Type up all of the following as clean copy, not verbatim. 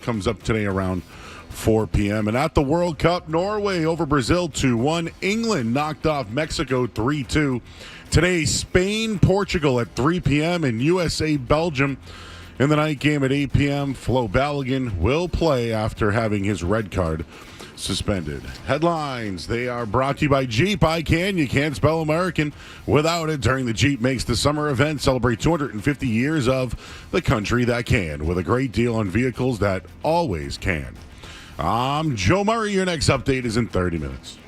comes up today around 4 p.m. And at the World Cup, Norway over Brazil 2-1. England knocked off Mexico 3-2. Today, Spain, Portugal at 3 p.m. and USA, Belgium. In the night game at 8 p.m., Flo Balogun will play after having his red card suspended. Headlines, they are brought to you by Jeep. You can't spell American without it. During the Jeep Makes the Summer event, celebrate 250 years of the country that can, with a great deal on vehicles that always can. I'm Joe Murray. Your next update is in 30 minutes.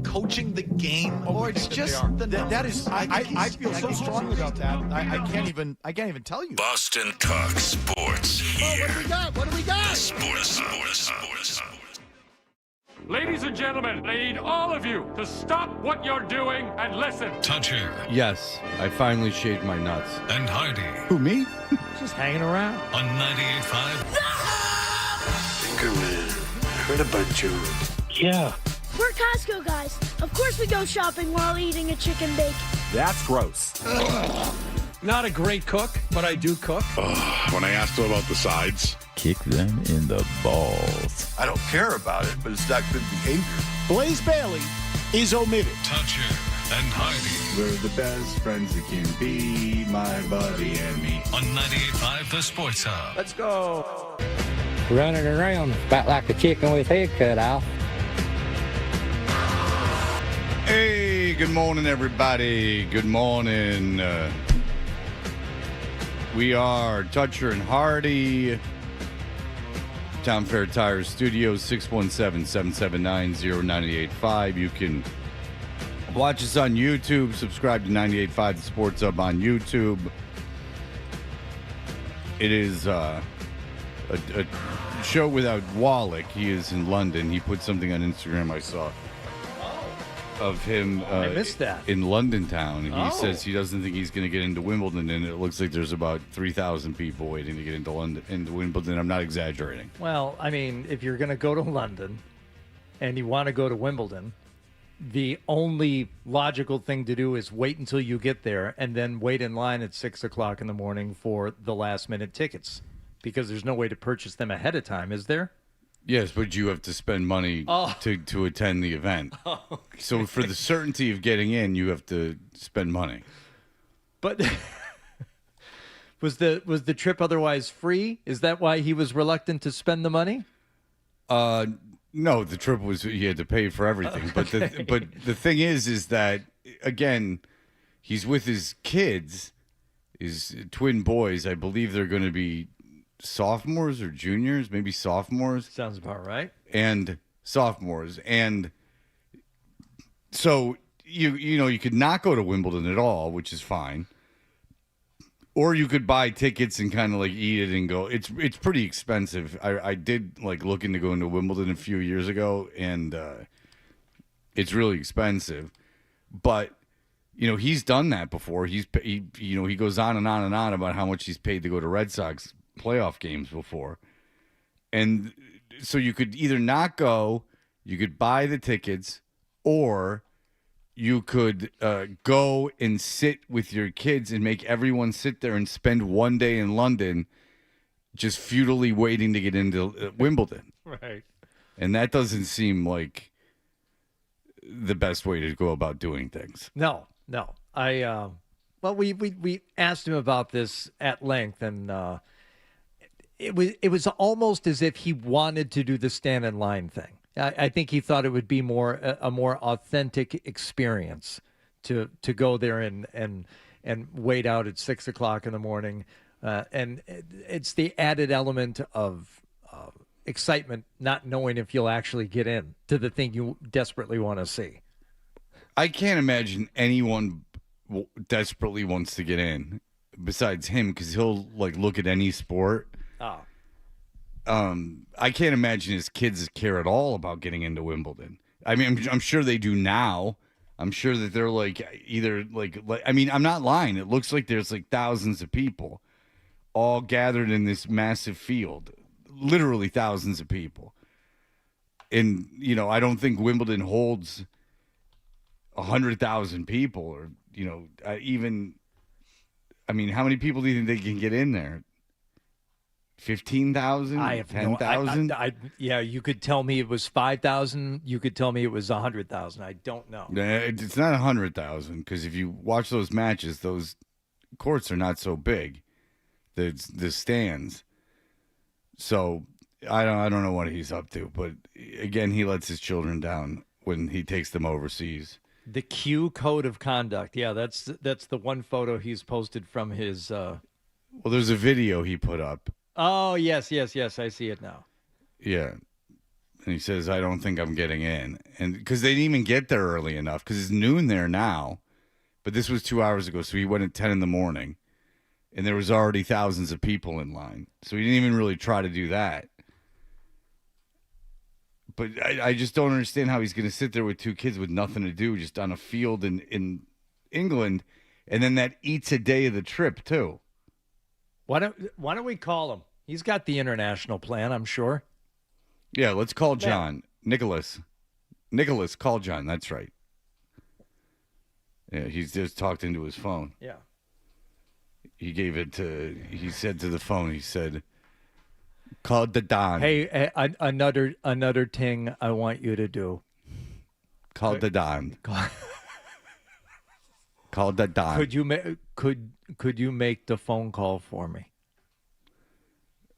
Coaching the game, or it's just that is. I feel so strongly about that. I can't even tell you. Boston Talk Sports here. What do we got? Sports. Ladies and gentlemen, I need all of you to stop what you're doing and listen. Toucher Yes, I finally shaved my nuts. and Hardy Who, me? Just hanging around. on 98.5. Anchorman, heard about you. Yeah. We're Costco guys. Of course we go shopping while eating a chicken bake. That's gross. Not a great cook, but I do cook. When I asked him about the sides, Kick them in the balls. I don't care about it, but it's not good behavior. Blaze Bailey is omitted. Toucher and Hardy We're the best friends that can be, my buddy and me. on 98.5 The Sports Hub. Let's go. Running around about like a chicken with head cut off. Hey, good morning, everybody. Good morning. We are Toucher and Hardy. Town Fair Tire Studios, 617-779-0985. You can watch us on YouTube. Subscribe to 98.5 The Sports Hub on YouTube. It is a show without Wallach. He is in London. He put something on Instagram I saw of him I missed that. in London town. He Oh. says he doesn't think he's going to get into Wimbledon, and it looks like there's about 3,000 people waiting to get into Wimbledon. I'm not exaggerating. Well, I mean, if you're going to go to London and you want to go to Wimbledon, the only logical thing to do is wait until you get there and then wait in line at 6 o'clock in the morning for the last-minute tickets, because there's no way to purchase them ahead of time, is there? Yes, but you have to spend money to attend the event. Okay. So for the certainty of getting in, you have to spend money. But was the trip otherwise free? Is that why he was reluctant to spend the money? No, the trip was he had to pay for everything. But the thing is that again, he's with his kids, his twin boys. I believe they're going to be sophomores or juniors, maybe sophomores. Sounds about right. And sophomores. And so you could not go to Wimbledon at all, which is fine. Or you could buy tickets and kind of like eat it and go. It's pretty expensive. I did like look into going to Wimbledon a few years ago, and it's really expensive. But he's done that before. He goes on and on and on about how much he's paid to go to Red Sox playoff games before. And so you could either not go, you could buy the tickets, or you could go and sit with your kids and make everyone sit there and spend one day in London just futilely waiting to get into Wimbledon. Right. And that doesn't seem like the best way to go about doing things. No. Well, we asked him about this at length, and it was almost as if he wanted to do the stand in line thing. I think he thought it would be a more authentic experience to go there and wait out at 6 o'clock in the morning, and it's the added element of excitement, not knowing if you'll actually get in to the thing you desperately want to see. I can't imagine anyone desperately wants to get in besides him, because he'll like look at any sport. Oh. I can't imagine his kids care at all about getting into Wimbledon. I mean, I'm sure they do now. I'm sure that they're like either like I mean, I'm not lying. It looks like there's like thousands of people all gathered in this massive field, literally thousands of people. And I don't think Wimbledon holds 100,000 people, or even. I mean, how many people do you think they can get in there? 15,000? I have 10,000? Yeah, you could tell me it was 5,000. You could tell me it was 100,000. I don't know. It's not 100,000 because if you watch those matches, those courts are not so big. The stands. So I don't know what he's up to, but again, he lets his children down when he takes them overseas. The Q code of conduct. Yeah, that's the one photo he's posted from his. Well, there's a video he put up. Oh yes. I see it now. Yeah. And he says, I don't think I'm getting in. And because they didn't even get there early enough, because it's noon there now. But this was 2 hours ago, so he went at 10 in the morning. And there was already thousands of people in line. So he didn't even really try to do that. But I just don't understand how he's going to sit there with two kids with nothing to do, just on a field in England. And then that eats a day of the trip, too. Why don't we call him? He's got the international plan, I'm sure. Yeah, let's call John. Nicholas, call John. That's right. Yeah, he's just talked into his phone. Yeah. He said to the phone, he said, call the Don. Hey, another thing I want you to do. Call the Don. Call the Don. Could you make the phone call for me?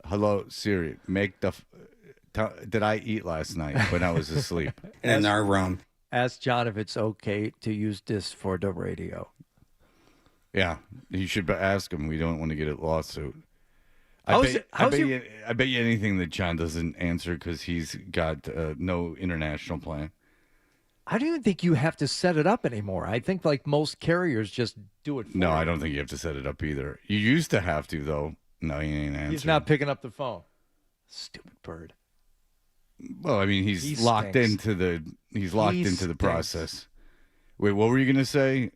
Hello, Siri. Did I eat last night when I was asleep? In our room. Ask John if it's okay to use this for the radio. Yeah, you should ask him. We don't want to get a lawsuit. I bet you anything that John doesn't answer because he's got no international plan. I don't even think you have to set it up anymore. I think like most carriers just do it for you. No, I don't think you have to set it up either. You used to have to, though. No, he ain't answering. He's not picking up the phone. Stupid bird. Well, I mean, he's locked into the process. Wait, what were you gonna say?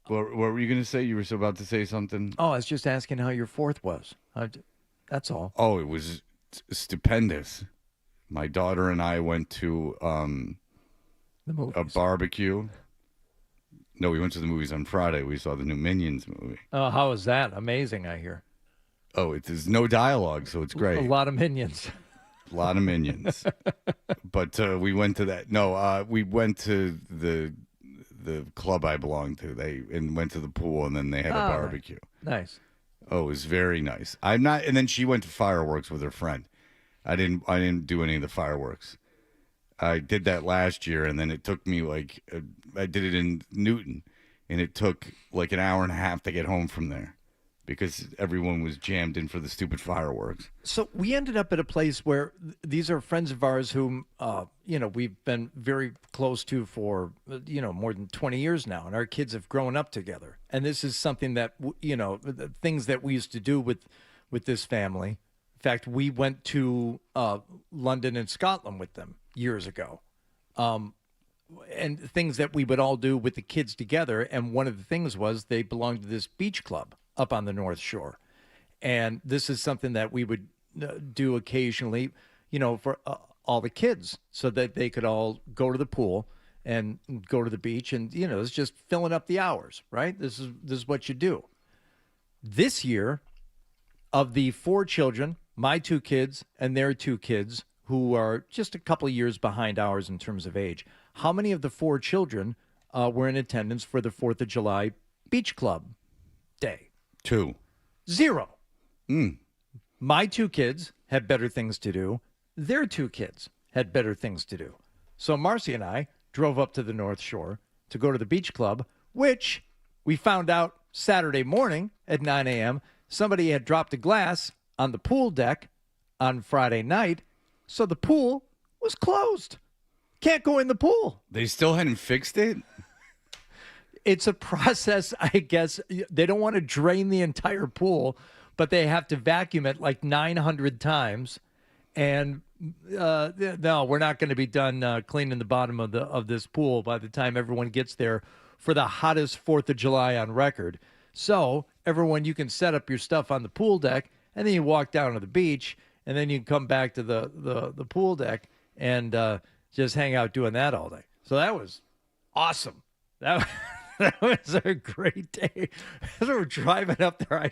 What were you gonna say? You were about to say something. Oh, I was just asking how your fourth was. That's all. Oh, it was stupendous. My daughter and I went to a barbecue. No, we went to the movies on Friday. We saw the new Minions movie. Oh, how was that? Amazing, I hear. Oh, there's no dialogue, so it's great. A lot of Minions. A lot of Minions. But we went to that. No, we went to the club I belonged to. And went to the pool, and then they had a barbecue. Nice. Oh, it was very nice. And then she went to fireworks with her friend. I didn't do any of the fireworks. I did that last year, and then it took me I did it in Newton, and it took like an hour and a half to get home from there because everyone was jammed in for the stupid fireworks. So we ended up at a place where these are friends of ours whom, we've been very close to for, more than 20 years now, and our kids have grown up together. And this is something that, the things that we used to do with this family. In fact, we went to London and Scotland with them years ago. And things that we would all do with the kids together. And one of the things was they belonged to this beach club up on the North Shore. And this is something that we would do occasionally, for all the kids so that they could all go to the pool and go to the beach. And, it's just filling up the hours, right? This is what you do. This year, of the 4 children, my 2 kids and their 2 kids, who are just a couple of years behind ours in terms of age, how many of the 4 children were in attendance for the 4th of July Beach Club Day? 2. 0. My 2 kids had better things to do. Their 2 kids had better things to do. So Marcy and I drove up to the North Shore to go to the beach club, which we found out Saturday morning at 9 a.m. somebody had dropped a glass on the pool deck on Friday night, so the pool was closed. Can't go in the pool. They still hadn't fixed it? It's a process, I guess. They don't want to drain the entire pool, but they have to vacuum it like 900 times. And no, we're not going to be done cleaning the bottom of this pool by the time everyone gets there for the hottest 4th of July on record. So everyone, you can set up your stuff on the pool deck, and then you walk down to the beach, and then you can come back to the pool deck and just hang out doing that all day. So that was awesome. That was a great day. As we were driving up there,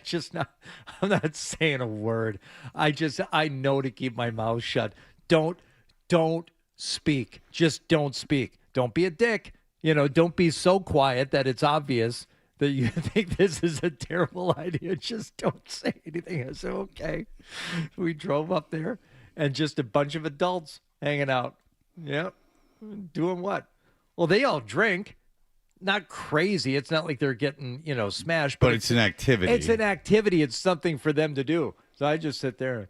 I'm not saying a word. I know to keep my mouth shut. Don't speak. Just don't speak. Don't be a dick. Don't be so quiet that it's obvious that you think this is a terrible idea. Just don't say anything. I said, okay. We drove up there and just a bunch of adults hanging out. Yep. Doing what? Well, they all drink. Not crazy. It's not like they're getting, smashed. But it's an activity. It's an activity. It's something for them to do. So I just sit there.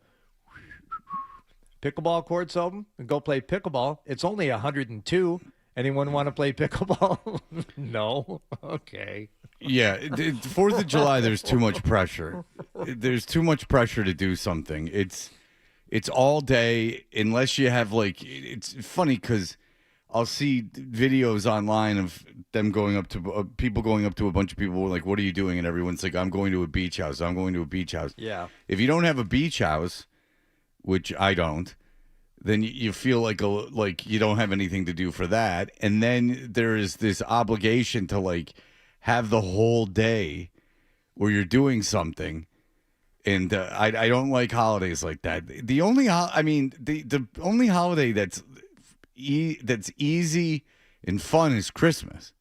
Pickleball courts open and go play pickleball. It's only 102. Anyone want to play pickleball? No. Okay. Yeah, 4th of July. There's too much pressure. There's too much pressure to do something. It's all day unless you have It's funny because I'll see videos online of them going up to people going up to a bunch of people like, "What are you doing?" And everyone's like, "I'm going to a beach house. I'm going to a beach house." Yeah. If you don't have a beach house, which I don't, then you feel like you don't have anything to do for that, and then there is this obligation to have the whole day where you're doing something. And I don't like holidays like that. The only the only holiday that's easy and fun is Christmas,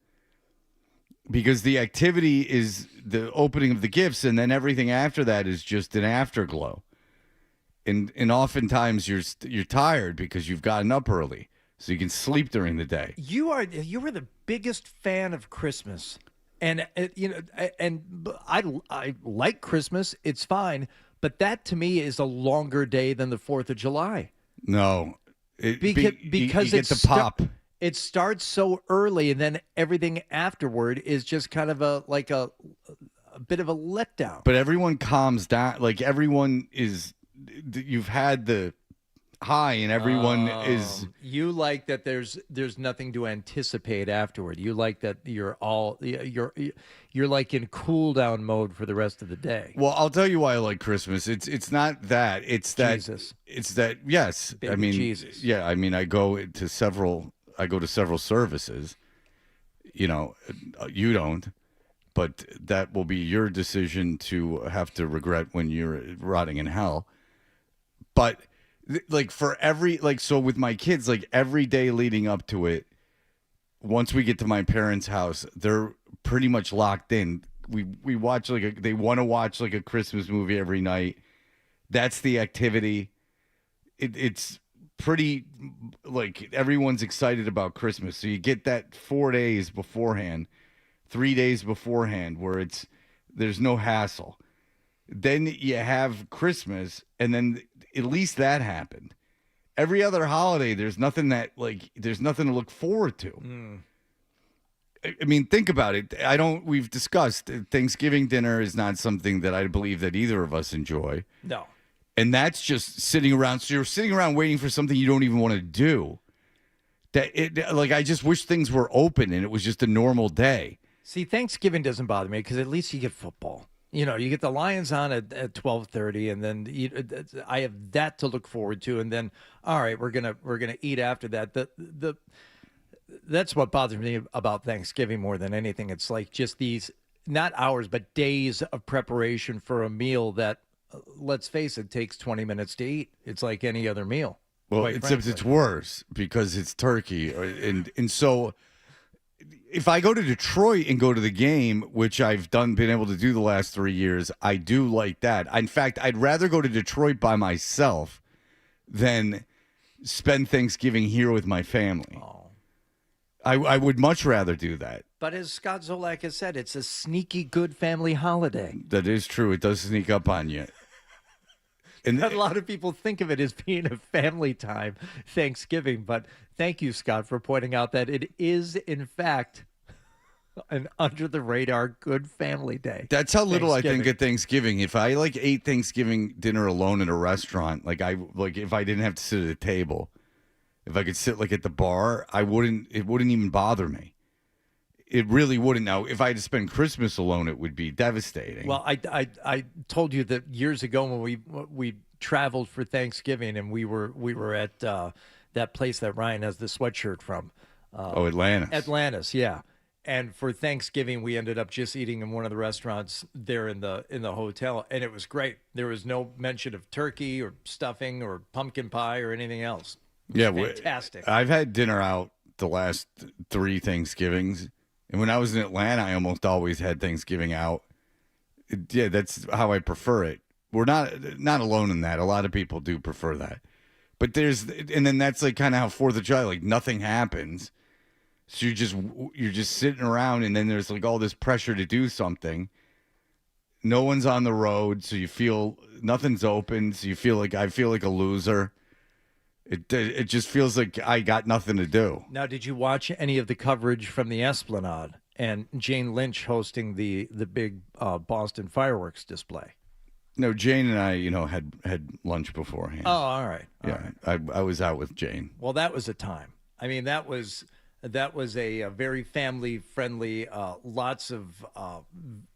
because the activity is the opening of the gifts, and then everything after that is just an afterglow. And oftentimes you're tired because you've gotten up early, so you can sleep during the day. You were the biggest fan of Christmas, and I like Christmas. It's fine, but that to me is a longer day than the 4th of July. No, because you get the pop. It starts so early, and then everything afterward is just kind of a bit of a letdown. But everyone calms down. Everyone is. You've had the high, and everyone is. You like that. There's nothing to anticipate afterward. You like that you're like in cool down mode for the rest of the day. Well, I'll tell you why I like Christmas. It's not that. It's that. Jesus. It's that. Yes, Baby I mean Jesus. Yeah, I mean I go to several services. You don't. But that will be your decision to have to regret when you're rotting in hell. But for so with my kids, every day leading up to it, once we get to my parents' house, they're pretty much locked in. We watch they want to watch a Christmas movie every night. That's the activity. It's pretty everyone's excited about Christmas. So you get that 4 days beforehand, 3 days beforehand, where there's no hassle. Then you have Christmas, and then at least that happened. Every other holiday, there's nothing to look forward to. I mean, think about it. We've discussed Thanksgiving dinner is not something that I believe that either of us enjoy. No. And that's just sitting around. So you're sitting around waiting for something you don't even want to do. I just wish things were open and it was just a normal day. See, Thanksgiving doesn't bother me because at least you get football. You get the Lions on at 12:30, and then I have that to look forward to. And then, all right, we're gonna eat after that. That's what bothers me about Thanksgiving more than anything. It's just these not hours but days of preparation for a meal that, let's face it, takes 20 minutes to eat. It's like any other meal. Well, except it's worse because it's turkey, and so. If I go to Detroit and go to the game, which I've been able to do the last 3 years, I do like that. In fact, I'd rather go to Detroit by myself than spend Thanksgiving here with my family. Oh. I would much rather do that. But as Scott Zolak has said, it's a sneaky good family holiday. That is true. It does sneak up on you. And a lot of people think of it as being a family time, Thanksgiving. But thank you, Scott, for pointing out that it is, in fact, an under-the-radar good family day. That's how little I think of Thanksgiving. If I ate Thanksgiving dinner alone in a restaurant, if I didn't have to sit at a table, if I could sit at the bar, it wouldn't even bother me. It really wouldn't. Now, if I had to spend Christmas alone, it would be devastating. Well, I told you that years ago when we traveled for Thanksgiving and we were at that place that Ryan has the sweatshirt from. Atlantis. Atlantis, yeah. And for Thanksgiving, we ended up just eating in one of the restaurants there in the hotel, and it was great. There was no mention of turkey or stuffing or pumpkin pie or anything else. Yeah, fantastic. I've had dinner out the last 3 Thanksgivings, and when I was in Atlanta, I almost always had Thanksgiving out. Yeah, that's how I prefer it. We're not alone in that. A lot of people do prefer that. But and then that's like kind of how 4th of July, like nothing happens. So you're just sitting around, and then there's like all this pressure to do something. No one's on the road, so you feel nothing's open. So I feel like a loser. It just feels like I got nothing to do. Now, did you watch any of the coverage from the Esplanade and Jane Lynch hosting the big Boston fireworks display? No, Jane and I, had lunch beforehand. Oh, all right. Yeah, I was out with Jane. Well, that was a time. I mean, that was a very family friendly. Lots of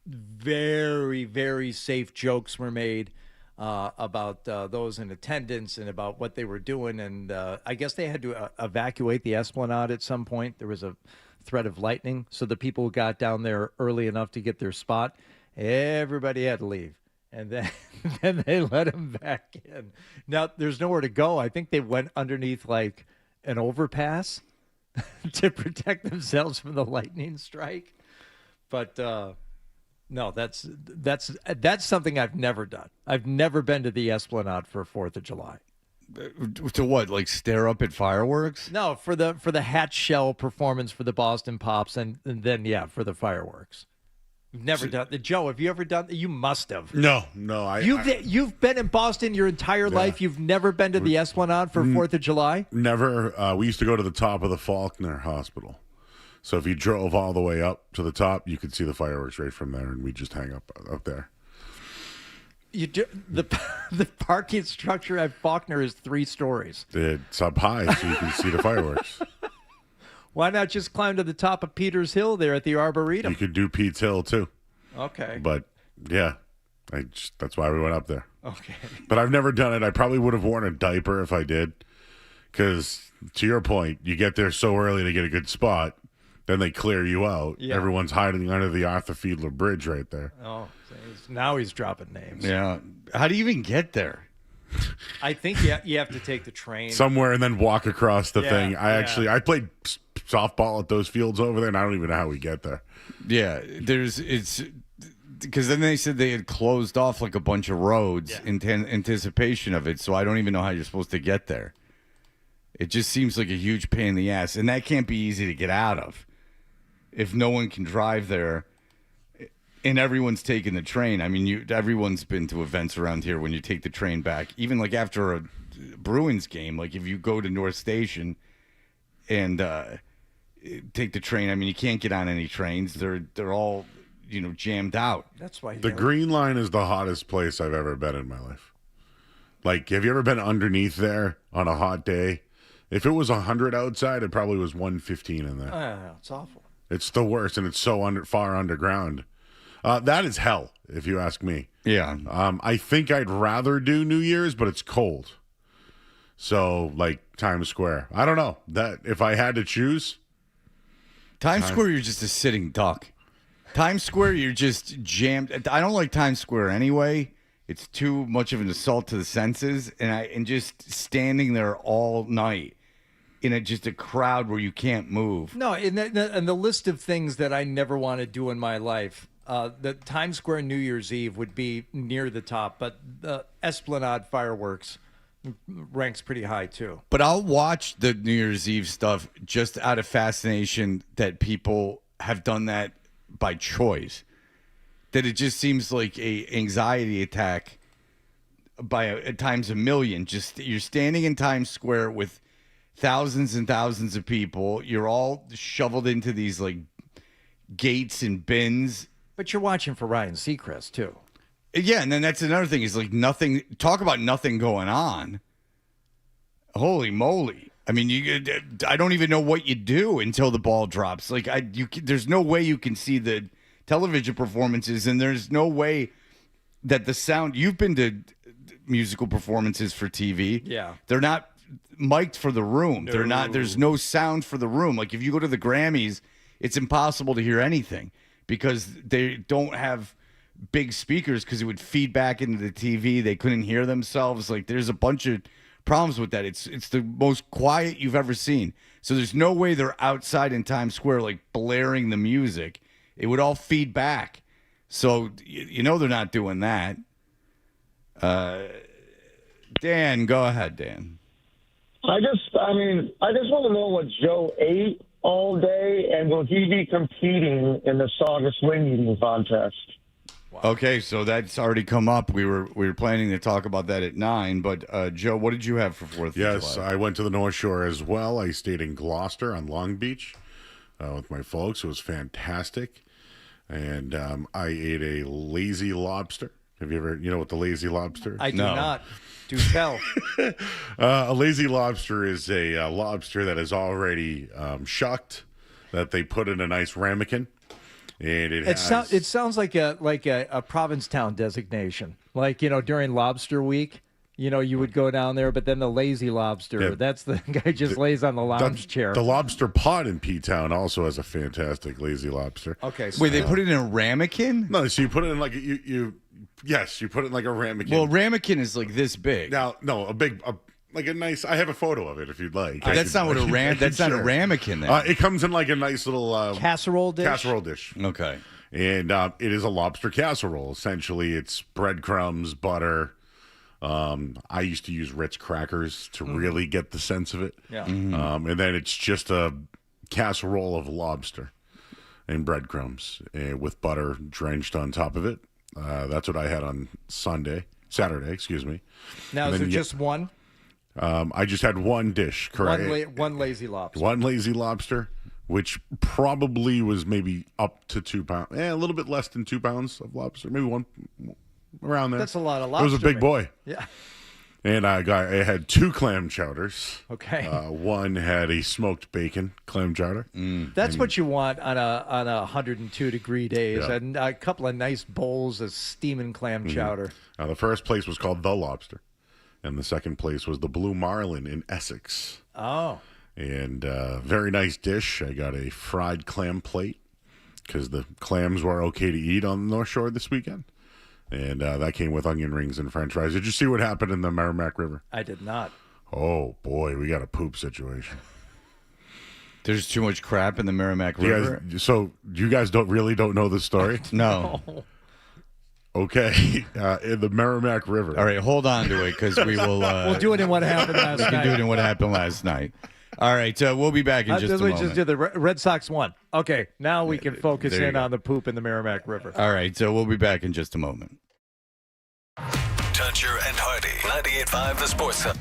very, very safe jokes were made about those in attendance and about what they were doing. And I guess they had to evacuate the Esplanade at some point. There was a threat of lightning, so the people who got down there early enough to get their spot, everybody had to leave. And then they let them back in. Now, there's nowhere to go. I think they went underneath like an overpass to protect themselves from the lightning strike. But no, that's something I've never done. I've never been to the Esplanade for 4th of July. To what? Like stare up at fireworks? No, for the hatch shell performance for the Boston Pops, and then for the fireworks. Never done it. Joe, have you ever done? You must have. No. You've been in Boston your entire life. You've never been to the Esplanade for 4th of July? Never. We used to go to the top of the Faulkner Hospital. So if you drove all the way up to the top, you could see the fireworks right from there, and we just hang up there. You do, the parking structure at Faulkner is 3 stories. It's up high, so you can see the fireworks. Why not just climb to the top of Peters Hill there at the Arboretum? You could do Pete's Hill, too. Okay. But, yeah, that's why we went up there. Okay. But I've never done it. I probably would have worn a diaper if I did. Because, to your point, you get there so early to get a good spot, then they clear you out. Yeah. Everyone's hiding under the Arthur Fiedler Bridge right there. Oh, now he's dropping names. Yeah. How do you even get there? I think you have to take the train somewhere and then walk across the thing. I played softball at those fields over there, and I don't even know how we get there. Yeah, it's because then they said they had closed off like a bunch of roads in anticipation of it, so I don't even know how you're supposed to get there. It just seems like a huge pain in the ass, and that can't be easy to get out of if no one can drive there. And everyone's taking the train. I mean, everyone's been to events around here when you take the train back. Even like after a Bruins game, like if you go to North Station and take the train, I mean, you can't get on any trains. They're all, jammed out. That's why the Green Line is the hottest place I've ever been in my life. Like, have you ever been underneath there on a hot day? If it was 100 outside, it probably was 115 in there. It's awful. It's the worst, and it's so far underground. That is hell, if you ask me. Yeah. I think I'd rather do New Year's, but it's cold. So, like Times Square. I don't know. That if I had to choose. Times Square, you're just a sitting duck. Times Square, you're just jammed. I don't like Times Square anyway. It's too much of an assault to the senses. And just standing there all night in just a crowd where you can't move. No, and the list of things that I never want to do in my life, the Times Square New Year's Eve would be near the top, but the Esplanade fireworks ranks pretty high too. But I'll watch the New Year's Eve stuff just out of fascination that people have done that by choice. That it just seems like a anxiety attack by times a million. Just you're standing in Times Square with thousands and thousands of people. You're all shoveled into these like gates and bins. But you're watching for Ryan Seacrest too. Yeah, and then that's another thing is like nothing. Talk about nothing going on. Holy moly! I mean, I don't even know what you do until the ball drops. Like there's no way you can see the television performances, and there's no way that the sound. You've been to musical performances for TV. Yeah, they're not mic'd for the room. No. They're not. There's no sound for the room. Like if you go to the Grammys, it's impossible to hear anything because they don't have big speakers because it would feed back into the TV. They couldn't hear themselves. Like there's a bunch of problems with that. It's the most quiet you've ever seen. So there's no way they're outside in Times Square like blaring the music. It would all feed back. So you know they're not doing that. Dan, go ahead, Dan. I just want to know what Joe ate all day, and will he be competing in the Saga swing eating contest? Wow. Okay, so that's already come up. We were planning to talk about that at 9, but Joe, what did you have for 4th of July? Yes, I went to the North Shore as well. I stayed in Gloucester on Long Beach with my folks. It was fantastic. And I ate a lazy lobster. Have you ever, what the lazy lobster is? I do not. Do tell. A lazy lobster is a lobster that is already shucked, that they put in a nice ramekin. And it sounds like a Provincetown designation. Like, during Lobster Week, you would go down there, but then the lazy lobster, that's the guy just lays on the lounge chair. The lobster pot in P-Town also has a fantastic lazy lobster. Okay. Wait, they put it in a ramekin? No, so you put it in like yes, you put it in like a ramekin. Well, ramekin is like this big. Now, no, like a nice. I have a photo of it if you'd like. That's not a ramekin. Then. It comes in like a nice little casserole dish. Casserole dish. Okay. And it is a lobster casserole. Essentially, it's breadcrumbs, butter. I used to use Ritz crackers to really get the sense of it. Yeah. And then it's just a casserole of lobster and breadcrumbs with butter drenched on top of it. That's what I had on Saturday, excuse me. Now, is there just one? I just had one dish, correct? One lazy lobster. One lazy lobster, which probably was maybe up to 2 pounds. A little bit less than 2 pounds of lobster. Maybe one, around there. That's a lot of lobster. It was a big boy. Yeah. And I had 2 clam chowders. Okay. One had a smoked bacon clam chowder. That's what you want on a 102-degree days. Yeah. And a couple of nice bowls of steaming clam chowder. Now, the first place was called The Lobster, and the second place was the Blue Marlin in Essex. Oh. And very nice dish. I got a fried clam plate because the clams were okay to eat on the North Shore this weekend. And that came with onion rings and french fries. Did you see what happened in the Merrimack River? I did not. Oh, boy, we got a poop situation. There's too much crap in the Merrimack River? So you guys don't know the story? No. Okay, in the Merrimack River. All right, hold on to it because we will... we'll do it in what happened last night. We can do it in what happened last night. All right, we'll be back in just a moment. Just do the Red Sox won. Okay, now we can focus in on the poop in the Merrimack River. All right, so we'll be back in just a moment. Toucher and Hardy, 98.5 The Sports Hub.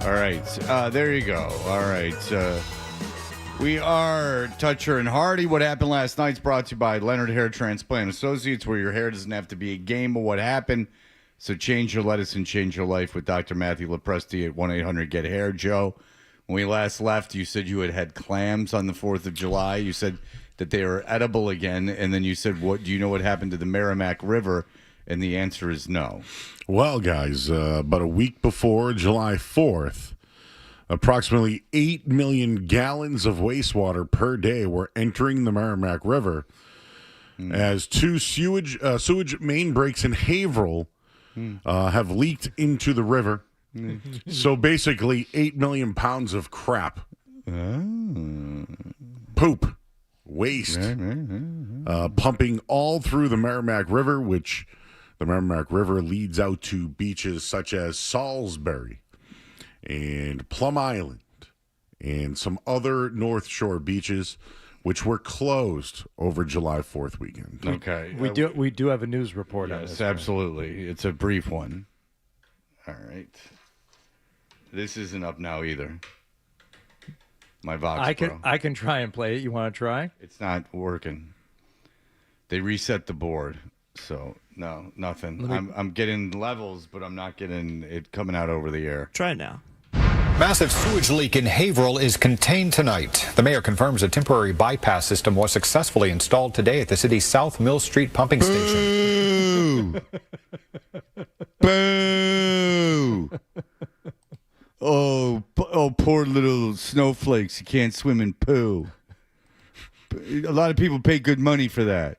All right. There you go. All right. We are Toucher and Hardy. What happened last night's brought to you by Leonard Hair Transplant Associates, where your hair doesn't have to be a game of what happened. So change your lettuce and change your life with Dr. Matthew Lepresti at 1-800-GET-HAIR. Joe, when we last left, you said you had clams on the 4th of July. You said that they are edible again. And then you said, "What do you know what happened to the Merrimack River?" And the answer is no. Well, guys, about a week before July 4th, approximately 8 million gallons of wastewater per day were entering the Merrimack River as two sewage main breaks in Haverhill have leaked into the river. So basically 8 million pounds of crap, poop, waste, pumping all through the Merrimack River, which the Merrimack River leads out to beaches such as Salisbury and Plum Island and some other North Shore beaches, which were closed over July 4th weekend. Okay. We do have a news report on Yes, this. absolutely. It's a brief one. All right. This isn't up now either. My Vox Pro. I can try and play it. You want to try? It's not working. They reset the board. So, no, nothing. I'm getting levels, but I'm not getting it coming out over the air. Try it now. Massive sewage leak in Haverhill is contained tonight. The mayor confirms a temporary bypass system was successfully installed today at the city's South Mill Street pumping station. Boo! Oh, poor little snowflakes. You can't swim in poo. A lot of people pay good money for that.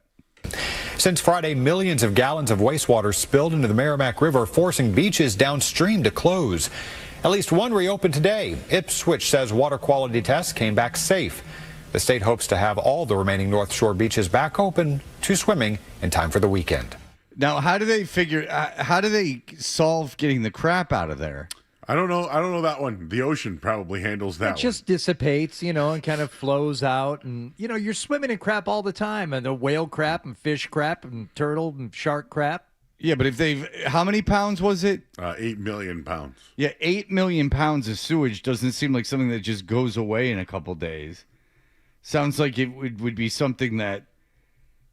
Since Friday, millions of gallons of wastewater spilled into the Merrimack River, forcing beaches downstream to close. At least one reopened today. Ipswich says water quality tests came back safe. The state hopes to have all the remaining North Shore beaches back open to swimming in time for the weekend. Now, how do they solve getting the crap out of there? I don't know that one. The ocean probably handles that It just dissipates, and kind of flows out. And, you're swimming in crap all the time. And the whale crap and fish crap and turtle and shark crap. Yeah, but how many pounds was it? 8 million pounds. Yeah, 8 million pounds of sewage doesn't seem like something that just goes away in a couple days. Sounds like it would be something that,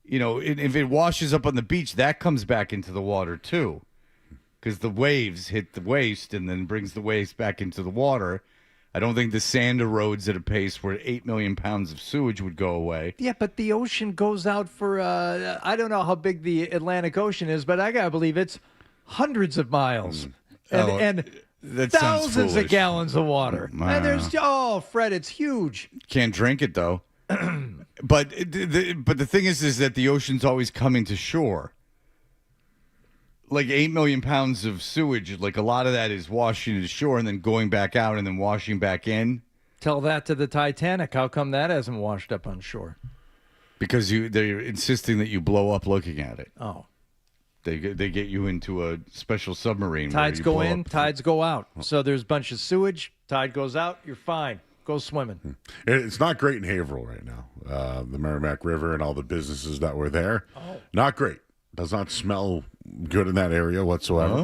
if it washes up on the beach, that comes back into the water too. Because the waves hit the waste and then brings the waste back into the water. I don't think the sand erodes at a pace where 8 million pounds of sewage would go away. Yeah, but the ocean goes out for, I don't know how big the Atlantic Ocean is, but I got to believe it's hundreds of miles. And thousands of gallons of water. And there's, Fred, it's huge. Can't drink it, though. But the thing is that the ocean's always coming to shore. Like 8 million pounds of sewage, like a lot of that is washing to shore and then going back out and then washing back in. Tell that to the Titanic. How come that hasn't washed up on shore? Because they're insisting that you blow up looking at it. Oh. They get you into a special submarine. Tides go in, tides go out. So there's a bunch of sewage, tide goes out, you're fine. Go swimming. It's not great in Haverhill right now. The Merrimack River and all the businesses that were there. Oh. Not great. Does not smell good in that area whatsoever.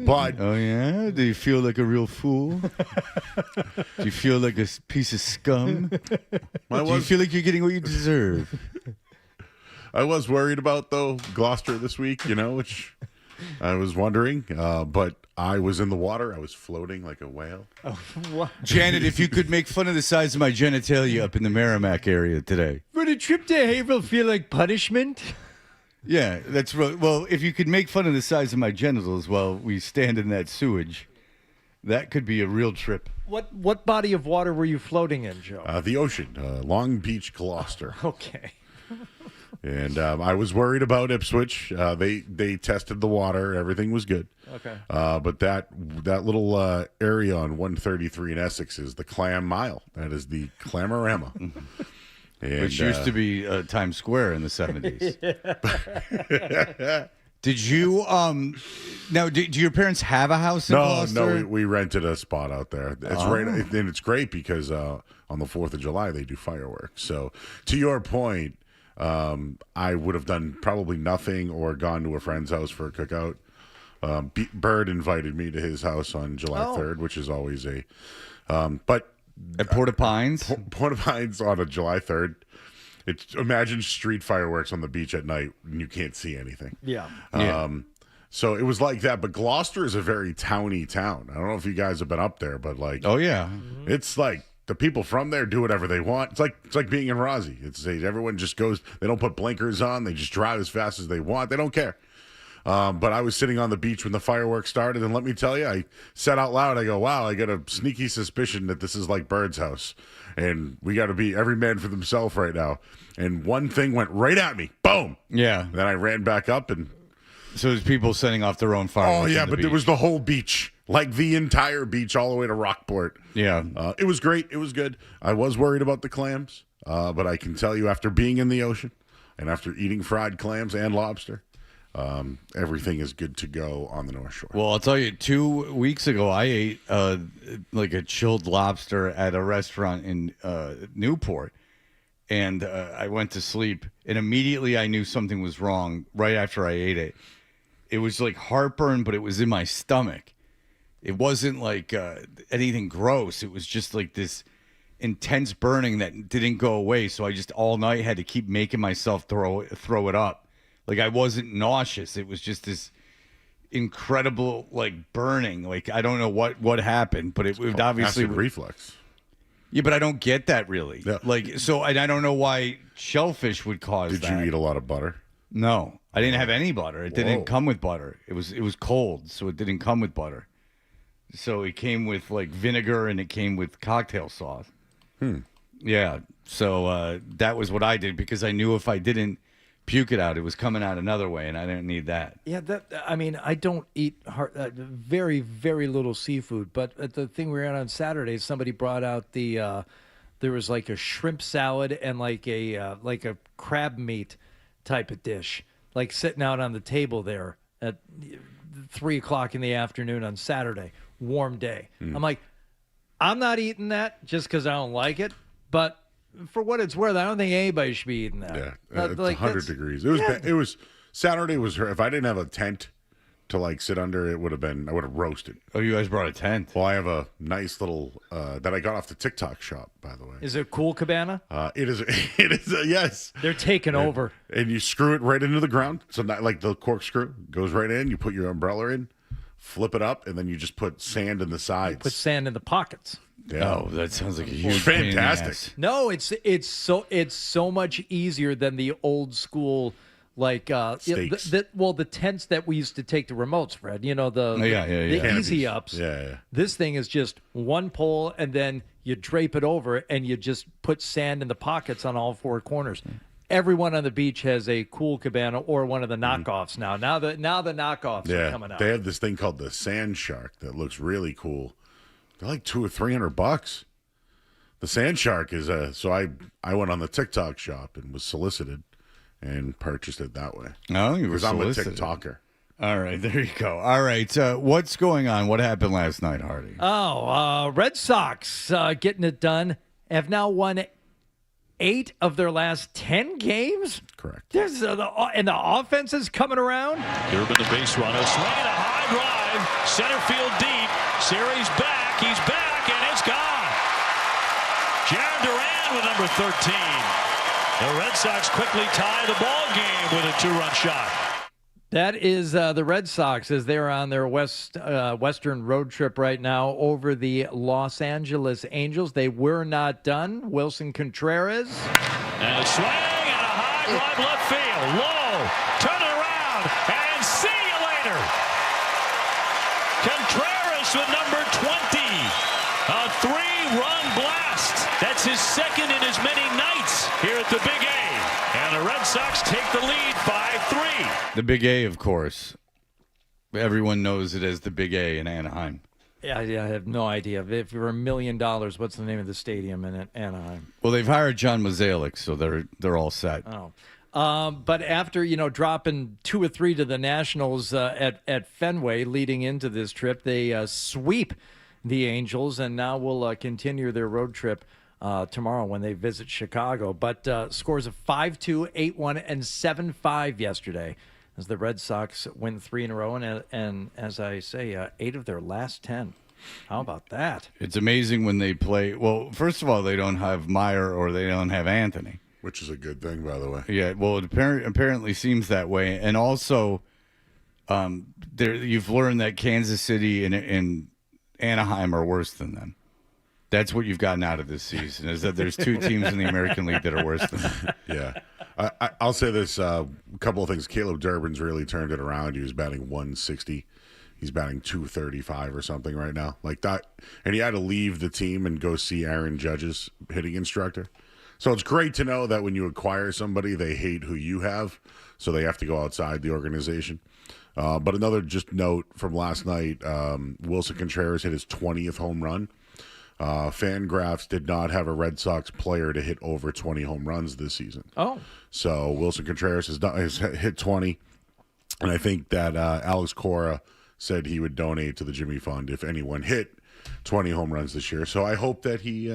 But yeah, do you feel like a real fool? Do you feel like a piece of scum? Do you feel like you're getting what you deserve? I was worried about Gloucester this week, which I was wondering. But I was in the water. I was floating like a whale. Oh, what? Janet, if you could make fun of the size of my genitalia up in the Merrimack area today. Would a trip to Haverhill feel like punishment? Yeah, that's right. Well, if you could make fun of the size of my genitals while we stand in that sewage, that could be a real trip. What body of water were you floating in, Joe? The ocean, Long Beach, Gloucester. Okay. And I was worried about Ipswich. They tested the water. Everything was good. Okay. But that little area on 133 in Essex is the Clam Mile. That is the Clamorama. And, which used to be Times Square in the 70s. Did you now? Do your parents have a house in Gloucester? No, we rented a spot out there. It's right, and it's great because on the 4th of July they do fireworks. So to your point, I would have done probably nothing or gone to a friend's house for a cookout. Bird invited me to his house on July 3rd, which is always a. But at Port-au-Pines? Port-au-Pines on a July 3rd. Imagine street fireworks on the beach at night and you can't see anything. Yeah. So it was like that. But Gloucester is a very towny town. I don't know if you guys have been up there, but like, oh yeah, it's like the people from there do whatever they want. It's like being in Rossi. Everyone just goes. They don't put blinkers on. They just drive as fast as they want. They don't care. But I was sitting on the beach when the fireworks started, and let me tell you, I said out loud, I go, wow, I got a sneaky suspicion that this is like Bird's house, and we got to be every man for themselves right now. And one thing went right at me. Boom. Yeah. Then I ran back up, and so there's people setting off their own fireworks. Oh, yeah, but there was the whole beach, like the entire beach all the way to Rockport. Yeah. It was great. It was good. I was worried about the clams, but I can tell you after being in the ocean and after eating fried clams and lobster, everything is good to go on the North Shore. Well, I'll tell you, 2 weeks ago, I ate like a chilled lobster at a restaurant in Newport, and I went to sleep, and immediately I knew something was wrong right after I ate it. It was like heartburn, but it was in my stomach. It wasn't like anything gross. It was just like this intense burning that didn't go away, so I just all night had to keep making myself throw it up. Like, I wasn't nauseous. It was just this incredible, like, burning. Like, I don't know what happened, but it would obviously... Acid reflux. Yeah, but I don't get that, really. Yeah. Like, so I don't know why shellfish would cause that. Did you eat a lot of butter? No. I didn't have any butter. It didn't come with butter. It was cold, so it didn't come with butter. So it came with, like, vinegar, and it came with cocktail sauce. Yeah, so that was what I did, because I knew if I didn't puke it out, it was coming out another way, and I didn't need that. Yeah, I mean, I don't eat very, very little seafood, but at the thing we were on Saturday, somebody brought out there was like a shrimp salad and like a crab meat type of dish, like sitting out on the table there at 3:00 in the afternoon on Saturday, warm day. I'm like, I'm not eating that just because I don't like it, but for what it's worth, I don't think anybody should be eating that. Yeah, it's like 100 degrees. It was Saturday was if I didn't have a tent to like sit under, it would have been I would have roasted. Oh, you guys brought a tent? Well, I have a nice little that I got off the TikTok shop, by the way. Is it a cool cabana? It is. It is. Yes. They're taking over, and you screw it right into the ground. So not like the corkscrew goes right in. You put your umbrella in, flip it up, and then you just put sand in the sides. Put sand in the pockets. Yeah. Oh, that sounds like a huge fantastic. No, it's so much easier than the old school Stakes. the tents that we used to take to remotes, Fred. You know the easy ups. Yeah. This thing is just one pole, and then you drape it over, and you just put sand in the pockets on all four corners. Everyone on the beach has a cool cabana or one of the knockoffs now. Now the knockoffs are coming out. They have this thing called the Sand Shark that looks really cool. They're like $200 or $300. The Sand Shark is so I went on the TikTok shop and was solicited and purchased it that way. Oh, you were because I'm a solicited. TikToker. All right, there you go. All right, what's going on? What happened last night, Hardy? Red Sox getting it done have now won 8 of their last 10 games. Correct. There's and the offense is coming around. Durbin, the base runner, swinging a high drive, center field deep. Series back. He's back, and it's gone. Jaron Duran with number 13. The Red Sox quickly tie the ball game with a 2-run shot. That is the Red Sox as they're on their western road trip right now over the Los Angeles Angels. They were not done. Wilson Contreras. And a swing and a high drive left field. Low. Turn it around and see you later. Contreras with number 20. A 3-run blast. That's his second in as many nights here at the Big A. And the Red Sox take the lead by 3. The Big A, of course. Everyone knows it as the Big A in Anaheim. Yeah, I have no idea. If it were $1 million, what's the name of the stadium in Anaheim? Well, they've hired John Mozeliak, so they're all set. Oh. But after, dropping 2 or 3 to the Nationals at Fenway leading into this trip, they sweep the Angels, and now will continue their road trip tomorrow when they visit Chicago. But scores of 5-2, 8-1, and 7-5 yesterday. as the Red Sox win 3 in a row, and as I say, 8 of their last 10. How about that? It's amazing when they play. Well, first of all, they don't have Meyer or they don't have Anthony. Which is a good thing, by the way. Yeah, well, it apparently seems that way. And also, you've learned that Kansas City and Anaheim are worse than them. That's what you've gotten out of this season, is that there's 2 teams in the American League that are worse than them. Yeah. I'll say this, a couple of things. Caleb Durbin's really turned it around. He was batting 160. He's batting 235 or something right now. Like that. And he had to leave the team and go see Aaron Judge's hitting instructor. So it's great to know that when you acquire somebody, they hate who you have, so they have to go outside the organization. But another just note from last night, Wilson Contreras hit his 20th home run. Fangraphs did not have a Red Sox player to hit over 20 home runs this season. Oh. So Wilson Contreras has hit 20, and I think that Alex Cora said he would donate to the Jimmy Fund if anyone hit 20 home runs this year. So I hope that he...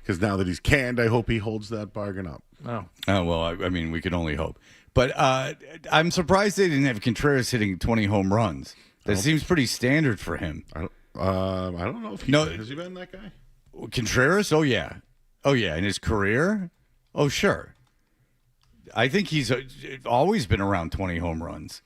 because now that he's canned, I hope he holds that bargain up. Oh, well, I mean, we can only hope. But I'm surprised they didn't have Contreras hitting 20 home runs. That seems pretty standard for him. I don't know if has he been that guy? Contreras? Oh, yeah. In his career? Oh, sure. I think he's always been around 20 home runs.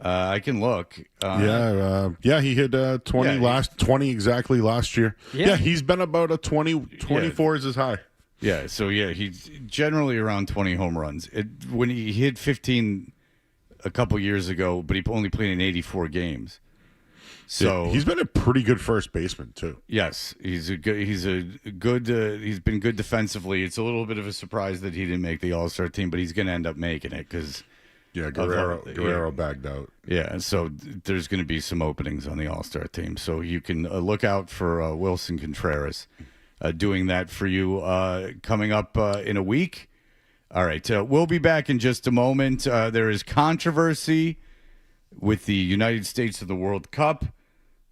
I can look. He hit 20 exactly last year. Yeah, he's been about a 24 is his high. Yeah, so he's generally around 20 home runs. When he hit 15 a couple years ago, but he only played in 84 games. So he's been a pretty good first baseman too. Yes, he's been good defensively. It's a little bit of a surprise that he didn't make the All-Star team, but he's going to end up making it because Guerrero bagged out. Yeah, so there's going to be some openings on the All-Star team. So you can look out for Wilson Contreras doing that for you coming up in a week. All right, we'll be back in just a moment. There is controversy with the United States of the World Cup.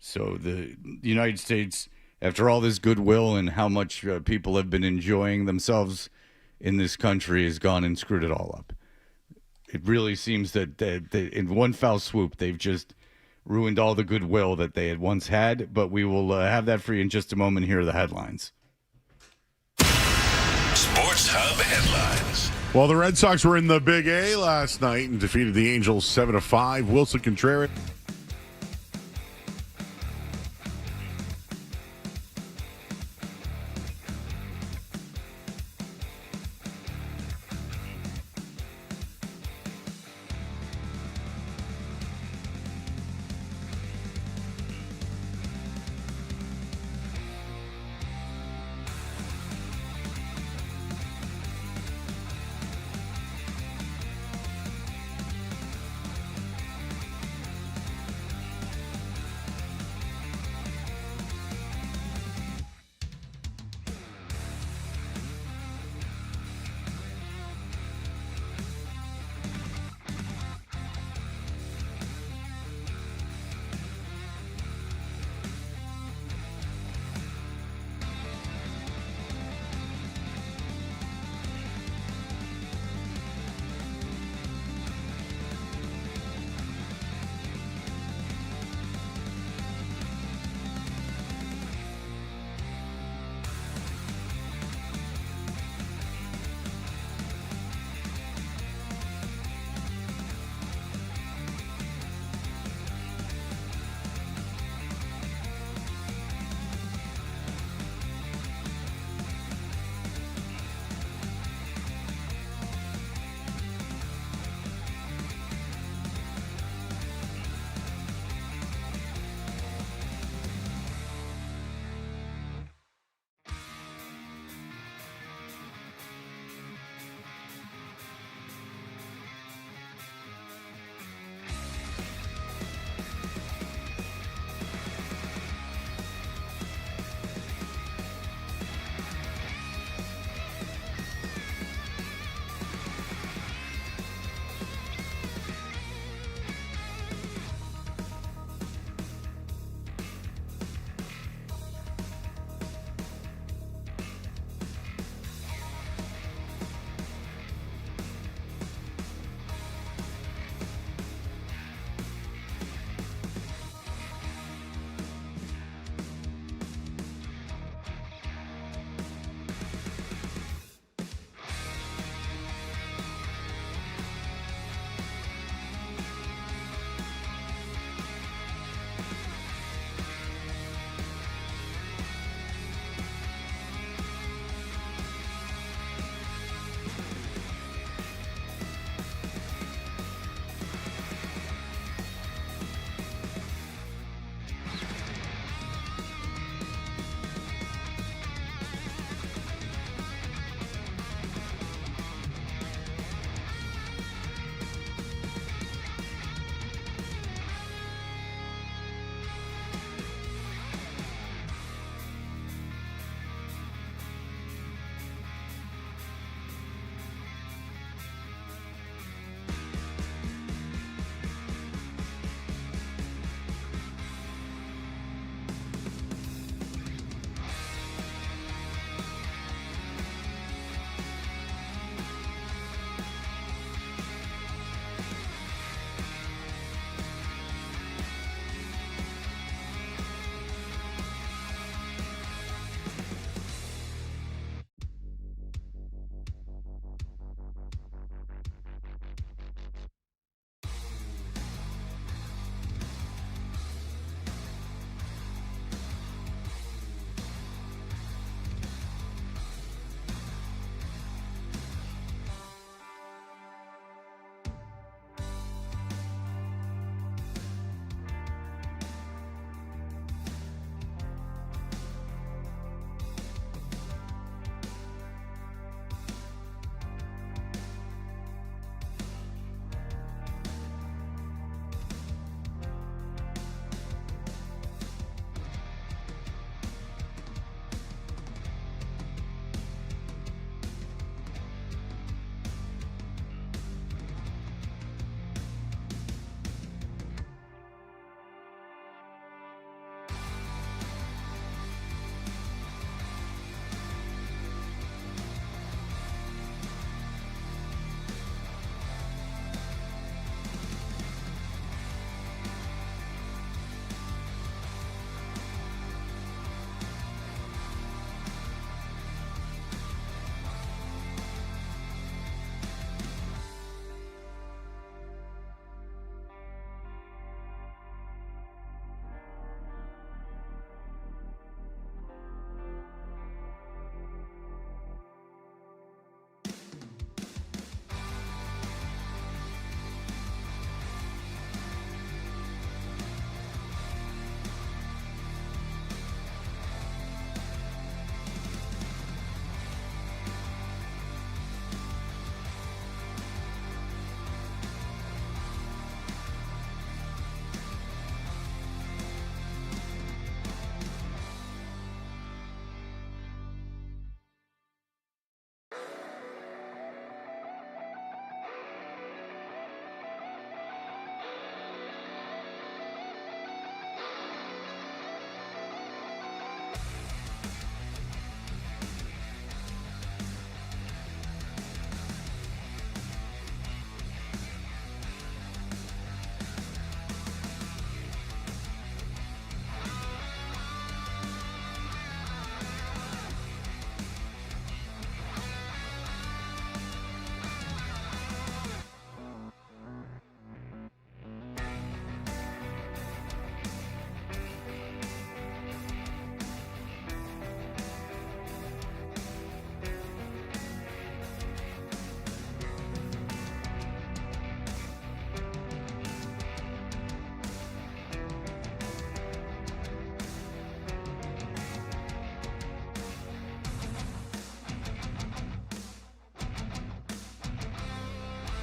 So the United States, after all this goodwill and how much people have been enjoying themselves in this country, has gone and screwed it all up. It really seems that in one foul swoop, they've just ruined all the goodwill that they had once had. But we will have that for you in just a moment. Here are the headlines. Sports Hub headlines. Well, the Red Sox were in the Big A last night and defeated the Angels 7-5. Wilson Contreras.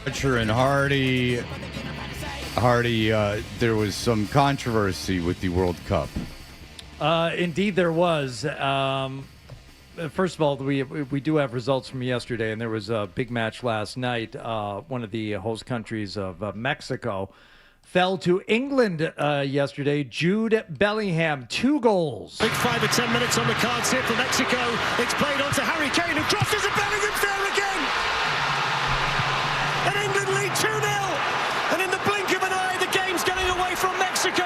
Archer and Hardy, there was some controversy with the World Cup. Indeed, there was. First of all, we do have results from yesterday, and there was a big match last night. One of the host countries of Mexico fell to England yesterday. Jude Bellingham, 2 goals. Big 5 or 10 minutes on the cards here for Mexico. It's played on to Harry Kane, who crosses and Bellingham's there again. And England lead 2-0. And in the blink of an eye, the game's getting away from Mexico.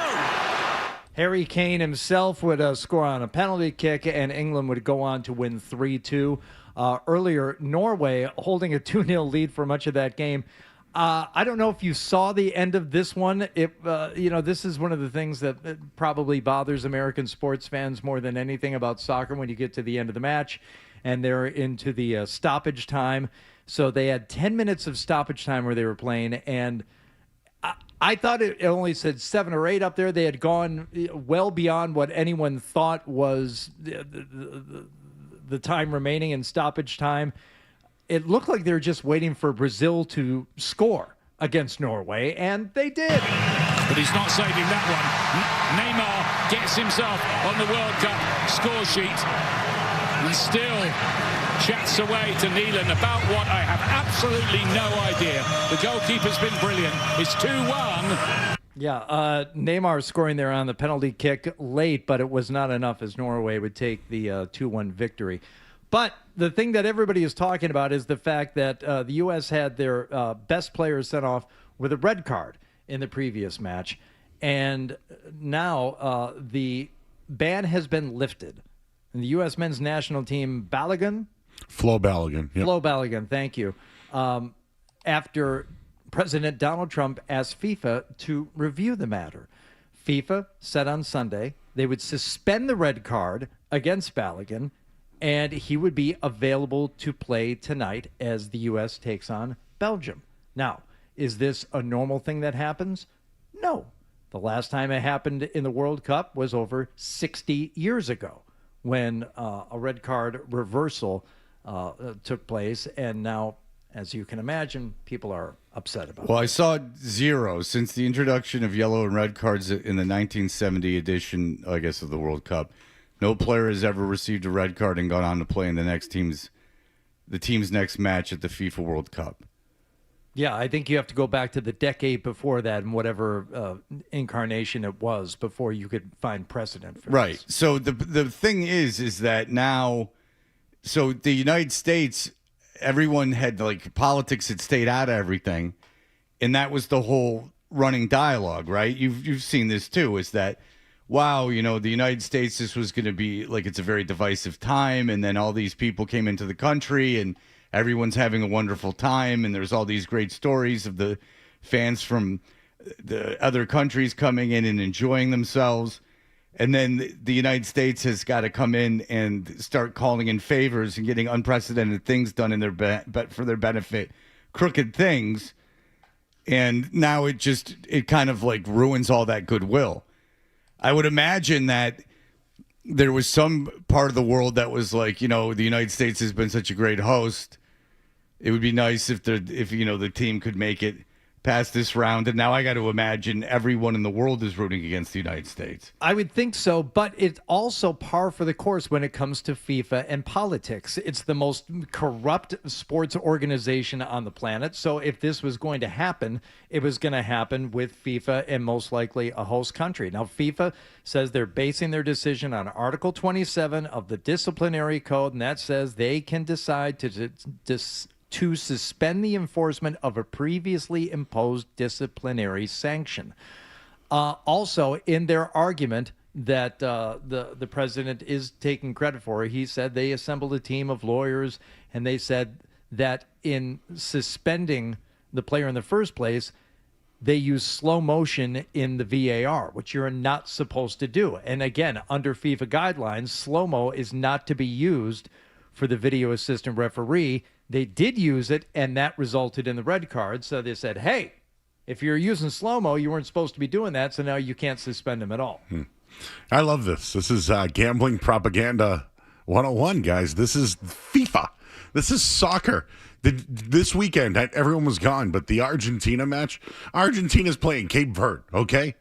Harry Kane himself would score on a penalty kick, and England would go on to win 3-2. Earlier, Norway holding a 2-0 lead for much of that game. I don't know if you saw the end of this one. This is one of the things that probably bothers American sports fans more than anything about soccer when you get to the end of the match and they're into the stoppage time. So they had 10 minutes of stoppage time where they were playing, and I thought it only said 7 or 8 up there. They had gone well beyond what anyone thought was the time remaining in stoppage time. It looked like they were just waiting for Brazil to score against Norway, and they did. But he's not saving that one. Neymar gets himself on the World Cup score sheet and still chats away to Neelan about what I have absolutely no idea. The goalkeeper's been brilliant. It's 2-1. Yeah, Neymar scoring there on the penalty kick late, but it was not enough as Norway would take the 2-1 victory. But the thing that everybody is talking about is the fact that the U.S. had their best players sent off with a red card in the previous match. And now the ban has been lifted. And the U.S. men's national team, Flo Balogun. Yep. Flo Balogun, thank you. After President Donald Trump asked FIFA to review the matter. FIFA said on Sunday they would suspend the red card against Balogun, and he would be available to play tonight as the U.S. takes on Belgium. Now, is this a normal thing that happens? No. The last time it happened in the World Cup was over 60 years ago when a red card reversal took place, and now, as you can imagine, people are upset about it. Well, I saw 0 since the introduction of yellow and red cards in the 1970 edition, I guess, of the World Cup. No player has ever received a red card and gone on to play in the team's next match at the FIFA World Cup. Yeah, I think you have to go back to the decade before that and whatever incarnation it was before you could find precedent for right. this. So the thing is that now, so the United States, everyone had, like, politics had stayed out of everything, and that was the whole running dialogue, right? You've seen this too, is that, wow, the United States, this was going to be like, it's a very divisive time. And then all these people came into the country and everyone's having a wonderful time. And there's all these great stories of the fans from the other countries coming in and enjoying themselves. And then the United States has got to come in and start calling in favors and getting unprecedented things done in but for their benefit, crooked things. And now it kind of like ruins all that goodwill. I would imagine that there was some part of the world that was like, the United States has been such a great host. It would be nice if the team could make it past this round. And now I got to imagine everyone in the world is rooting against the United States. I would think so, but it's also par for the course when it comes to FIFA and politics. It's the most corrupt sports organization on the planet. So if this was going to happen, it was going to happen with FIFA and most likely a host country. Now, FIFA says they're basing their decision on Article 27 of the disciplinary code, and that says they can decide to suspend the enforcement of a previously imposed disciplinary sanction. Also, in their argument that the president is taking credit for, he said they assembled a team of lawyers, and they said that in suspending the player in the first place, they use slow motion in the VAR, which you're not supposed to do. And again, under FIFA guidelines, slow-mo is not to be used for the video assistant referee. They did use it, and that resulted in the red card. So they said, hey, if you're using slow-mo, you weren't supposed to be doing that, so now you can't suspend him at all. I love this. This is gambling propaganda 101, guys. This is FIFA. This is soccer. This weekend, everyone was gone, but the Argentina match, Argentina's playing Cape Verde, okay?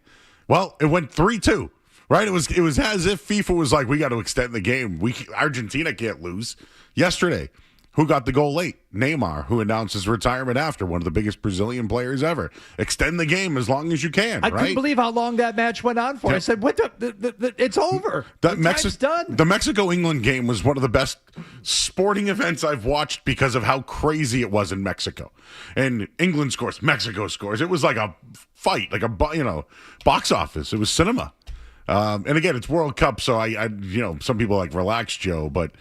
Well, it went 3-2, right? It was as if FIFA was like, we got to extend the game. Argentina can't lose. Yesterday, who got the goal late? Neymar, who announced his retirement after, one of the biggest Brazilian players ever. Extend the game as long as you can, I right? couldn't believe how long that match went on for. I said, "What it's over. Time's done." The Mexico-England game was one of the best sporting events I've watched because of how crazy it was in Mexico. And England scores, Mexico scores. It was like a fight, like a box office. It was cinema. And again, it's World Cup, so I some people like relax, Joe, but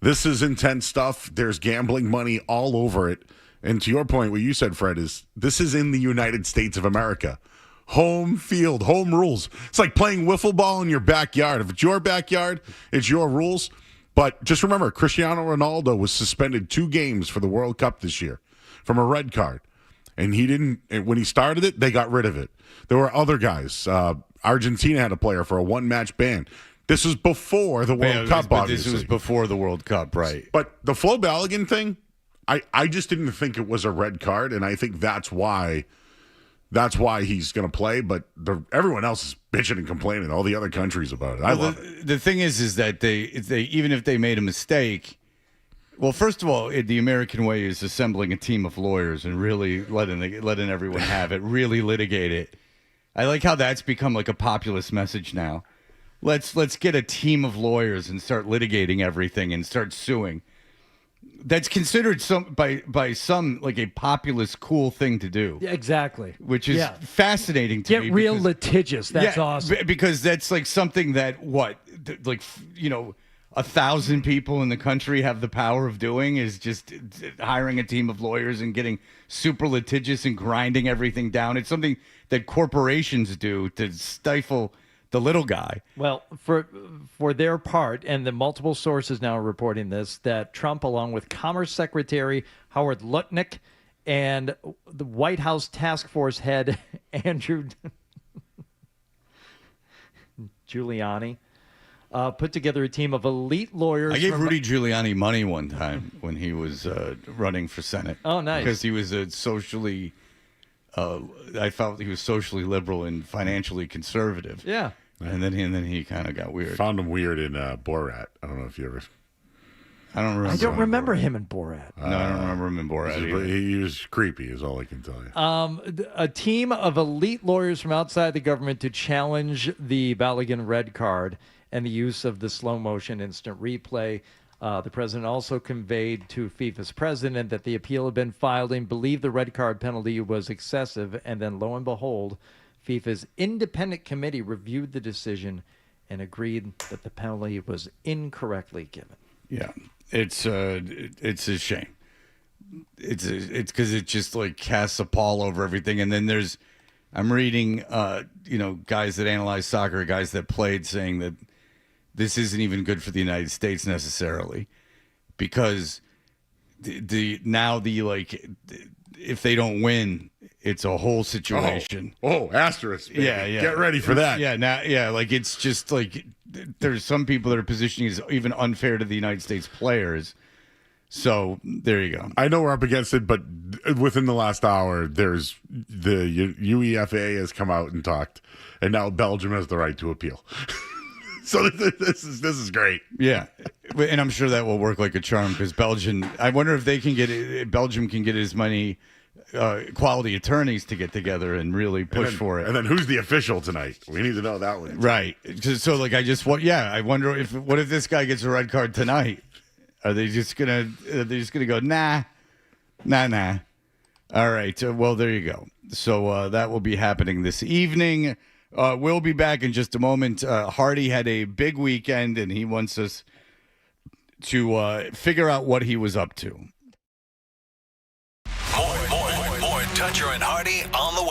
this is intense stuff. There's gambling money all over it. And to your point, what you said, Fred, is this is in the United States of America. Home field, home rules. It's like playing wiffle ball in your backyard. If it's your backyard, it's your rules. But just remember, Cristiano Ronaldo was suspended 2 games for the World Cup this year from a red card. And when he started it, they got rid of it. There were other guys. Argentina had a player for a 1-match ban. This was before the World Cup, obviously. This was before the World Cup, right. But the Flo Balogun thing, I just didn't think it was a red card, and I think that's why he's going to play. But everyone else is bitching and complaining, all the other countries about it. I love it. The thing is that they even if they made a mistake, well, first of all, the American way is assembling a team of lawyers and really letting everyone have it, really litigate it. I like how that's become like a populist message now. Let's get a team of lawyers and start litigating everything and start suing. That's considered by some like a populist cool thing to do. Yeah, exactly. Which is fascinating to me. Get real litigious. That's awesome. Because that's like something that 1,000 people in the country have the power of doing is just hiring a team of lawyers and getting super litigious and grinding everything down. It's something that corporations do to stifle the little guy. Well, for their part, and the multiple sources now are reporting this, that Trump, along with Commerce Secretary Howard Lutnick and the White House Task Force head Andrew Giuliani, put together a team of elite lawyers. I gave Rudy Giuliani money one time when he was running for Senate. Oh, nice. Because he was a socially, I felt he was socially liberal and financially conservative. Yeah. And then he kind of got weird. Found him weird in Borat. I don't know if you ever. I don't remember him in Borat. No, I don't remember him in Borat either. He was creepy, is all I can tell you. A team of elite lawyers from outside the government to challenge the Balogun red card and the use of the slow motion instant replay. The president also conveyed to FIFA's president that the appeal had been filed and believed the red card penalty was excessive. And then, lo and behold, FIFA's independent committee reviewed the decision and agreed that the penalty was incorrectly given. Yeah, it's a shame. It's because it just like casts a pall over everything. And then I'm reading, guys that analyze soccer, guys that played, saying that this isn't even good for the United States necessarily, because if they don't win, it's a whole situation. Oh, asterisk. Baby. Yeah. Get ready for that. It's just like there's some people that are positioning as even unfair to the United States players. So there you go. I know we're up against it, but within the last hour, there's the UEFA has come out and talked, and now Belgium has the right to appeal. So this is great. Yeah, and I'm sure that will work like a charm because Belgium. I wonder if Belgium can get as many quality attorneys to get together and really push for it. And then who's the official tonight? We need to know that one. Right. So I wonder what if this guy gets a red card tonight? Are they just gonna go nah? All right. Well, there you go. So that will be happening this evening. We'll be back in just a moment. Hardy had a big weekend, and he wants us to figure out what he was up to. More Toucher and Hardy on the way.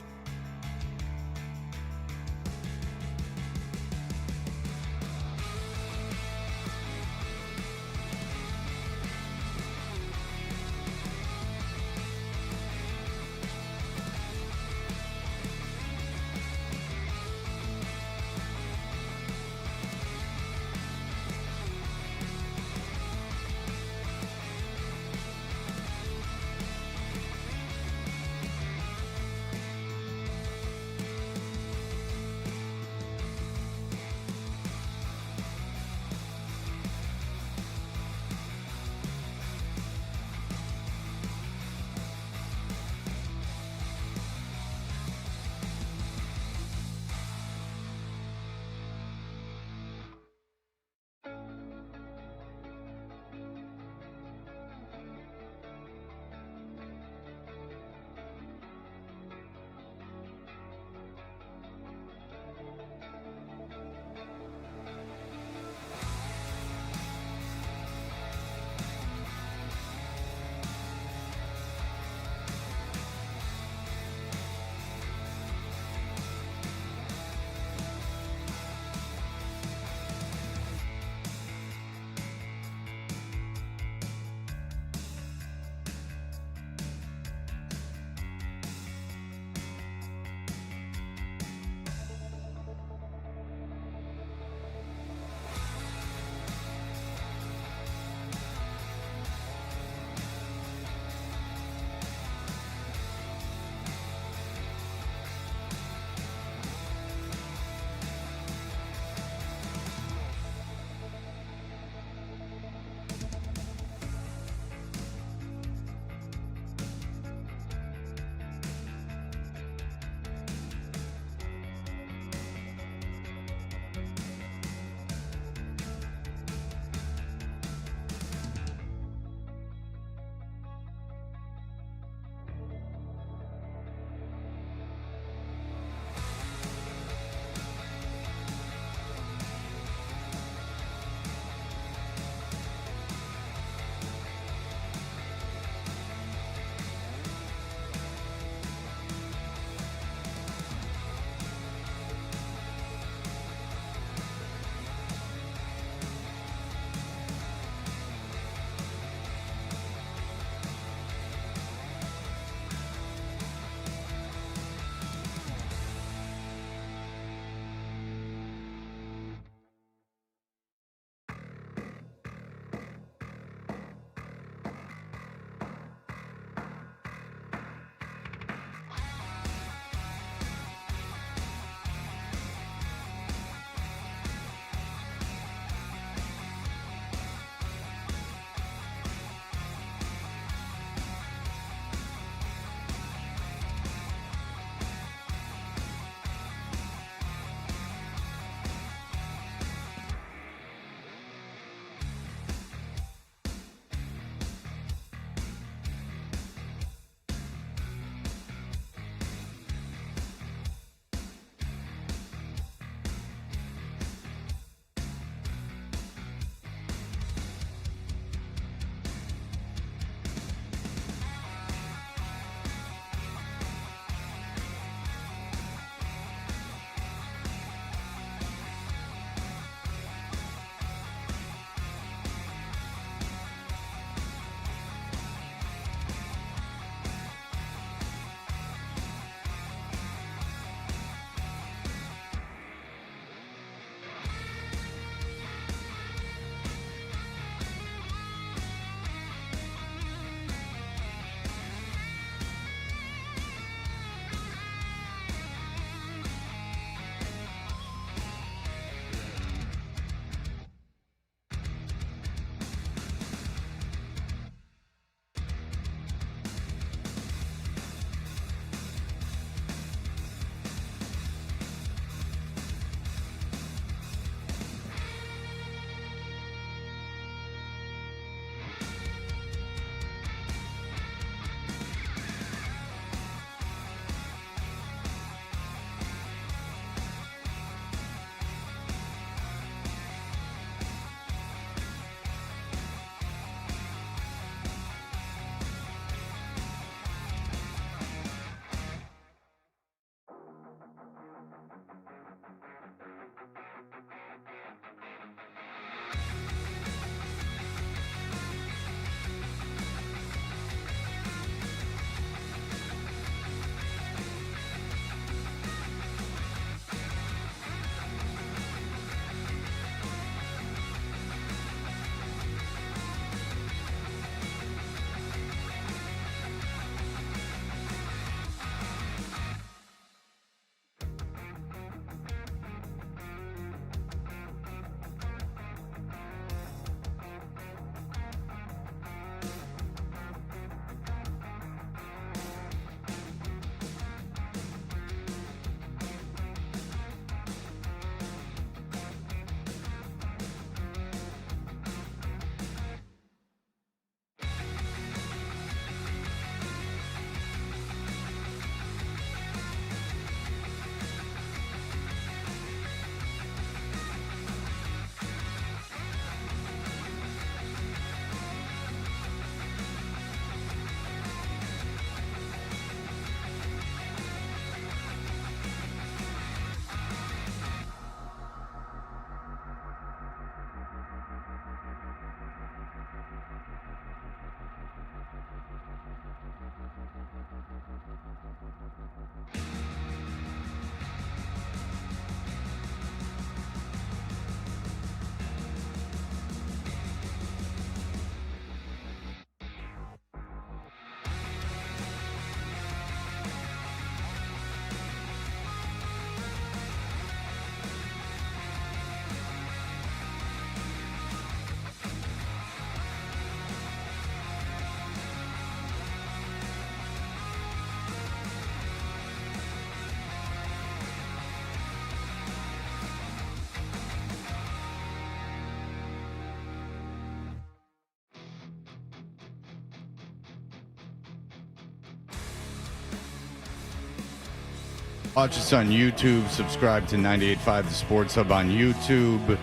Watch us on YouTube. Subscribe to 98.5 The Sports Hub on YouTube.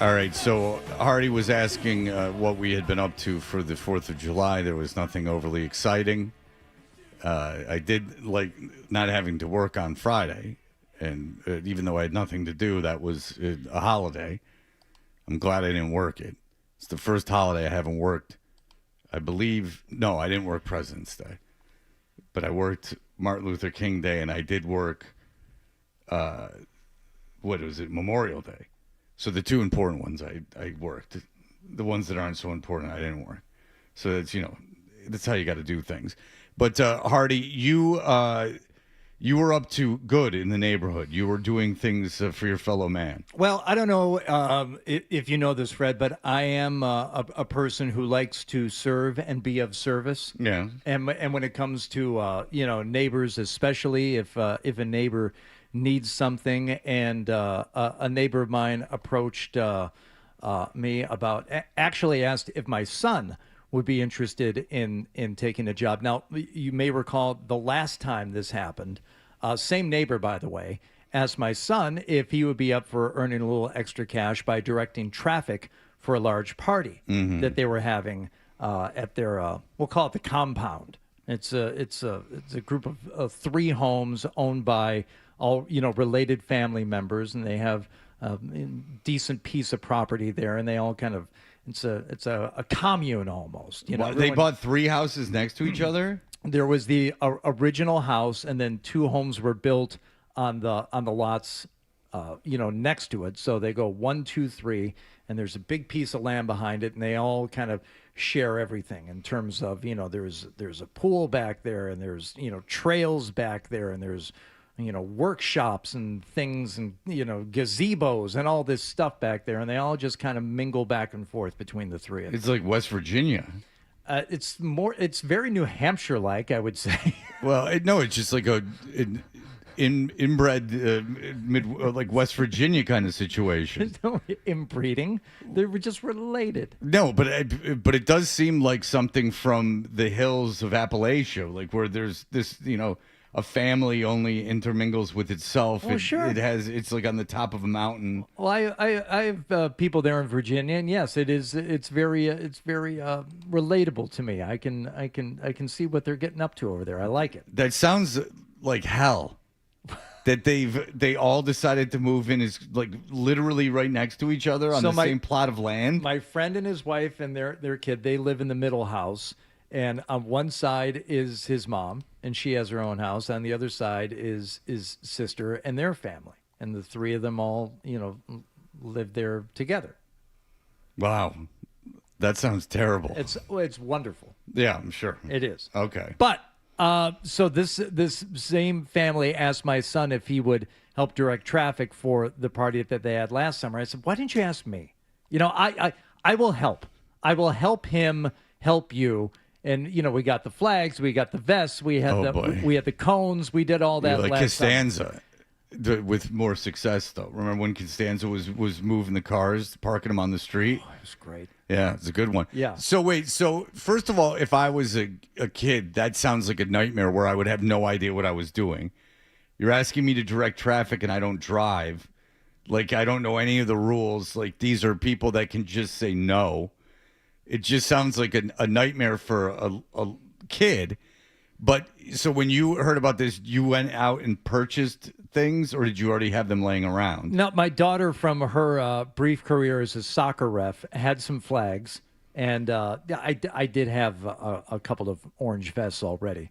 All right, so Hardy was asking what we had been up to for the 4th of July. There was nothing overly exciting. I did like not having to work on Friday, and even though I had nothing to do, that was a holiday. I'm glad I didn't work it. It's the first holiday I haven't worked. I believe, no, I didn't work President's Day, but I worked Martin Luther King Day, and I did work, Memorial Day. So the two important ones I worked. The ones that aren't so important, I didn't work. So that's, that's how you got to do things. But Hardy, you were up to good in the neighborhood. You were doing things for your fellow man. Well, I don't know if you know this, Fred, but I am a person who likes to serve and be of service. Yeah. And when it comes to neighbors, especially if a neighbor needs something, and a neighbor of mine approached me about, actually asked if my son would be interested in taking a job. Now, you may recall the last time this happened, same neighbor, by the way, asked my son if he would be up for earning a little extra cash by directing traffic for a large party that they were having at their, we'll call it the compound. It's a group of 3 homes owned by all related family members, and they have a decent piece of property there, and they all kind of it's a commune almost. They bought 3 houses next to each other. There was the original house, and then 2 homes were built on the lots, next to it. So they go 1, 2, 3, and there's a big piece of land behind it, and they all kind of share everything in terms of there's a pool back there, and there's trails back there, and there's workshops and things, and gazebos and all this stuff back there, and they all just kind of mingle back and forth between the 3 of them. It's like West Virginia. It's very New Hampshire like, I would say. Well, it's just like inbred like West Virginia kind of situation. There's no inbreeding. They were just related. No, but it does seem like something from the hills of Appalachia, like where there's this, a family only intermingles with itself. Oh, sure. It's like on the top of a mountain. Well, I have people there in Virginia, and yes, it's very relatable to me. I can see what they're getting up to over there. I like it. That sounds like hell. That they all decided to move in is like literally right next to each other on the same plot of land. My friend and his wife and their kid, they live in the middle house, and on one side is his mom, and she has her own house. On the other side is his sister and their family, and the 3 of them all live there together. Wow, that sounds terrible. It's wonderful. Yeah, I'm sure it is. Okay, but. So this same family asked my son if he would help direct traffic for the party that they had last summer. I said, why didn't you ask me? I will help. I will help him help you. And we got the flags, we got the vests, we had the cones, we did all that. You're like last Costanza, with more success though. Remember when Costanza was moving the cars, parking them on the street? Oh, it was great. Yeah, it's a good one. Yeah. So wait, first of all, if I was a kid, that sounds like a nightmare where I would have no idea what I was doing. You're asking me to direct traffic and I don't drive. Like, I don't know any of the rules. Like, these are people that can just say no. It just sounds like a nightmare for a kid. But so when you heard about this, you went out and purchased things, or did you already have them laying around? No, my daughter, from her brief career as a soccer ref, had some flags, and I did have a couple of orange vests already.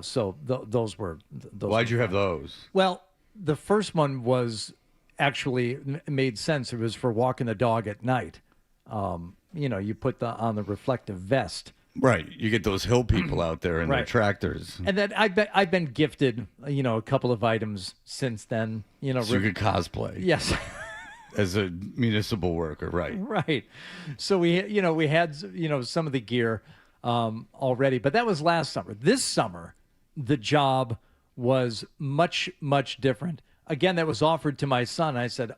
So those were. Why'd you have those? Well, the first one was actually made sense. It was for walking the dog at night. You put on the reflective vest. Right, you get those hill people out there in their tractors, and then I've been gifted, a couple of items since then. So you could cosplay, yes, as a municipal worker, right? Right. So we had some of the gear already, but that was last summer. This summer, the job was much different. Again, that was offered to my son. I said,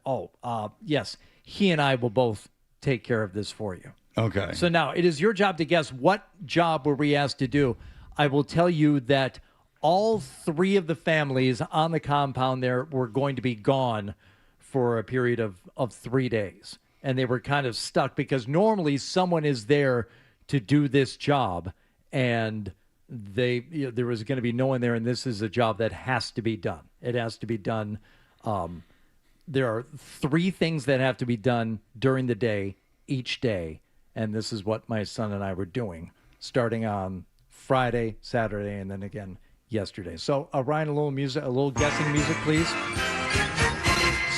yes, he and I will both take care of this for you. Okay. So now it is your job to guess what job were we asked to do. I will tell you that all 3 of the families on the compound there were going to be gone for a period of 3 days. And they were kind of stuck because normally someone is there to do this job, and there was going to be no one there, and this is a job that has to be done. It has to be done. There are 3 things that have to be done during the day, each day, and this is what my son and I were doing, starting on Friday, Saturday, and then again yesterday. So, Ryan, a little guessing music, please.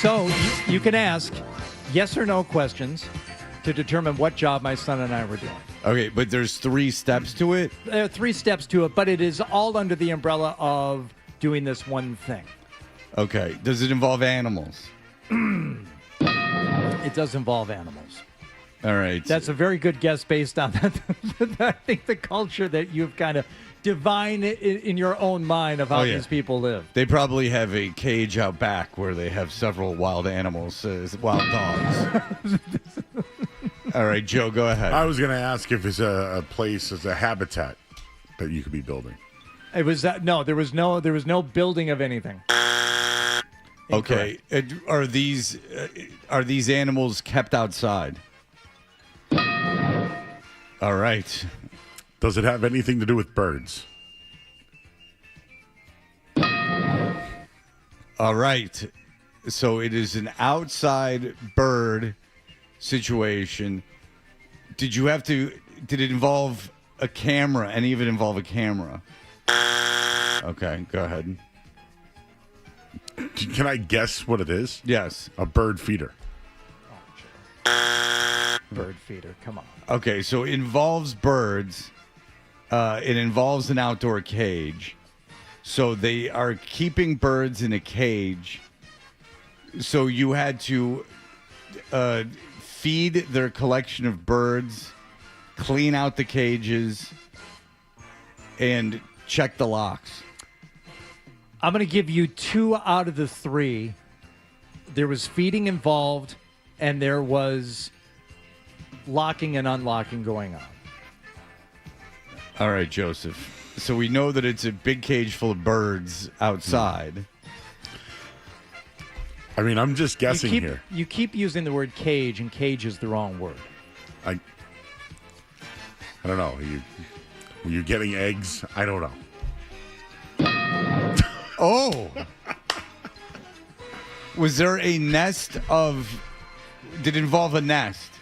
So you can ask yes or no questions to determine what job my son and I were doing. Okay, but there's 3 steps to it? There are 3 steps to it, but it is all under the umbrella of doing this one thing. Okay. Does it involve animals? It does involve animals. All right. That's a very good guess based on that. I think the culture that you've kind of divined in your own mind of how these people live. They probably have a cage out back where they have several wild animals, wild dogs. All right, Joe, go ahead. I was going to ask if it's a place, as a habitat that you could be building. It was no. There was no building of anything. Okay. Are these animals kept outside? All right. Does it have anything to do with birds? All right. So it is an outside bird situation. Did it involve a camera? Any of it involve a camera? Okay, go ahead. Can I guess what it is? Yes. A bird feeder. Bird feeder, come on. Okay, so it involves birds. It involves an outdoor cage. So they are keeping birds in a cage. So you had to feed their collection of birds, clean out the cages, and check the locks. I'm going to give you 2 out of the 3. There was feeding involved, and there was locking and unlocking going on. All right, Joseph. So we know that it's a big cage full of birds outside. I mean, I'm just guessing here. You keep using the word cage, and cage is the wrong word. I don't know. Were you getting eggs? I don't know. Oh. Was there a nest of... Did it involve a nest?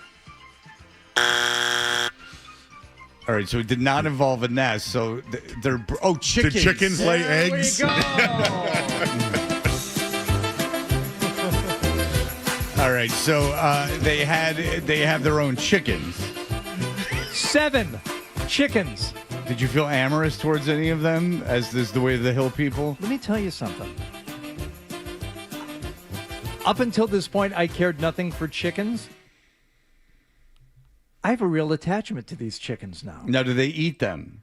All right, so it did not involve a nest. So they're... Oh, chickens. Did chickens lay eggs? There we go. All right, so they have their own chickens. 7 chickens. Did you feel amorous towards any of them, as is the way of the hill people? Let me tell you something. Up until this point, I cared nothing for chickens. I have a real attachment to these chickens now. Now, do they eat them?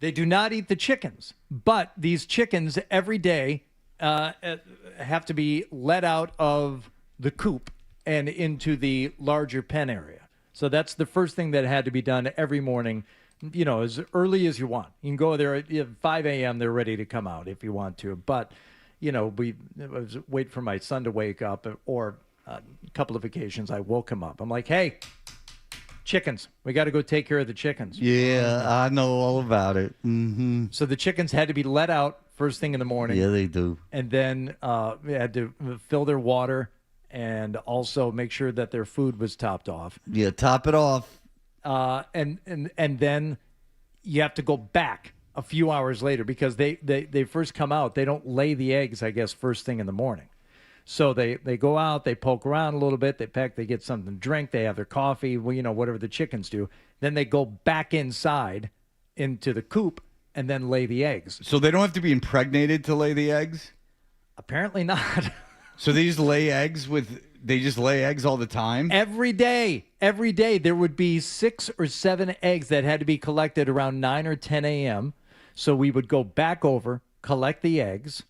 They do not eat the chickens, but these chickens every day have to be let out of the coop and into the larger pen area. So that's the first thing that had to be done every morning, you know, as early as you want. You can go there at 5 a.m. They're ready to come out if you want to. But, you know, wait for my son to wake up, or a couple of occasions I woke him up. I'm like, hey, chickens, we got to go take care of the chickens. Yeah, I know all about it. Mm-hmm. So the chickens had to be let out first thing in the morning. Yeah, they do. And then we had to fill their water and also make sure that their food was topped off. Yeah, top it off. And then you have to go back a few hours later because they first come out. They don't lay the eggs, I guess, first thing in the morning. So they go out, they poke around a little bit, they peck, they get something to drink, they have their coffee, well, you know, whatever the chickens do. Then they go back inside into the coop and then lay the eggs. So they don't have to be impregnated to lay the eggs? Apparently not. So they just lay eggs all the time? Every day there would be 6 or 7 eggs that had to be collected around 9 or 10 a.m. So we would go back over, collect the eggs,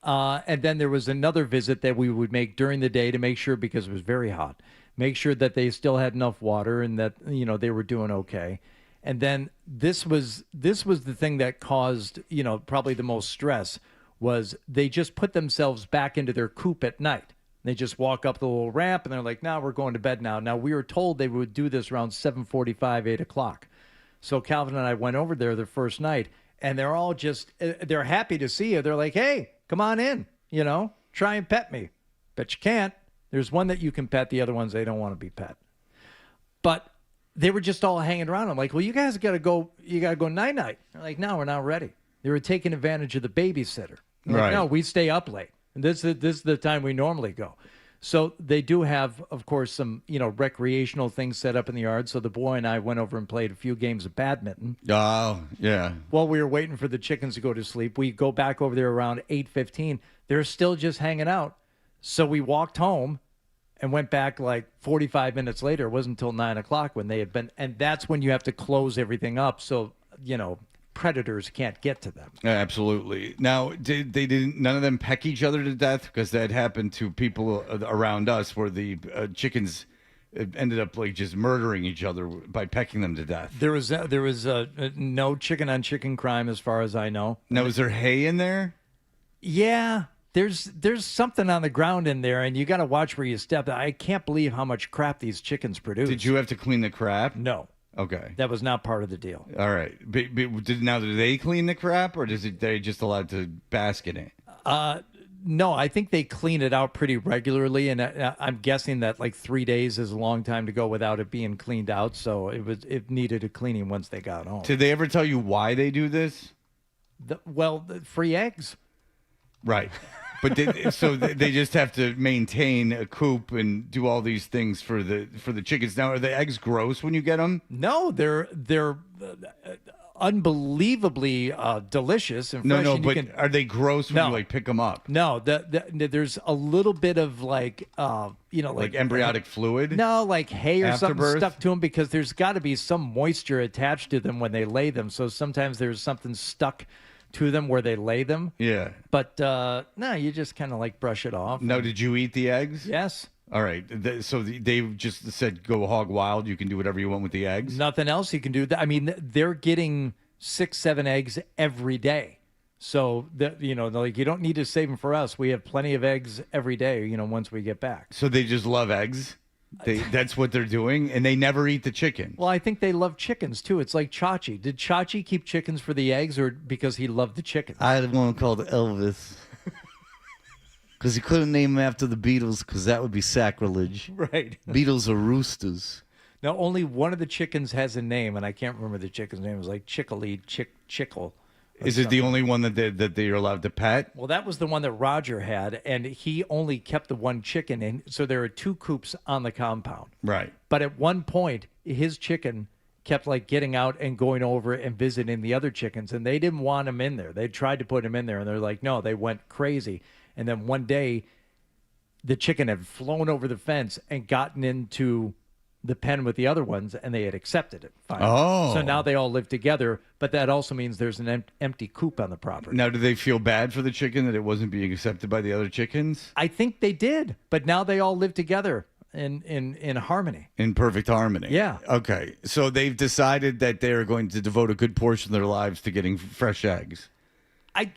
and then there was another visit that we would make during the day to make sure, because it was very hot, make sure that they still had enough water and that, you know, they were doing okay. And then this was the thing that caused, probably the most stress was they just put themselves back into their coop at night. They just walk up the little ramp and they're like, "Now we're going to bed now." Now we were told they would do this around 7:45, 8 o'clock. So Calvin and I went over there the first night and they're all they're happy to see you. They're like, "Hey, come on in, try and pet me." But you can't. There's one that you can pet. The other ones, they don't want to be pet. But they were just all hanging around. I'm like, "Well, you guys got to go. You got to go night-night." They're like, "No, we're not ready." They were taking advantage of the babysitter. Like, right. No, we stay up late. And this is the time we normally go. So they do have, of course, some, recreational things set up in the yard. So the boy and I went over and played a few games of badminton. Oh, yeah. While we were waiting for the chickens to go to sleep, we go back over there around 8:15. They're still just hanging out. So we walked home and went back like 45 minutes later. It wasn't until 9 o'clock when they had been. And that's when you have to close everything up. So, predators can't get to them. Absolutely. Now, none of them peck each other to death? Because that happened to people around us where the chickens ended up like just murdering each other by pecking them to death. There was no chicken on chicken crime as far as I know. Now, is there hay in there? Yeah. There's something on the ground in there, and you got to watch where you step. I can't believe how much crap these chickens produce. Did you have to clean the crap? No. Okay. That was not part of the deal. All right. Do they clean the crap, or they just allowed to bask in it? No, I think they clean it out pretty regularly, and I'm guessing that like 3 days is a long time to go without it being cleaned out, so it needed a cleaning once they got home. Did they ever tell you why they do this? The free eggs. Right. But they just have to maintain a coop and do all these things for the chickens. Now, are the eggs gross when you get them? No, they're unbelievably delicious and fresh. No, but are they gross when you like pick them up? No, there's a little bit of like embryonic fluid. No, like hay or something Afterbirth? stuck to them because there's got to be some moisture attached to them when they lay them. So sometimes there's something stuck to them where they lay them. Yeah. But no, you just kind of like brush it off. Now, did you eat the eggs? Yes. All right. So they just said go hog wild. You can do whatever you want with the eggs. Nothing else you can do. I mean, they're getting 6-7 eggs every day. So like you don't need to save them for us. We have plenty of eggs every day. Once we get back. So they just love eggs. That's what they're doing, and they never eat the chicken. Well, I think they love chickens too. It's like Chachi. Did Chachi keep chickens for the eggs, or because he loved the chickens? I had one called Elvis because he couldn't name him after the Beatles because that would be sacrilege. Right. Beatles are roosters. Now, only one of the chickens has a name, and I can't remember the chicken's name. It was like Chickle. Is it the only one that they're allowed to pet? Well, that was the one that Roger had, and he only kept the one chicken in. So there are 2 coops on the compound. Right. But at one point, his chicken kept like getting out and going over and visiting the other chickens, and they didn't want him in there. They tried to put him in there, and they're like, no, they went crazy. And then one day, the chicken had flown over the fence and gotten into the pen with the other ones, and they had accepted it finally. Oh. So now they all live together, but that also means there's an empty coop on the property. Now, do they feel bad for the chicken that it wasn't being accepted by the other chickens? I think they did, but now they all live together in harmony. In perfect harmony. Yeah. Okay. So they've decided that they're going to devote a good portion of their lives to getting fresh eggs.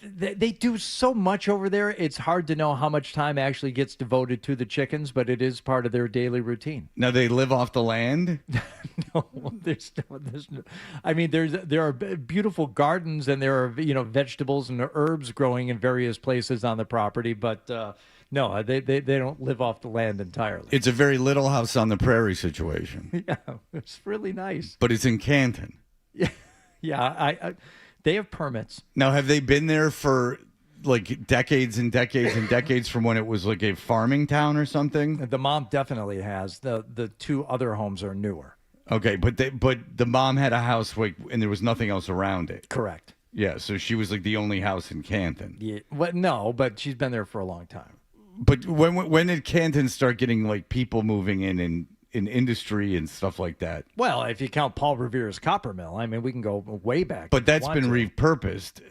They do so much over there. It's hard to know how much time actually gets devoted to the chickens, but it is part of their daily routine. Now, they live off the land? No, there's no. I mean, there are beautiful gardens and there are vegetables and herbs growing in various places on the property, but no, they don't live off the land entirely. It's a very Little House on the Prairie situation. Yeah, it's really nice. But it's in Canton. Yeah, they have permits. Now, have they been there for like decades and decades and decades from when it was like a farming town or something? The mom definitely has. The 2 other homes are newer. Okay, but the mom had a house and there was nothing else around it. Correct. Yeah, so she was like the only house in Canton. Yeah, well, no, but she's been there for a long time. But when did Canton start getting like people moving in industry and stuff like that? Well, if you count Paul Revere's copper mill, I mean, we can go way back. But that's been repurposed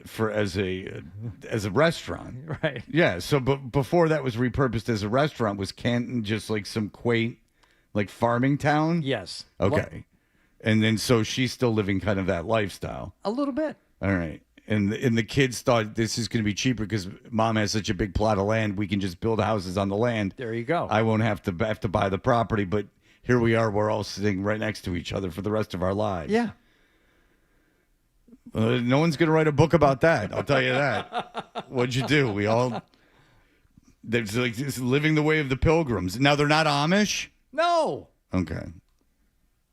as a restaurant, right? Yeah. So, but before that was repurposed as a restaurant, was Canton just like some quaint, like farming town? Yes. Okay. And then so she's still living kind of that lifestyle. A little bit. All right. And the kids thought this is going to be cheaper because mom has such a big plot of land. We can just build houses on the land. There you go. I won't have to buy the property. But here we are. We're all sitting right next to each other for the rest of our lives. Yeah. No one's going to write a book about that. I'll tell you that. What'd you do? They're like just living the way of the pilgrims. Now they're not Amish? No. Okay.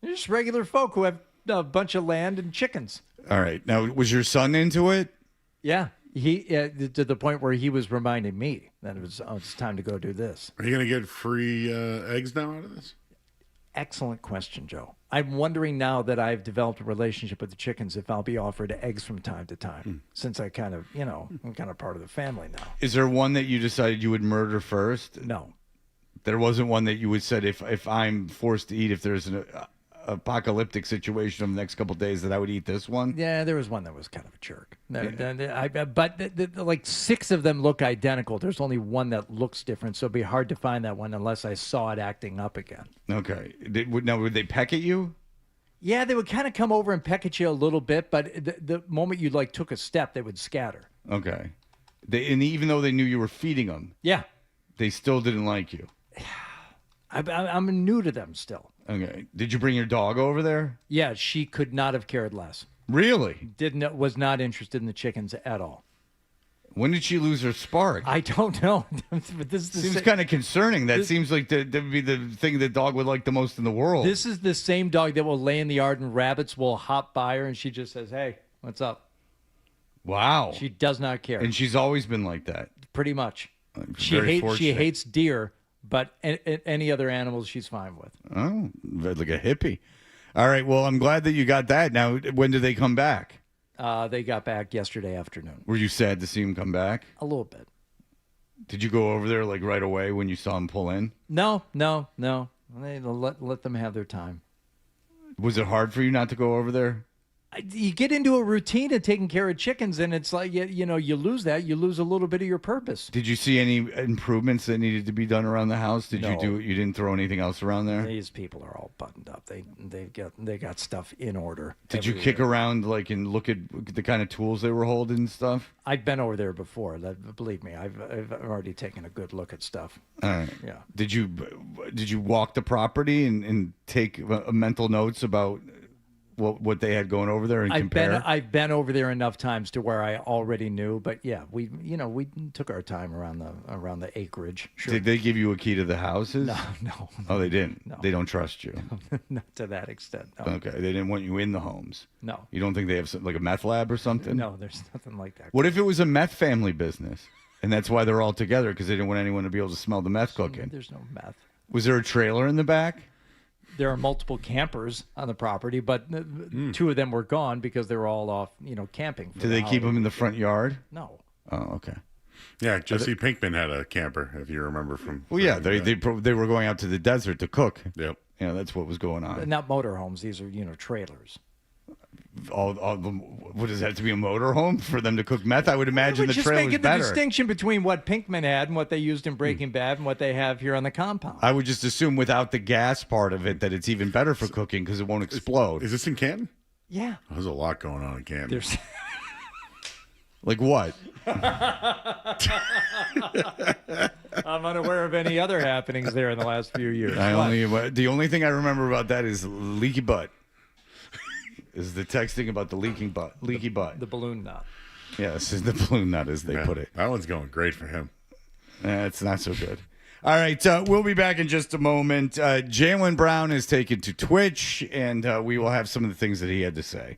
They're just regular folk who have a bunch of land and chickens. All right. Now, was your son into it? Yeah. He to the point where he was reminding me that it's time to go do this. Are you going to get free eggs now out of this? Excellent question, Joe. I'm wondering now that I've developed a relationship with the chickens if I'll be offered eggs from time to time, since I kind of, I'm kind of part of the family now. Is there one that you decided you would murder first? No. There wasn't one that you would said if I'm forced to eat, if there's an apocalyptic situation in the next couple of days, that I would eat this one? Yeah, there was one that was kind of a jerk. But like 6 of them look identical. There's only one that looks different, so it'd be hard to find that one unless I saw it acting up again. Okay. Now, would they peck at you? Yeah, they would kind of come over and peck at you a little bit, but the moment you took a step, they would scatter. Okay. And even though they knew you were feeding them, yeah, they still didn't like you. I'm new to them still. Okay. Did you bring your dog over there? Yeah, she could not have cared less. Really? Was not interested in the chickens at all. When did she lose her spark? I don't know. But this seems kind of concerning. That seems like that would be the thing the dog would like the most in the world. This is the same dog that will lay in the yard and rabbits will hop by her and she just says, "Hey, what's up?" Wow. She does not care. And she's always been like that. Pretty much. She Fortunate. hates deer, but any other animals she's fine with. Oh, like a hippie. All right. Well, I'm glad that you got that. Now, when do they come back? They got back yesterday afternoon. Were you sad to see him come back? A little bit. Did you go over there like right away when you saw him pull in? No. They let them have their time. Was it hard for you not to go over there? You get into a routine of taking care of chickens, and it's like, you lose that. You lose a little bit of your purpose. Did you see any improvements that needed to be done around the house? You didn't throw anything else around there? These people are all buttoned up. They got stuff in order. Did you kick around and look at the kind of tools they were holding and stuff? I've been over there before. Believe me, I've already taken a good look at stuff. All right. Yeah. Did you walk the property and take mental notes about what they had going over there and compare? I've been over there enough times to where I already knew, but yeah, we took our time around the acreage. Sure. Did they give you a key to the houses? No. Oh, they didn't. No. They don't trust you. Not to that extent. No. Okay, they didn't want you in the homes. No. You don't think they have like a meth lab or something? No, there's nothing like that. What if it was a meth family business, and that's why they're all together because they didn't want anyone to be able to smell the meth cooking? There's no meth. Was there a trailer in the back? There are multiple campers on the property, but 2 of them were gone because they were all off, camping. Did they keep them in the front yard? No. Oh, okay. Yeah, Jesse Pinkman had a camper, if you remember from. Well, yeah, they were going out to the desert to cook. Yep. Yeah, that's what was going on. Not motorhomes. These are, trailers. All what does that have to be a motorhome for them to cook meth? I would imagine the just trailer's making better. the distinction between what Pinkman had and what they used in Breaking Bad and what they have here on the compound. I would just assume without the gas part of it that it's even better for cooking because it won't explode. Is this in Canton? Yeah. Oh, there's a lot going on in Canton. There's like what? I'm unaware of any other happenings there in the last few years. The only thing I remember about that is leaky butt. Is the texting about the leaky butt. The balloon knot. Yes, is the balloon knot, as they put it. That one's going great for him. It's not so good. All right, we'll be back in just a moment. Jaylen Brown is taken to Twitch, and we will have some of the things that he had to say.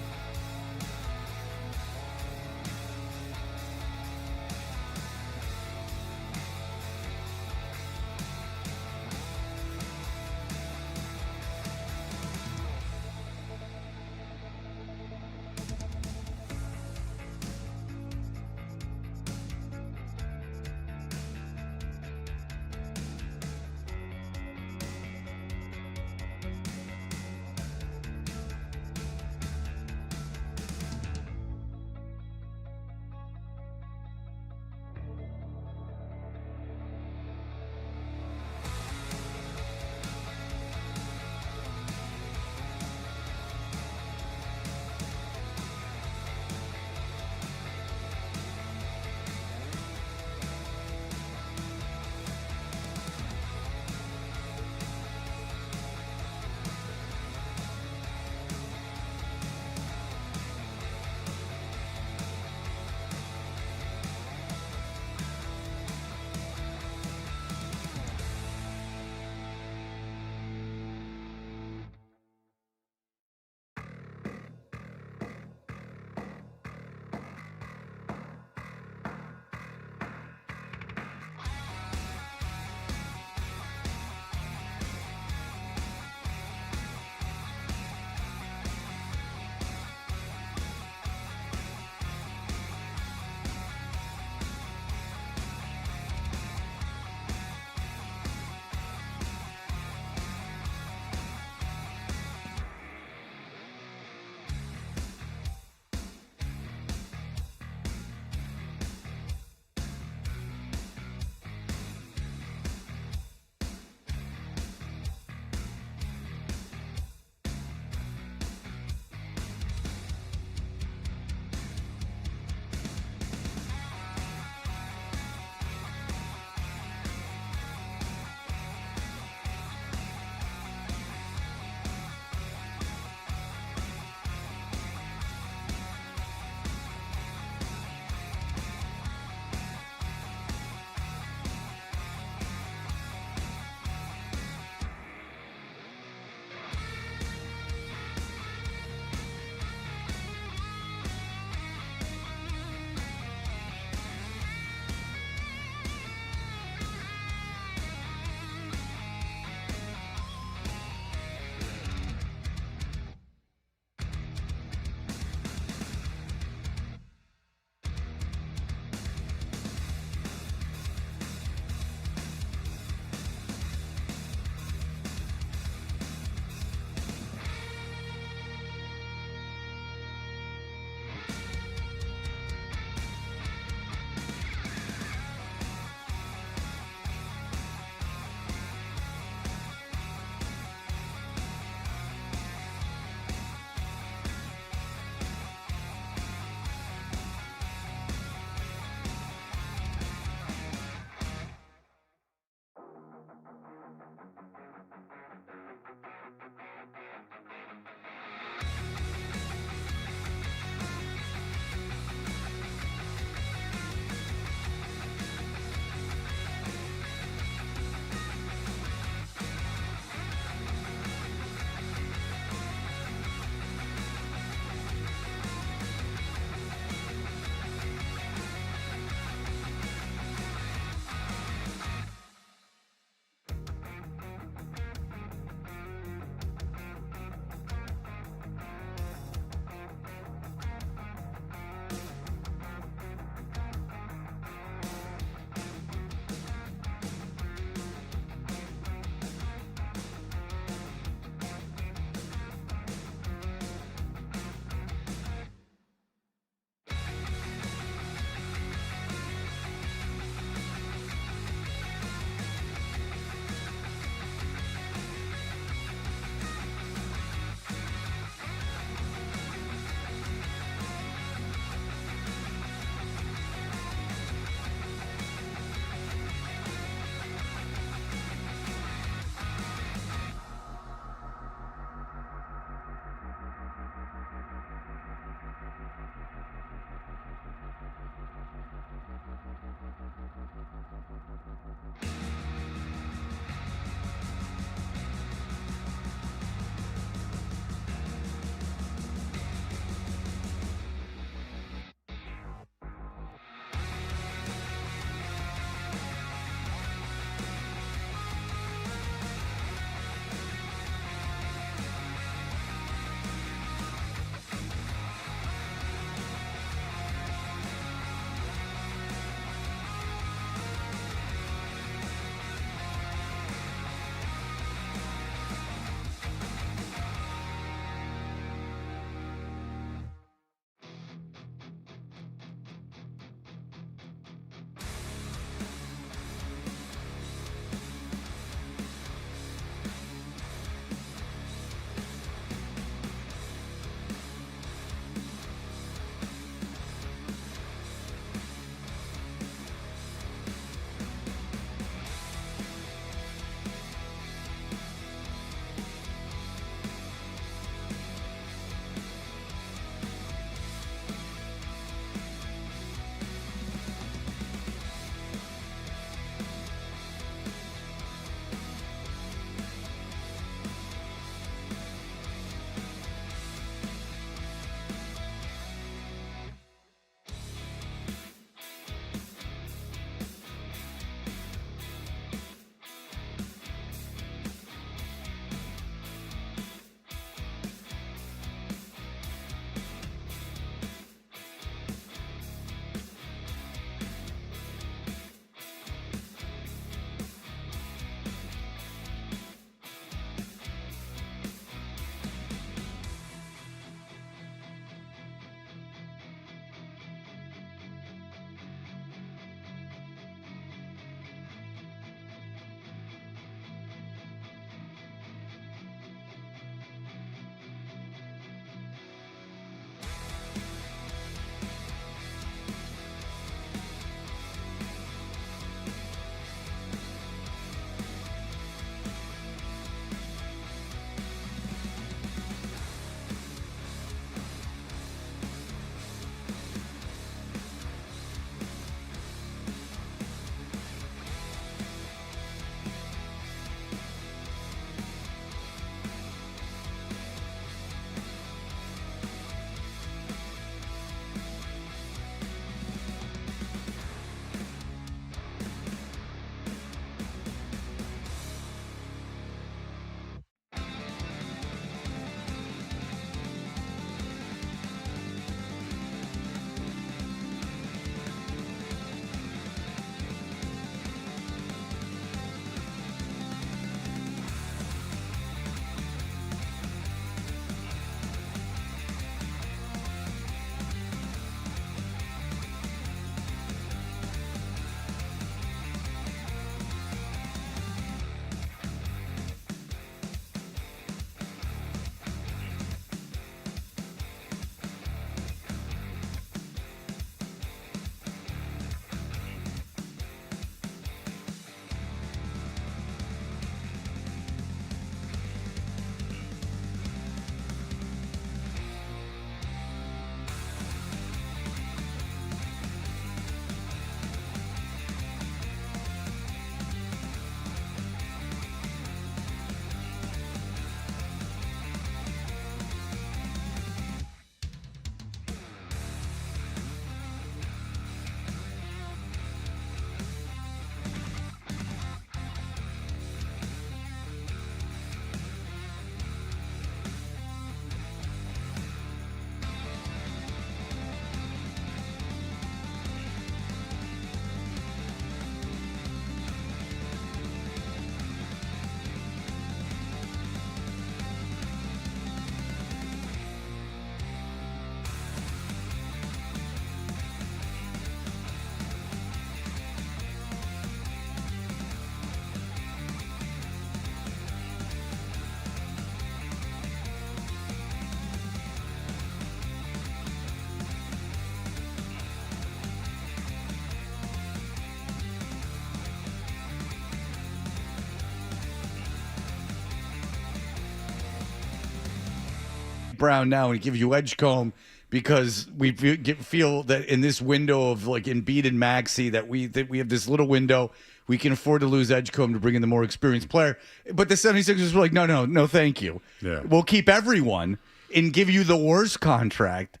Brown now and give you Edgecombe because we feel that in this window of like Embiid and Maxey that we have this little window. We can afford to lose Edgecombe to bring in the more experienced player. But the 76ers were like, no, thank you. Yeah. We'll keep everyone and give you the worst contract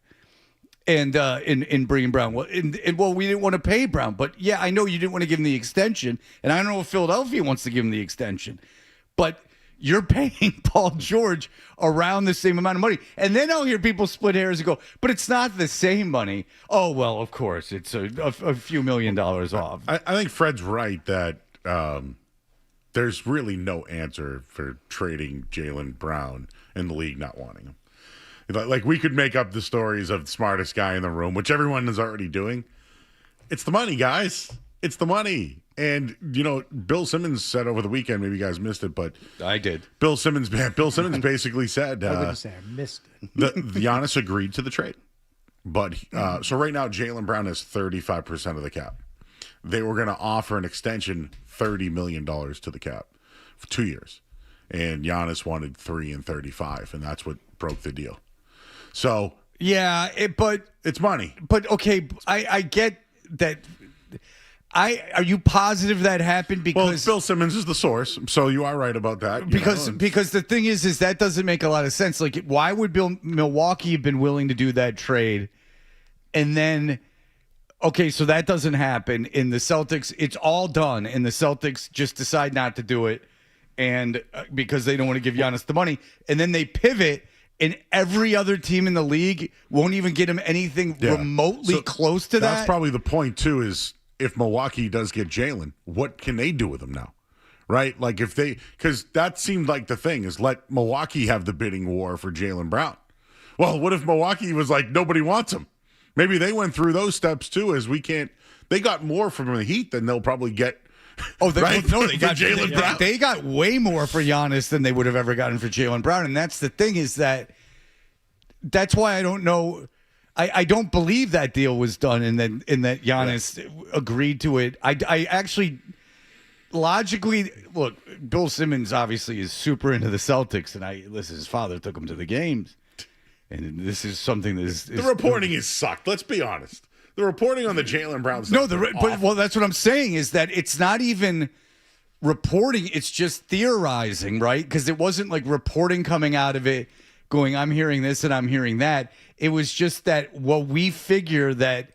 and in bringing Brown. Well, we didn't want to pay Brown. But, yeah, I know you didn't want to give him the extension. And I don't know if Philadelphia wants to give him the extension. But you're paying Paul George around the same amount of money. And then I'll hear people split hairs and go, but it's not the same money. Oh, well, of course. It's a few $1 million off. I think Fred's right that there's really no answer for trading Jaylen Brown in the league not wanting him. Like, we could make up the stories of the smartest guy in the room, which everyone is already doing. It's the money, guys. It's the money. And, Bill Simmons said over the weekend, maybe you guys missed it, but I did. Bill Simmons basically said I wouldn't say I missed it. Giannis agreed to the trade. But so right now, Jaylen Brown has 35% of the cap. They were going to offer an extension, $30 million to the cap for 2 years. And Giannis wanted 3 and 35, and that's what broke the deal. So yeah, but it's money. But okay, I get that. Are you positive that happened? Because Bill Simmons is the source, so you are right about that. Because the thing is that doesn't make a lot of sense. Like, why would Milwaukee have been willing to do that trade, and then okay, so that doesn't happen in the Celtics. It's all done, and the Celtics just decide not to do it, and because they don't want to give Giannis the money, and then they pivot. And every other team in the league won't even get him anything remotely close to that. That's probably the point, too, is if Milwaukee does get Jaylen, what can they do with him now? Right? Like because that seemed like the thing is let Milwaukee have the bidding war for Jaylen Brown. Well, what if Milwaukee was like, nobody wants him? Maybe they went through those steps, too, as we can't. They got more from the Heat than they'll probably get. Oh, they got Jaylen Brown. They got way more for Giannis than they would have ever gotten for Jaylen Brown, and that's the thing is that's why I don't know. I don't believe that deal was done, and that Giannis agreed to it. I actually logically look. Bill Simmons obviously is super into the Celtics, and his father took him to the games, and this is something that is the reporting is sucked. Let's be honest. The reporting on the Jaylen Brown stuff. Well, that's what I'm saying is that it's not even reporting. It's just theorizing, right? Because it wasn't like reporting coming out of it going, I'm hearing this and I'm hearing that. It was just that, we figure that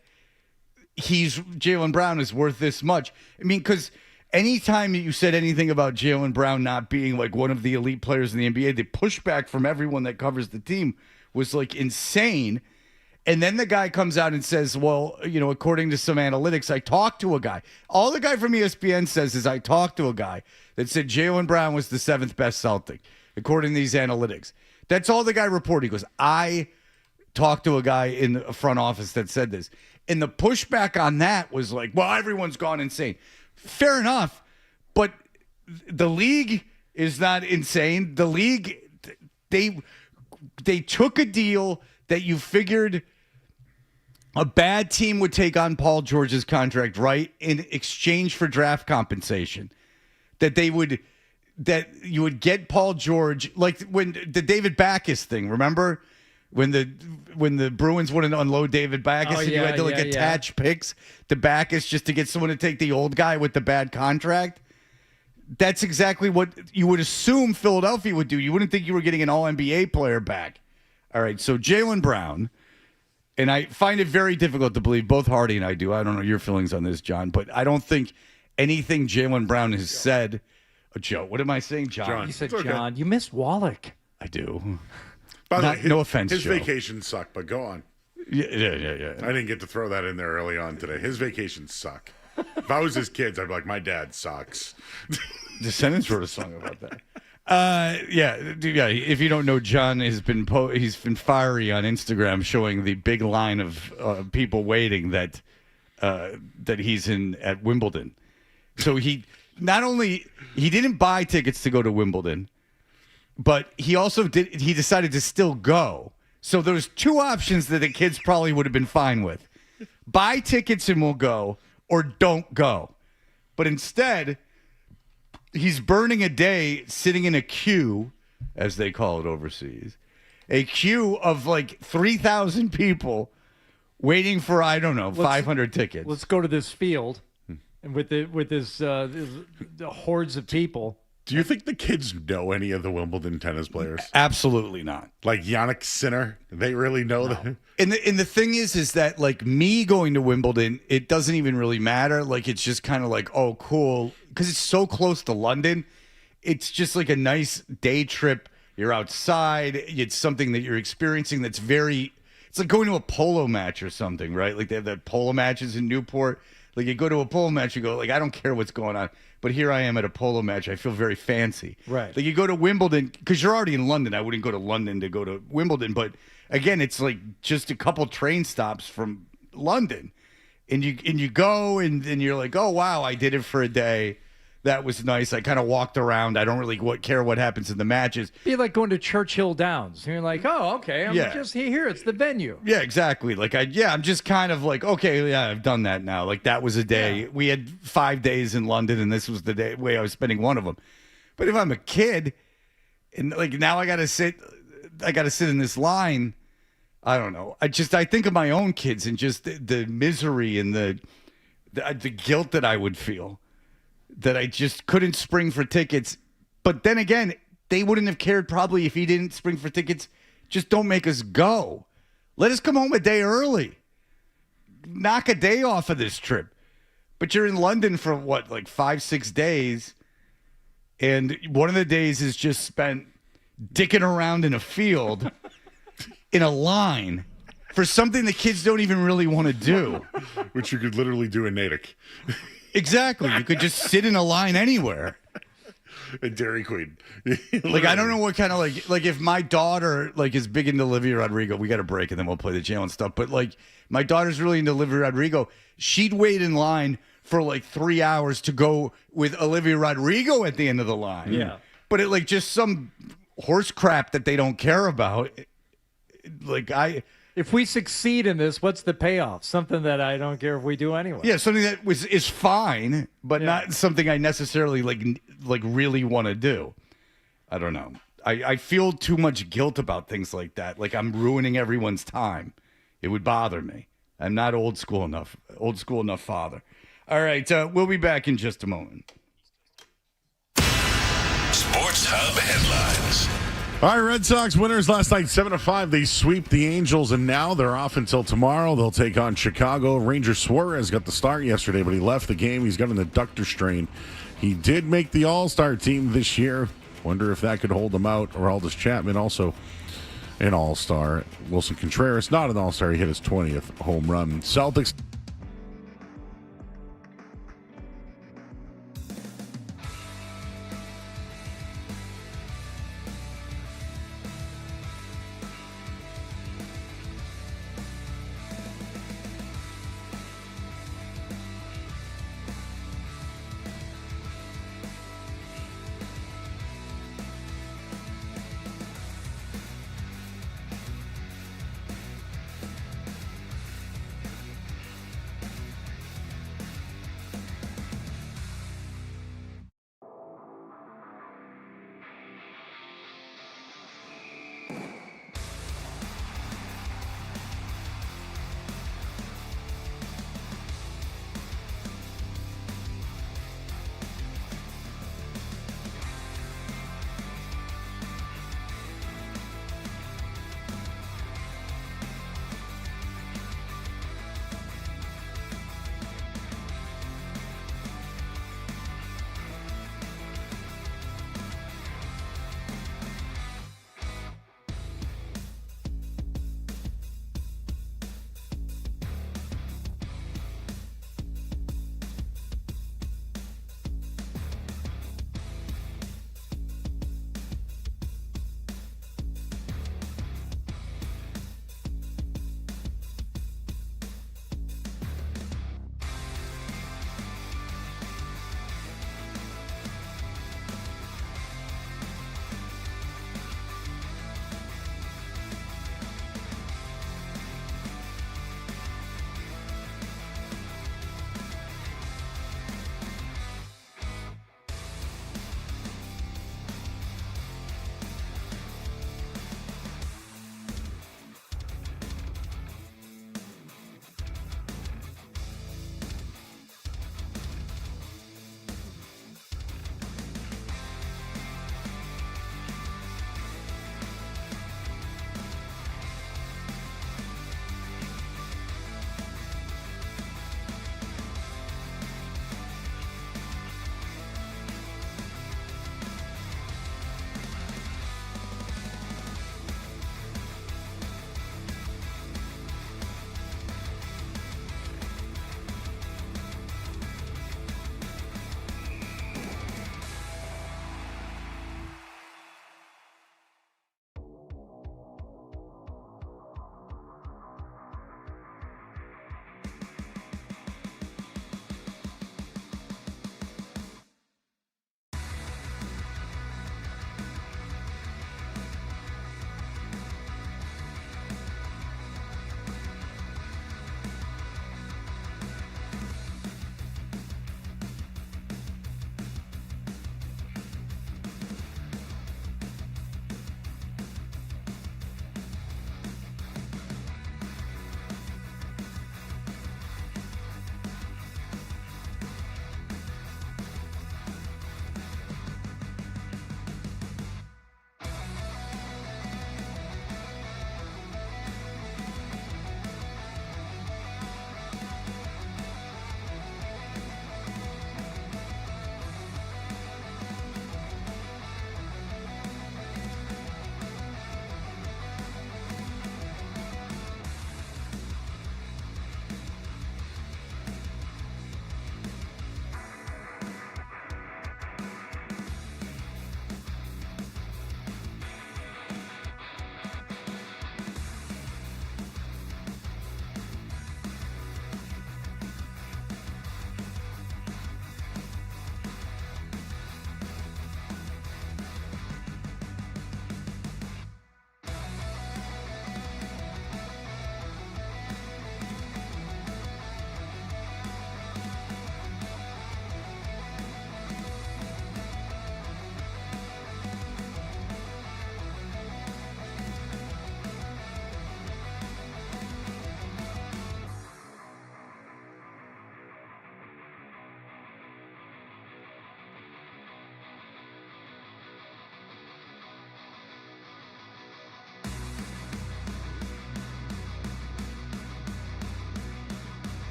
Jaylen Brown is worth this much. I mean, because anytime you said anything about Jaylen Brown not being like one of the elite players in the NBA, the pushback from everyone that covers the team was like insane. And then the guy comes out and says, well, according to some analytics, I talked to a guy. All the guy from ESPN says is I talked to a guy that said Jaylen Brown was the 7th best Celtic, according to these analytics. That's all the guy reported. He goes, I talked to a guy in the front office that said this. And the pushback on that was like, well, everyone's gone insane. Fair enough. But the league is not insane. The league, they took a deal that you figured a bad team would take on Paul George's contract, right, in exchange for draft compensation. That you would get Paul George, like when the David Backus thing, remember? When the Bruins wanted to unload David Backus and you had to attach picks to Backus just to get someone to take the old guy with the bad contract? That's exactly what you would assume Philadelphia would do. You wouldn't think you were getting an all-NBA player back. All right, so Jaylen Brown, and I find it very difficult to believe, both Hardy and I do. I don't know your feelings on this, John, but I don't think anything Jaylen Brown has said. Joe, what am I saying, John? You said John. You missed Wallach. I do. By the way, no offense, his Joe. vacation sucked, but go on. Yeah. I didn't get to throw that in there early on today. His vacations suck. If I was his kids, I'd be like, my dad sucks. Descendants wrote a song about that. Yeah. If you don't know, John has been he's been fiery on Instagram, showing the big line of people waiting that he's in at Wimbledon. So he didn't buy tickets to go to Wimbledon, but he decided to still go. So there's two options that the kids probably would have been fine with: buy tickets and we'll go, or don't go. But instead, he's burning a day sitting in a queue, as they call it overseas, a queue of like 3,000 people waiting for, I don't know, 500 tickets. Let's go to this field, and with this hordes of people. Do you think the kids know any of the Wimbledon tennis players? Absolutely not. Like Yannick Sinner, they really know them. And the thing is that like me going to Wimbledon, it doesn't even really matter. Like it's just kind of like, oh, cool, because it's so close to London. It's just like a nice day trip. You're outside. It's something that you're experiencing that's very. It's like going to a polo match or something, right? Like they have the polo matches in Newport. Like you go to a polo match, you go like, I don't care what's going on. But here I am at a polo match. I feel very fancy. Right. Like you go to Wimbledon, because you're already in London. I wouldn't go to London to go to Wimbledon. But again, it's like just a couple train stops from London. And you go and you're like, oh, wow, I did it for a day. That was nice. I kind of walked around. I don't really care what happens in the matches. Be like going to Churchill Downs. You're like, oh, okay, I'm just here. It's the venue. Yeah, exactly. Like I'm just kind of like, okay, yeah, I've done that now. Like that was a day. Yeah. We had 5 days in London, and this was the way I was spending one of them. But if I'm a kid, and like now I gotta sit in this line. I don't know. I think of my own kids and just the misery and the guilt that I would feel. That I just couldn't spring for tickets. But then again, they wouldn't have cared probably if he didn't spring for tickets. Just don't make us go. Let us come home a day early. Knock a day off of this trip. But you're in London for what, like 5-6 days. And one of the days is just spent dicking around in a field in a line for something the kids don't even really want to do. Which you could literally do in Natick. Exactly. You could just sit in a line anywhere. A Dairy Queen. Like, I don't know what kind of like if my daughter like is big into Olivia Rodrigo, we got a break and then we'll play the jail and stuff. But like my daughter's really into Olivia Rodrigo. She'd wait in line for like 3 hours to go with Olivia Rodrigo at the end of the line. Yeah. But it like just some horse crap that they don't care about. Like if we succeed in this, what's the payoff? Something that I don't care if we do anyway. Yeah, something that is fine, but not something I necessarily like really want to do. I don't know. I feel too much guilt about things like that. Like I'm ruining everyone's time. It would bother me. I'm not old school enough father. All right, we'll be back in just a moment. Sports Hub headlines. All right, Red Sox winners last night, 7-5. They sweep the Angels, and now they're off until tomorrow. They'll take on Chicago. Ranger Suarez got the start yesterday, but he left the game. He's got an adductor strain. He did make the All-Star team this year. Wonder if that could hold him out. Aroldis Chapman also an All-Star. Wilson Contreras, not an All-Star. He hit his 20th home run. Celtics.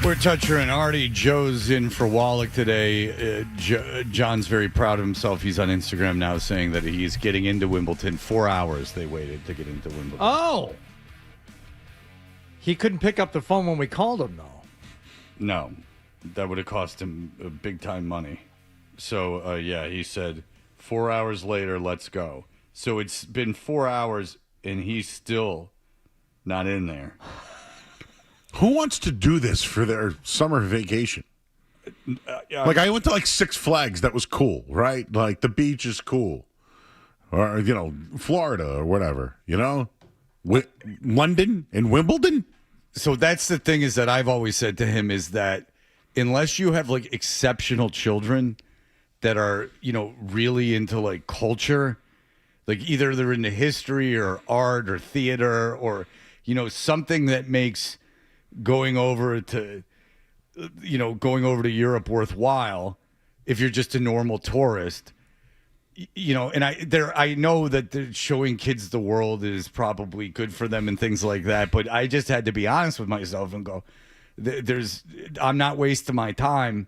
We're Toucher and Artie. Joe's in for Wallach today. John's very proud of himself. He's on Instagram now saying that he's getting into Wimbledon. 4 hours they waited to get into Wimbledon. Oh. He couldn't pick up the phone when we called him, though. No. That would have cost him big time money. So, he said 4 hours later, let's go. So it's been 4 hours and he's still not in there. Who wants to do this for their summer vacation? Like, I went to, Six Flags. That was cool, right? Like, the beach is cool. Or, Florida or whatever, London and Wimbledon? So that's the thing is that I've always said to him is that unless you have, exceptional children that are, really into, culture, either they're into history or art or theater or, something that makes going over to Europe worthwhile if you're just a normal tourist, and I know that showing kids the world is probably good for them and things like that, but I just had to be honest with myself and go, I'm not wasting my time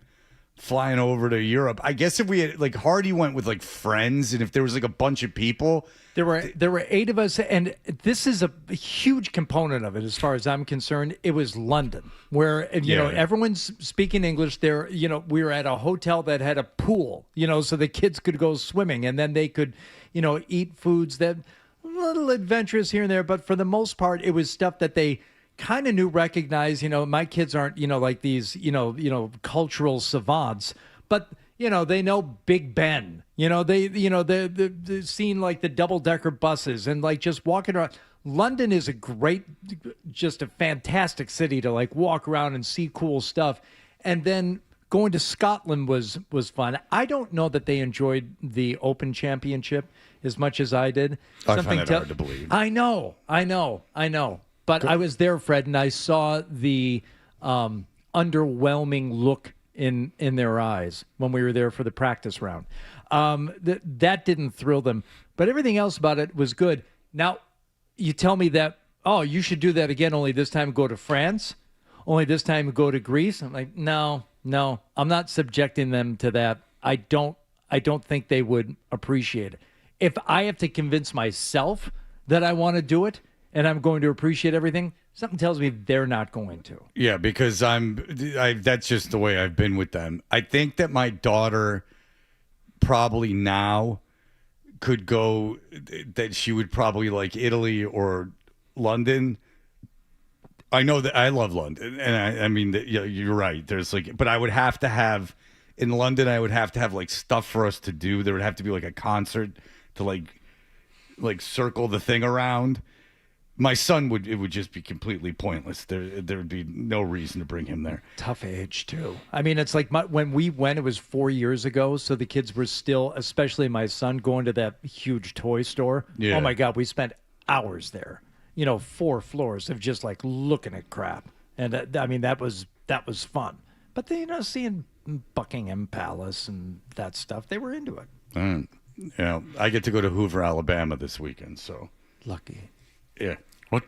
flying over to Europe. I guess if we had Hardy went with friends and if there was a bunch of people. There were 8 of us, and this is a huge component of it as far as I'm concerned. It was London, where everyone's speaking English. There, we were at a hotel that had a pool, so the kids could go swimming, and then they could, eat foods that little adventurous here and there. But for the most part, it was stuff that they kind of recognized. My kids aren't, like these, cultural savants, but. They know Big Ben. They've seen the double-decker buses and just walking around. London is just a fantastic city to walk around and see cool stuff. And then going to Scotland was fun. I don't know that they enjoyed the Open Championship as much as I did. I find that hard to believe. I know. But I was there, Fred, and I saw the underwhelming look in their eyes when we were there for the practice round. That didn't thrill them, but everything else about it was good. Now, you tell me that, you should do that again, only this time go to France, only this time go to Greece. I'm like, no, I'm not subjecting them to that. I don't think they would appreciate it. If I have to convince myself that I want to do it and I'm going to appreciate everything, something tells me they're not going to. Yeah, because that's just the way I've been with them. I think that my daughter probably now could go, that she would probably like Italy or London. I know that I love London, and I mean, you're right. There's but I would have to have, in London, I would have to have stuff for us to do. There would have to be a concert to circle the thing around. My son it would just be completely pointless. There would be no reason to bring him there. Tough age too. I mean, it's when we went, it was 4 years ago, so the kids were still, especially my son, going to that huge toy store. Yeah. Oh my God, we spent hours there. 4 floors of just looking at crap, and I mean that was fun. But they, seeing Buckingham Palace and that stuff, they were into it. I get to go to Hoover, Alabama this weekend, so lucky. Yeah. What,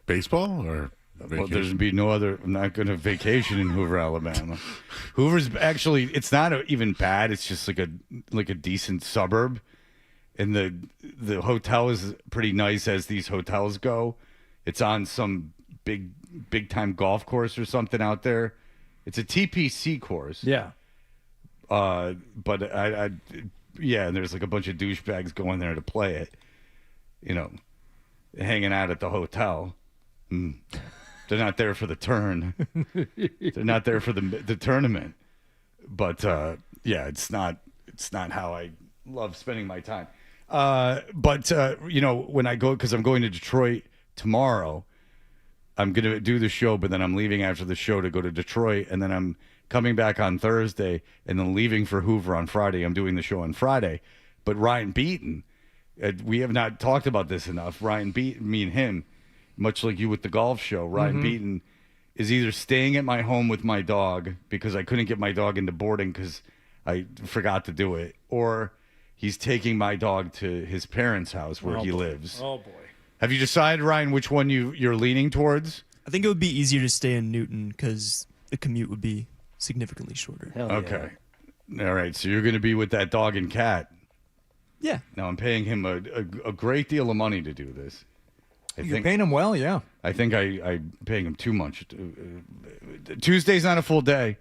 baseball or vacation? Well, there's be no other. I'm not going to vacation in Hoover, Alabama. Hoover's actually, it's not even bad. It's just like a decent suburb, and the hotel is pretty nice as these hotels go. It's on some big time golf course or something out there. It's a TPC course. Yeah. But and there's a bunch of douchebags going there to play it. Hanging out at the hotel. They're not there for the turn. They're not there for the tournament. But it's not how I love spending my time. But when I go, because I'm going to Detroit tomorrow, I'm going to do the show, but then I'm leaving after the show to go to Detroit, and then I'm coming back on Thursday, and then leaving for Hoover on Friday. I'm doing the show on Friday. But Ryan Beaton, we have not talked about this enough. Ryan Beaton, me and him, much like you with the golf show, Ryan Beaton is either staying at my home with my dog because I couldn't get my dog into boarding because I forgot to do it, or he's taking my dog to his parents' house where he lives. Oh, boy. Have you decided, Ryan, which one you're leaning towards? I think it would be easier to stay in Newton because the commute would be significantly shorter. Okay. All right. So you're going to be with that dog and cat. Yeah. Now I'm paying him a great deal of money to do this. You're paying him well, yeah. I think I'm paying him too much. Tuesday's not a full day.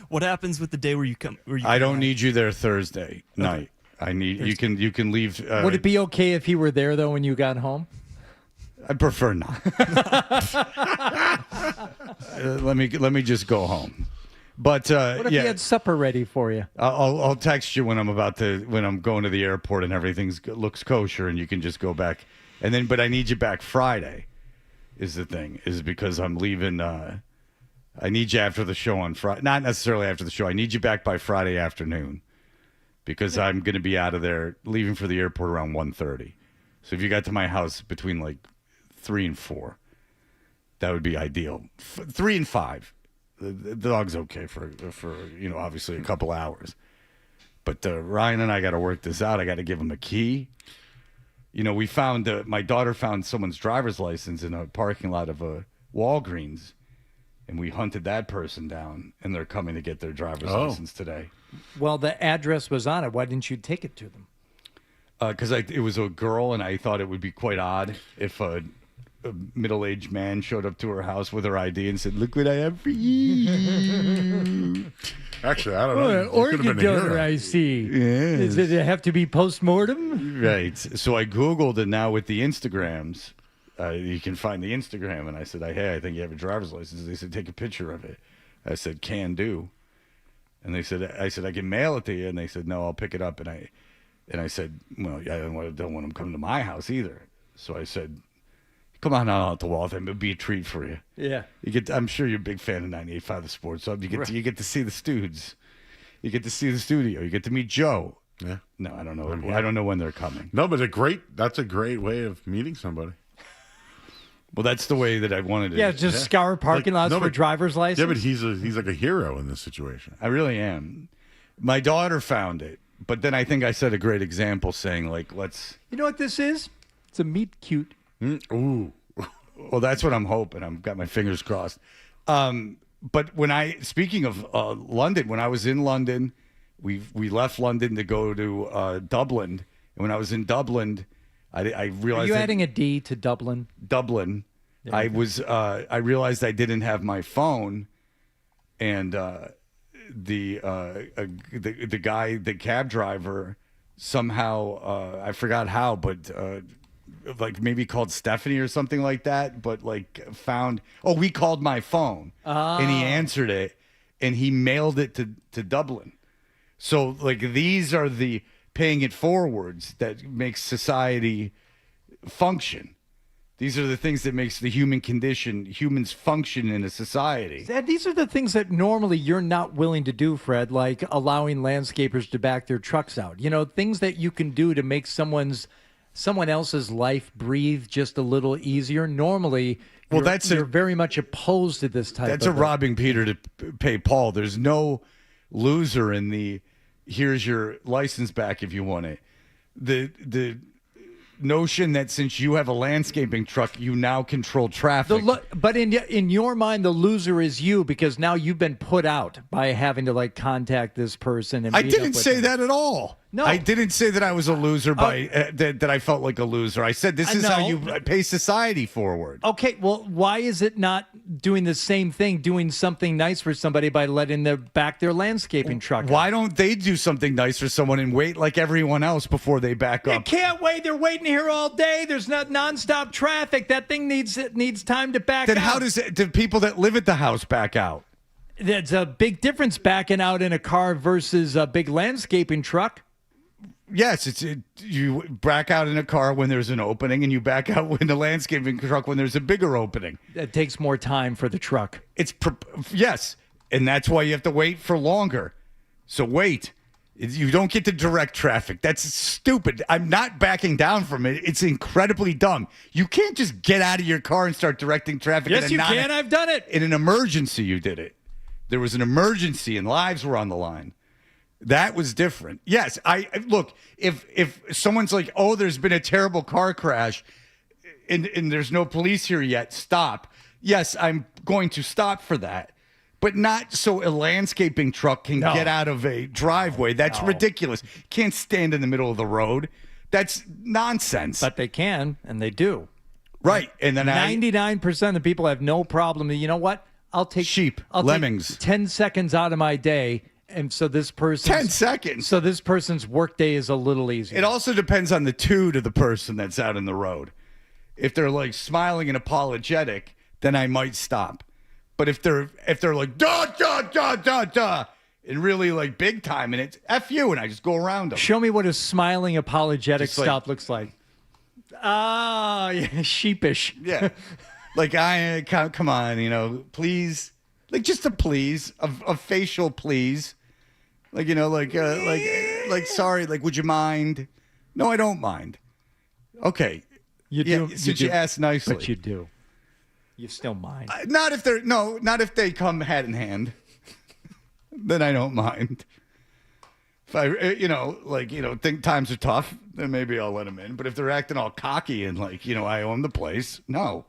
What happens with the day where you come? I don't need you there Thursday night. I need you can leave. Would it be okay if he were there though when you got home? I'd prefer not. Let me just go home. But What if yeah, he had supper ready for you? I'll text you when I'm going to the airport and everything looks kosher and you can just go back. And then, but I need you back Friday. Is the thing is because I'm leaving. I need you after the show on Friday. Not necessarily after the show. I need you back by Friday afternoon because I'm going to be out of there, leaving for the airport around 1:30. So if you got to my house between like 3 and 4, that would be ideal. 3 and 5. The dog's okay for obviously a couple hours. But Ryan and I got to work this out. I got to give him a key. We found my daughter found someone's driver's license in a parking lot of a Walgreens, and we hunted that person down, and they're coming to get their driver's license today. Well, the address was on it. Why didn't you take it to them? Because it was a girl, and I thought it would be quite odd if a middle-aged man showed up to her house with her ID and said, "Look what I have for you." Actually, I don't know. Organ donor, I see. Yes. Does it have to be post-mortem? Right. So I Googled it now with the Instagrams. You can find the Instagram. And I said, hey, I think you have a driver's license. They said, take a picture of it. I said, can do. And I said, I can mail it to you. And they said, no, I'll pick it up. And I said, well, I don't want them coming to my house either. So I said, come on out to Waltham. It'll be a treat for you. Yeah. I'm sure you're a big fan of 98.5 The Sports Hub. You get to see the Studs. You get to see the studio. You get to meet Joe. Yeah. No, I don't know. I don't know when they're coming. No, but that's a great way of meeting somebody. Well, that's the way that I wanted it. Yeah, just scour parking lots for driver's license. Yeah, but he's like a hero in this situation. I really am. My daughter found it, but then I think I set a great example saying, like, let's... You know what this is? It's a meet cute. Ooh. Well, that's what I'm hoping. I've got my fingers crossed. But speaking of London, when I was in London, we left London to go to Dublin. And when I was in Dublin, I realized... Are you adding a D to Dublin? Dublin. I realized I didn't have my phone, and the guy, the cab driver, somehow I forgot how, but like maybe called Stephanie or something like that, but like found, we called my phone and he answered it and he mailed it to Dublin. So like these are the paying it forwards that makes society function. These are the things that makes the humans function in a society. These are the things that normally you're not willing to do, Fred, like allowing landscapers to back their trucks out. Things that you can do to make someone else's life breathe just a little easier. Normally, you're very much opposed to this type of thing. That's robbing Peter to pay Paul. There's no loser in the here's your license back if you want it. The notion that since you have a landscaping truck, you now control traffic. But in your mind, the loser is you because now you've been put out by having to contact this person. And I didn't say that at all. No, I didn't say that I was a loser by that I felt like a loser. I said this is how you pay society forward. Okay, well, why is it not doing the same thing, doing something nice for somebody by letting them back their landscaping truck? Why don't they do something nice for someone and wait like everyone else before they back up? They can't wait. They're waiting here all day. There's not nonstop traffic. That thing needs time to back out. Then how do people that live at the house back out? There's a big difference backing out in a car versus a big landscaping truck. Yes, you back out in a car when there's an opening, and you back out in the landscaping truck when there's a bigger opening. It takes more time for the truck. Yes, and that's why you have to wait for longer. So wait. You don't get to direct traffic. That's stupid. I'm not backing down from it. It's incredibly dumb. You can't just get out of your car and start directing traffic. Yes, you can. I've done it. In an emergency, you did it. There was an emergency and lives were on the line. That was different. Yes, look, if someone's like, there's been a terrible car crash and there's no police here yet, stop. yes, I'm going to stop for that. But not so a landscaping truck can get out of a driveway. That's ridiculous. You can't stand in the middle of the road. That's nonsense. But they can, and they do. Right. And then 99% of people have no problem. You know what? I'll take sheep, I'll lemmings. Take 10 seconds out of my day. And so this person 10 seconds. So this person's workday is a little easier. It also depends on the tude of the person that's out in the road. If they're like smiling and apologetic, then I might stop. But if they're like da da da da da and really like big time and it's F you and I just go around them. Show me what a smiling apologetic Just like- stop looks like. Ah, yeah, sheepish. Yeah. Like come on, please. Like just a please, a facial please. Like, like sorry, like would you mind? No, I don't mind. Okay. You do. Since you asked nicely. But you do. You still mind. Not if they come hand in hand. Then I don't mind. If I, think times are tough, then maybe I'll let them in. But if they're acting all cocky and I own the place, no.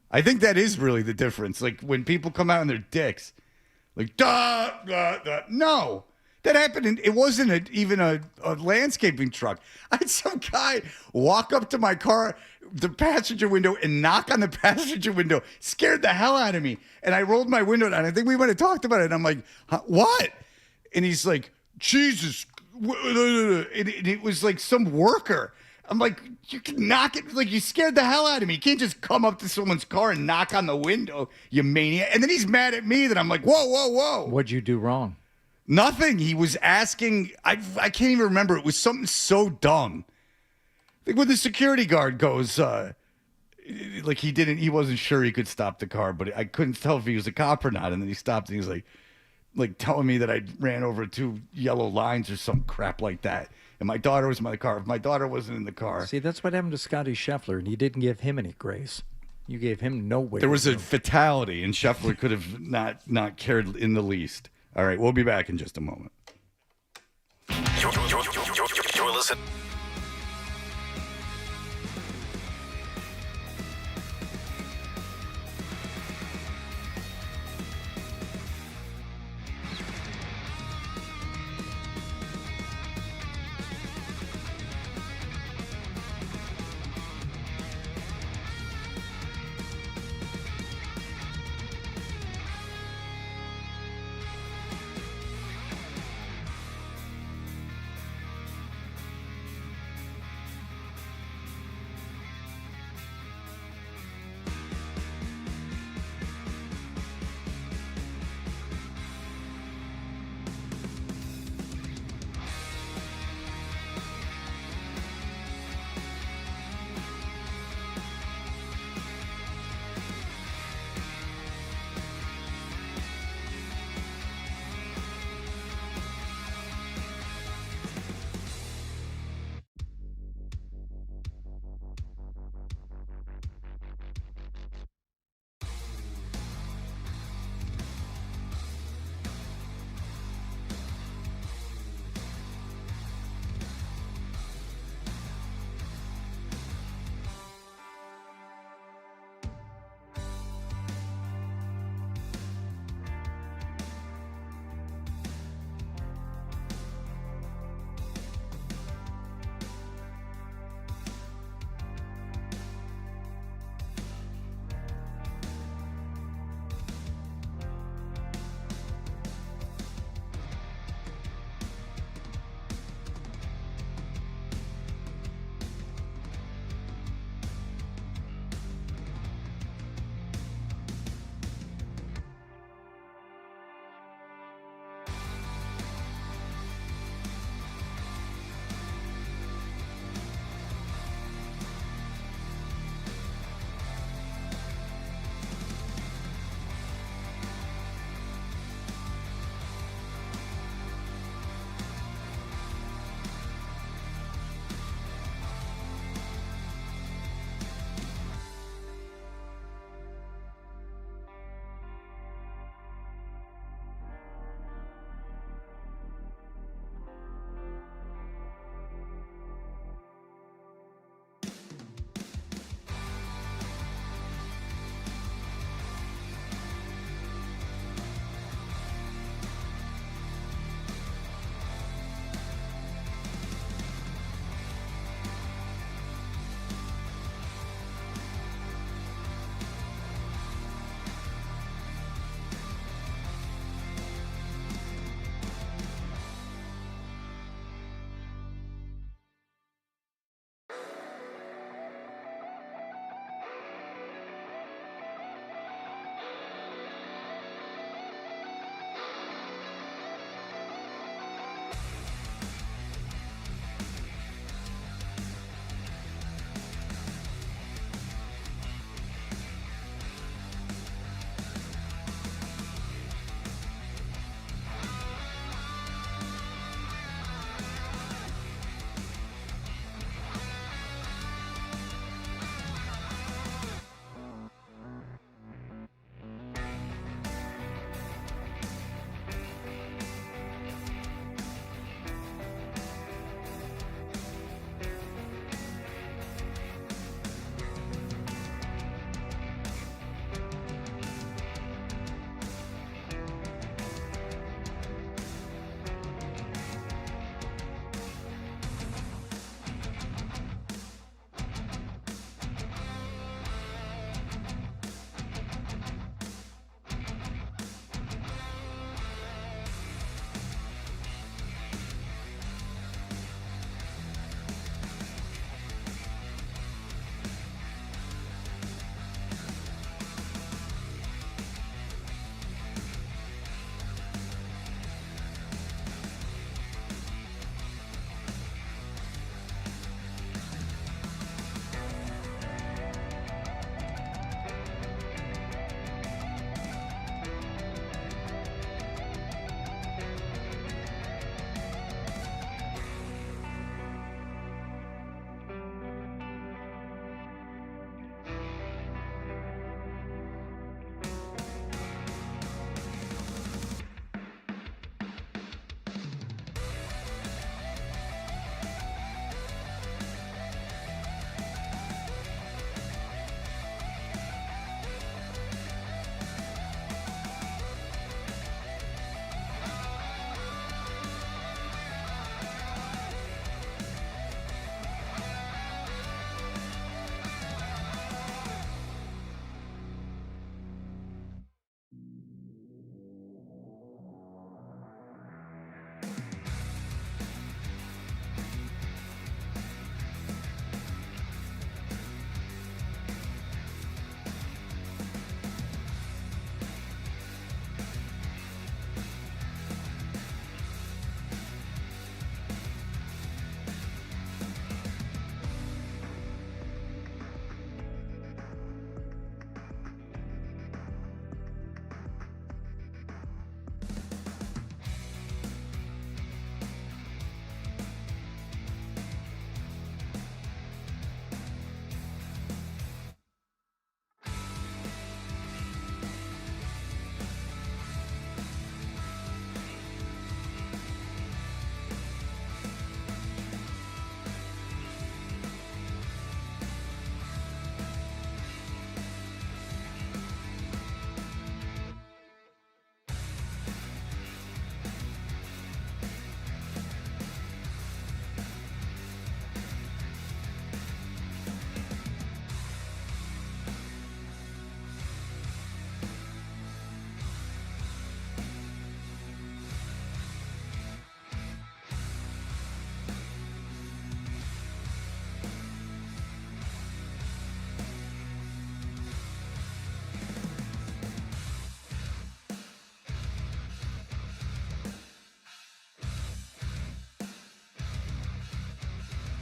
I think that is really the difference. Like when people come out and they're dicks, like da da da. No, that happened. It wasn't even a landscaping truck. I had some guy walk up to my car, the passenger window, and knock on the passenger window. Scared the hell out of me. And I rolled my window down. I think we might have talked about it. And I'm like, what? And he's like, Jesus. And it was like some worker. I'm like, you can knock it. Like, you scared the hell out of me. You can't just come up to someone's car and knock on the window, you maniac. And then he's mad at me that I'm like, whoa, whoa, whoa. What'd you do wrong? Nothing. He was asking, I can't even remember. It was something so dumb. Like when the security guard goes, like he wasn't sure he could stop the car, but I couldn't tell if he was a cop or not. And then he stopped and he was like telling me that I ran over 2 yellow lines or some crap like that. And my daughter was in my car. If my daughter wasn't in the car. See, that's what happened to Scotty Scheffler, and you didn't give him any grace. You gave him no way. There was a fatality, and Scheffler could have not cared in the least. All right, we'll be back in just a moment. You're listening.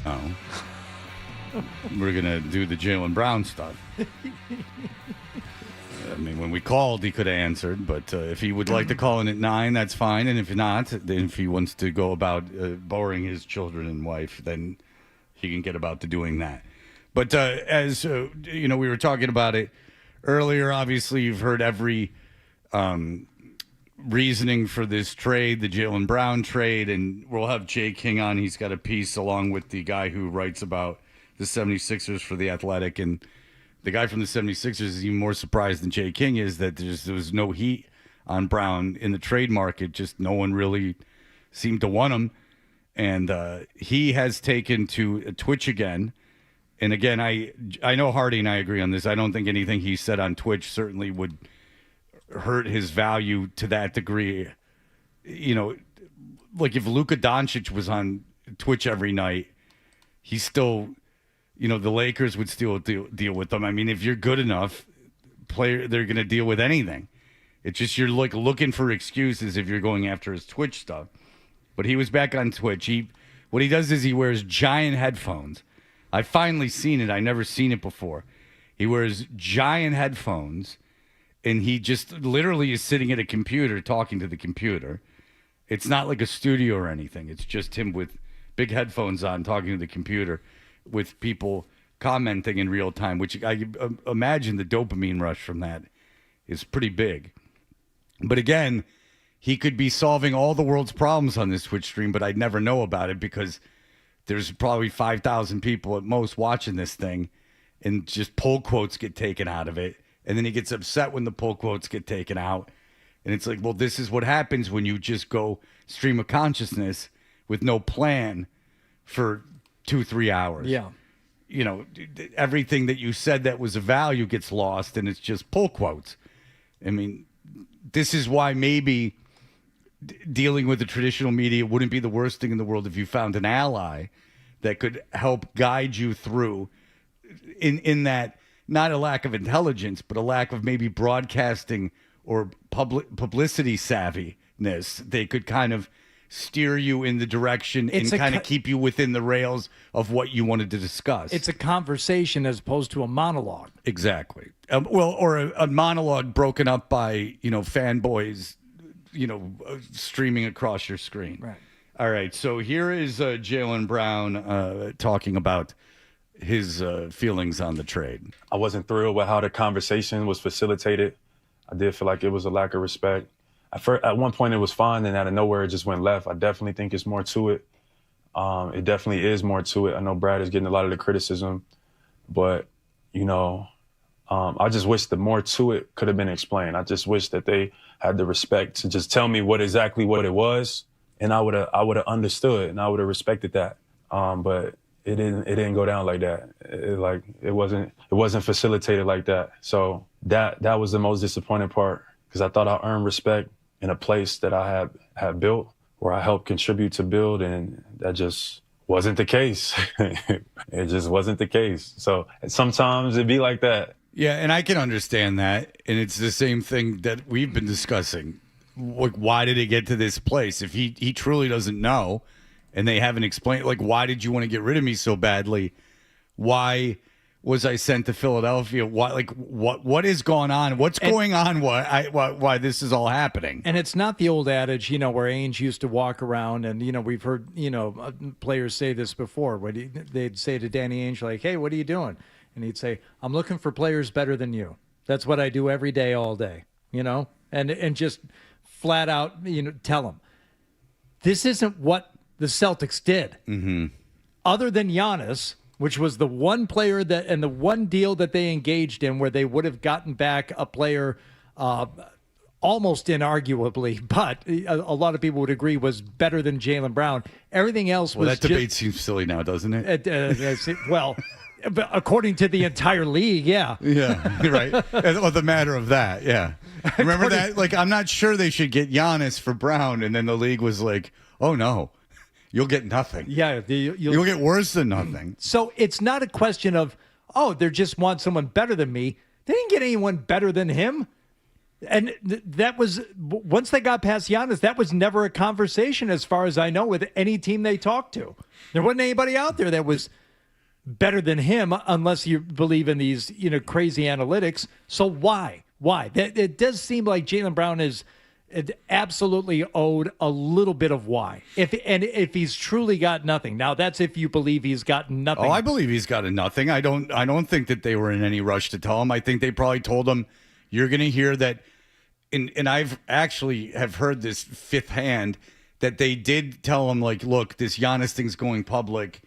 Oh. We're going to do the Jaylen Brown stuff. I mean, when we called, he could have answered, but if he would like to call in at 9, that's fine. And if not, then if he wants to go about boring his children and wife, then he can get about to doing that. But as we were talking about it earlier, obviously you've heard every reasoning for this trade, the Jaylen Brown trade, and we'll have Jay King on. He's got a piece along with the guy who writes about the 76ers for The Athletic, and the guy from the 76ers is even more surprised than Jay King is that there was no heat on Brown in the trade market. Just no one really seemed to want him. And he has taken to Twitch again. And again, I know Hardy and I agree on this. I don't think anything he said on Twitch certainly would hurt his value to that degree. Like if Luka Doncic was on Twitch every night, he's still... the Lakers would still deal with them. I mean, if you're good enough, they're going to deal with anything. It's just you're like looking for excuses if you're going after his Twitch stuff. But he was back on Twitch. What he does is he wears giant headphones. I've finally seen it. I never seen it before. He wears giant headphones, and he just literally is sitting at a computer talking to the computer. It's not like a studio or anything. It's just him with big headphones on talking to the computer, with people commenting in real time, which I imagine the dopamine rush from that is pretty big. But again, he could be solving all the world's problems on this Twitch stream, but I'd never know about it because there's probably 5,000 people at most watching this thing, and just pull quotes get taken out of it. And then he gets upset when the pull quotes get taken out. And it's like, well, this is what happens when you just go stream of consciousness with no plan for 2-3 hours. Yeah. Everything that you said that was of value gets lost, and it's just pull quotes. I mean, this is why maybe dealing with the traditional media wouldn't be the worst thing in the world if you found an ally that could help guide you through in that, not a lack of intelligence, but a lack of maybe broadcasting or publicity savviness. They could kind of steer you in the direction and kind of keep you within the rails of what you wanted to discuss. It's a conversation as opposed to a monologue. Exactly. Or a monologue broken up by, fanboys, streaming across your screen. Right. All right. So here is Jaylen Brown talking about his feelings on the trade. I wasn't thrilled with how the conversation was facilitated. I did feel like it was a lack of respect. At one point it was fine, and out of nowhere it just went left. I definitely think it's more to it. It definitely is more to it. I know Brad is getting a lot of the criticism, but, I just wish the more to it could have been explained. I just wish that they had the respect to just tell me what it was, and I would have understood, and I would have respected that. But it didn't go down like that. It wasn't facilitated like that. So that was the most disappointing part, because I thought I earned respect in a place that I had built, where I helped contribute to build, and that just wasn't the case. It just wasn't the case. So sometimes it'd be like that. Yeah, and I can understand that. And it's the same thing that we've been discussing. Why did it get to this place? If he truly doesn't know, and they haven't explained, why did you want to get rid of me so badly? Why was I sent to Philadelphia? What has gone on? What's going on? Why this is all happening? And it's not the old adage, where Ainge used to walk around, and we've heard players say this before. They'd say to Danny Ainge, like, "Hey, what are you doing?" And he'd say, "I'm looking for players better than you. That's what I do every day, all day." And just flat out, tell him this isn't what the Celtics did. Mm-hmm. Other than Giannis, which was the one player and the one deal that they engaged in where they would have gotten back a player almost inarguably, but a lot of people would agree was better than Jaylen Brown. Everything else was that debate seems silly now, doesn't it? Well, according to the entire league, yeah. Yeah, right. Well, the matter of that, yeah. Remember that? I'm not sure they should get Giannis for Brown, and then the league was like, oh, no. You'll get nothing. Yeah. You'll get worse than nothing. So it's not a question of, they just want someone better than me. They didn't get anyone better than him. And that was, once they got past Giannis, that was never a conversation as far as I know with any team they talked to. There wasn't anybody out there that was better than him unless you believe in these, crazy analytics. So why? It does seem like Jaylen Brown is absolutely owed a little bit of why. If he's truly got nothing. Now that's if you believe he's got nothing. Oh, I believe he's got a nothing. I don't think that they were in any rush to tell him. I think they probably told him, you're going to hear that, and I've actually have heard this fifth hand, that they did tell him, like, look, this Giannis thing's going public.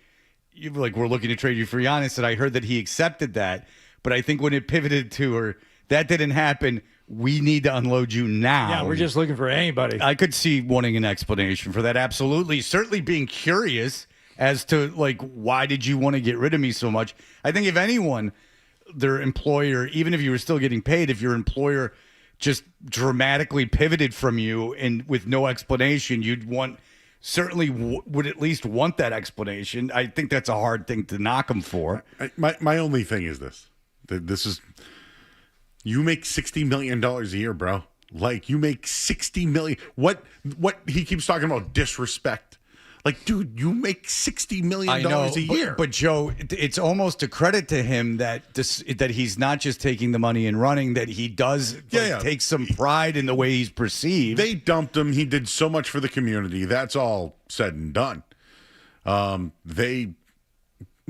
We're looking to trade you for Giannis, and I heard that he accepted that. But I think when it pivoted to, or that didn't happen, we need to unload you now. Yeah, we're just looking for anybody. I could see wanting an explanation for that. Absolutely. Certainly being curious as to, like, why did you want to get rid of me so much? I think if anyone, their employer, even if you were still getting paid, if your employer just dramatically pivoted from you and with no explanation, you'd want, certainly would at least want that explanation. I think that's a hard thing to knock them for. My only thing is this. This is, you make $60 million a year, bro. Like, you make $60 million. What he keeps talking about, disrespect. Like, dude, you make $60 million a year. But Joe, it's almost a credit to him that that he's not just taking the money and running, that he does take some pride in the way he's perceived. They dumped him. He did so much for the community. That's all said and done. They,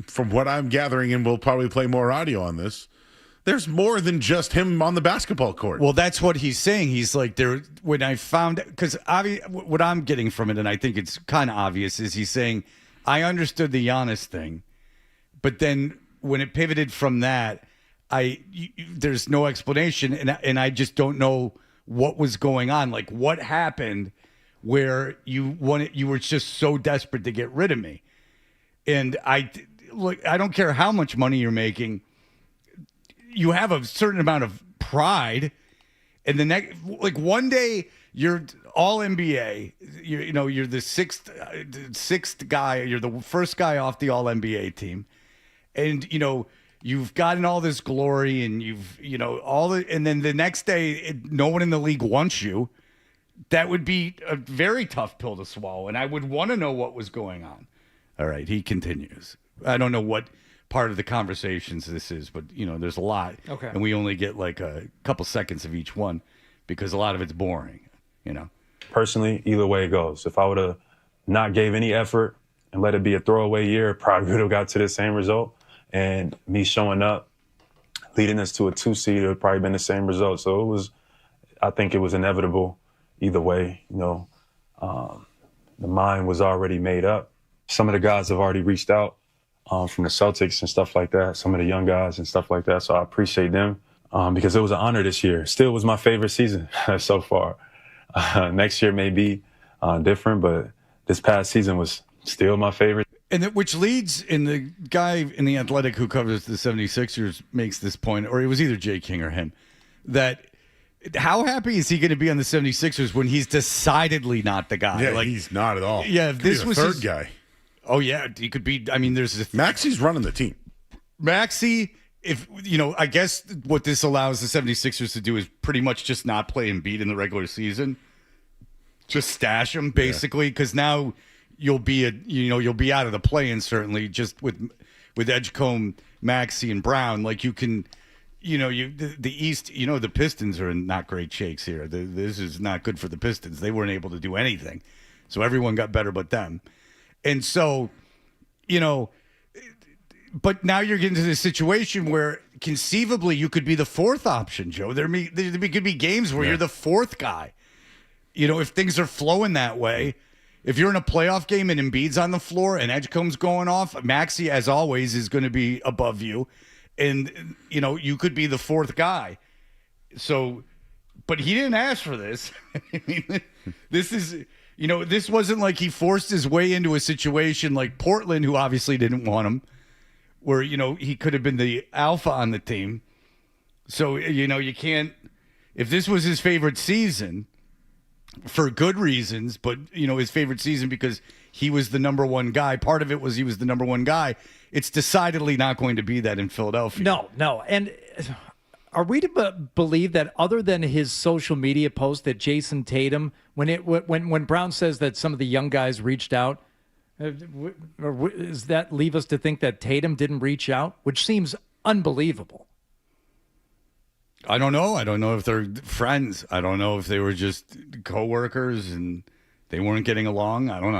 from what I'm gathering, and we'll probably play more audio on this, there's more than just him on the basketball court. Well, that's what he's saying. He's like, there. When I found, because what I'm getting from it, and I think it's kind of obvious, is he's saying, I understood the Giannis thing, but then when it pivoted from that, there's no explanation, and I just don't know what was going on. Like, what happened where you were just so desperate to get rid of me, and I don't care how much money you're making. You have a certain amount of pride, and the next, like, one day you're all NBA. You're the sixth guy. You're the first guy off the all NBA team, and you've gotten all this glory, and and then the next day no one in the league wants you. That would be a very tough pill to swallow, and I would want to know what was going on. All right, he continues. I don't know what part of the conversations this is, but there's a lot. Okay. And we only get like a couple seconds of each one because a lot of it's boring, Personally, either way it goes. If I would have not gave any effort and let it be a throwaway year, probably would have got to the same result. And me showing up, leading us to a 2 seed, it would probably been the same result. So I think it was inevitable either way. The mind was already made up. Some of the guys have already reached out. From the Celtics and stuff like that, some of the young guys and stuff like that. So I appreciate them because it was an honor this year. Still was my favorite season so far. Next year may be different, but this past season was still my favorite. And which leads, in the guy in The Athletic who covers the 76ers makes this point, or it was either Jay King or him, that how happy is he going to be on the 76ers when he's decidedly not the guy? Yeah, he's not at all. Yeah, if this was the third guy. Oh, yeah, he could be. I mean, Maxi's running the team. Maxi, I guess what this allows the 76ers to do is pretty much just not play Embiid in the regular season. Just stash him, basically, because now you'll be out of the play-in, certainly, just with Edgecombe, Maxi, and Brown. Like, you can, the East, the Pistons are in not great shakes here. This is not good for the Pistons. They weren't able to do anything. So everyone got better but them. And so, but now you're getting to this situation where conceivably you could be the fourth option, Joe. There could be games where you're the fourth guy. If things are flowing that way, if you're in a playoff game and Embiid's on the floor and Edgecombe's going off, Maxey, as always, is going to be above you. And, you could be the fourth guy. So, but he didn't ask for this. I mean, this is... this wasn't like he forced his way into a situation like Portland, who obviously didn't want him, where, he could have been the alpha on the team. So, you can't, if this was his favorite season for good reasons, but, his favorite season because he was the number one guy, part of it was he was the number one guy. It's decidedly not going to be that in Philadelphia. No. And Are we to believe that other than his social media post that Jason Tatum, when Brown says that some of the young guys reached out, does that leave us to think that Tatum didn't reach out, which seems unbelievable? I don't know. I don't know if they're friends. I don't know if they were just coworkers and they weren't getting along. I don't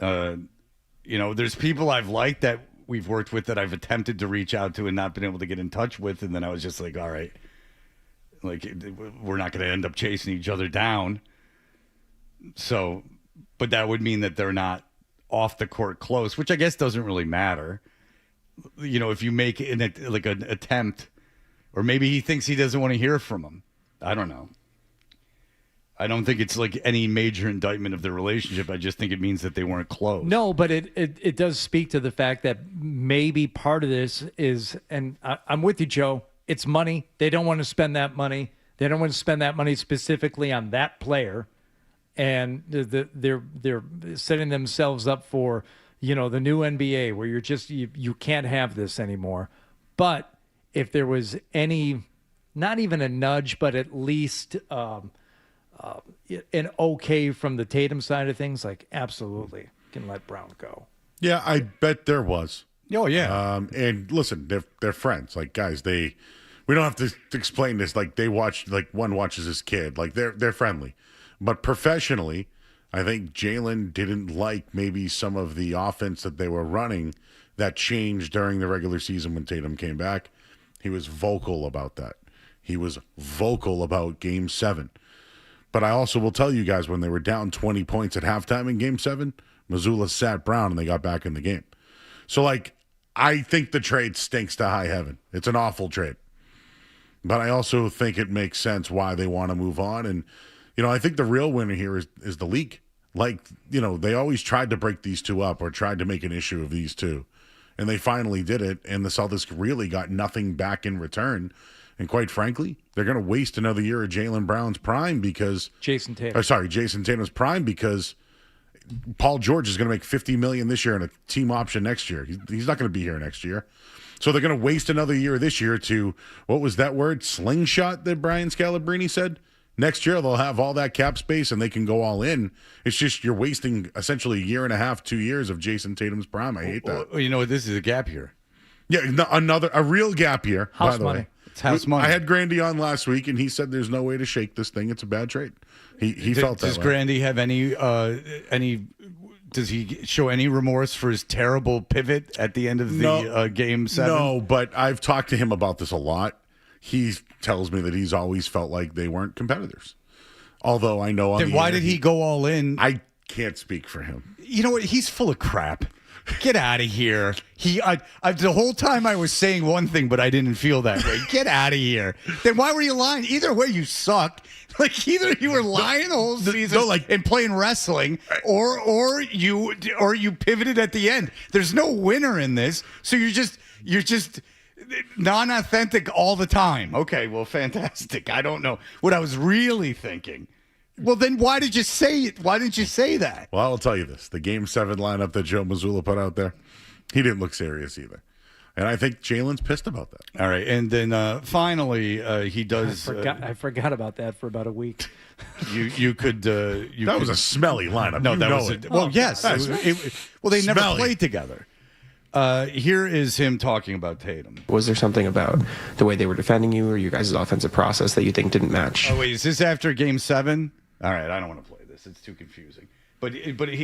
know. There's people I've liked that we've worked with that I've attempted to reach out to and not been able to get in touch with. And then I was just like, all right, like we're not going to end up chasing each other down. So, but that would mean that they're not off the court close, which I guess doesn't really matter. If you make an attempt, or maybe he thinks he doesn't want to hear from him. I don't know. I don't think it's like any major indictment of their relationship. I just think it means that they weren't close. No, but it does speak to the fact that maybe part of this is, and I'm with you, Joe, it's money. They don't want to spend that money. They don't want to spend that money specifically on that player. And they're setting themselves up for, the new NBA where you can't have this anymore. But if there was any, not even a nudge, but at least an okay from the Tatum side of things, like absolutely can let Brown go. Yeah, I bet there was. Oh yeah. And listen, they're friends. Like guys, we don't have to explain this. Like they watch, like one watches his kid. Like they're friendly, but professionally, I think Jalen didn't like maybe some of the offense that they were running that changed during the regular season when Tatum came back. He was vocal about that. He was vocal about Game 7. But I also will tell you guys, when they were down 20 points at halftime in Game 7, Missoula sat Brown and they got back in the game. So, I think the trade stinks to high heaven. It's an awful trade. But I also think it makes sense why they want to move on. And, I think the real winner here is the league. They always tried to break these two up or tried to make an issue of these two. And they finally did it, and the Celtics really got nothing back in return. And quite frankly, they're going to waste another year of Jaylen Brown's prime because Jason Tatum's prime because Paul George is going to make $50 million this year and a team option next year. He's not going to be here next year. So they're going to waste another year this year to, what was that word? Slingshot that Brian Scalabrine said? Next year, they'll have all that cap space and they can go all in. It's just you're wasting essentially a year and a half, 2 years of Jason Tatum's prime. I hate that. Well, this is a gap year. Yeah, a real gap year. House by the money. way. It's house money. I had Grandy on last week, and he said there's no way to shake this thing. It's a bad trade. He felt that. Does Grandy have any? Does he show any remorse for his terrible pivot at the end of the Game 7? No, but I've talked to him about this a lot. He tells me that he's always felt like they weren't competitors. Although I know then why did he go all in? I can't speak for him. You know what? He's full of crap. Get out of here. The whole time I was saying one thing, but I didn't feel that way. Get out of here. Then why were you lying? Either way, you suck. Either you were lying the whole season and playing wrestling, or you pivoted at the end. There's no winner in this, so you're just non-authentic all the time. Okay, well, fantastic. I don't know what I was really thinking. Well, then why did you say it? Why didn't you say that? Well, I'll tell you this. The Game 7 lineup that Joe Mazzulla put out there, he didn't look serious either. And I think Jalen's pissed about that. All right. And then finally, he does. I forgot about that for about a week. You could. That was a smelly lineup. No, that was. Well, yes. Well, they never played together. Here is him talking about Tatum. Was there something about the way they were defending you or your guys' offensive process that you think didn't match? Oh, wait. Is this after Game 7? All right. I don't want to play this. It's too confusing. But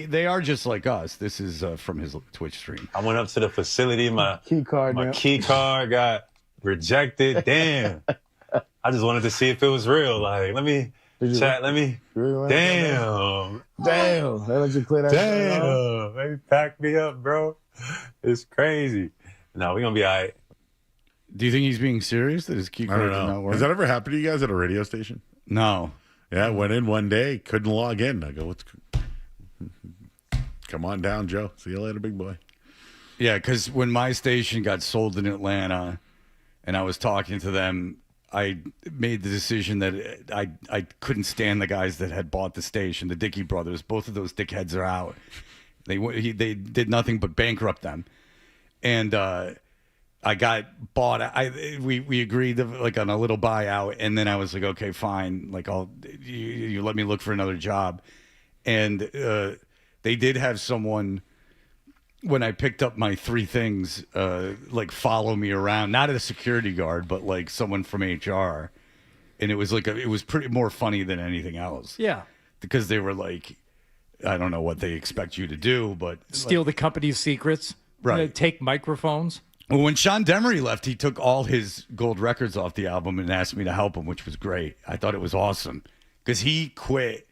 they are just like us. This is from his Twitch stream. I went up to the facility. My key card got rejected. Damn. I just wanted to see if it was real. Like, let me chat. Let me. Damn. They let you clear that shit Damn. off? Maybe pack me up, bro. It's crazy. No, we're going to be all right. Do you think he's being serious that his key card did not work? Has that ever happened to you guys at a radio station? No. Yeah, I went in one day, couldn't log in. I go, come on down, Joe. See you later, big boy. Yeah, because when my station got sold in Atlanta and I was talking to them, I made the decision that I couldn't stand the guys that had bought the station, the Dickey brothers. Both of those dickheads are out. They did nothing but bankrupt them. And I got bought. We agreed to, like, on a little buyout, and then I was like, okay, fine. Like, you let me look for another job, and they did have someone when I picked up my 3 things, like follow me around, not a security guard, but like someone from HR, and it was like it was pretty more funny than anything else. Yeah, because they were like, I don't know what they expect you to do, but steal the company's secrets, right? Take microphones. Well, when Sean Demery left, he took all his gold records off the album and asked me to help him, which was great. I thought it was awesome because he quit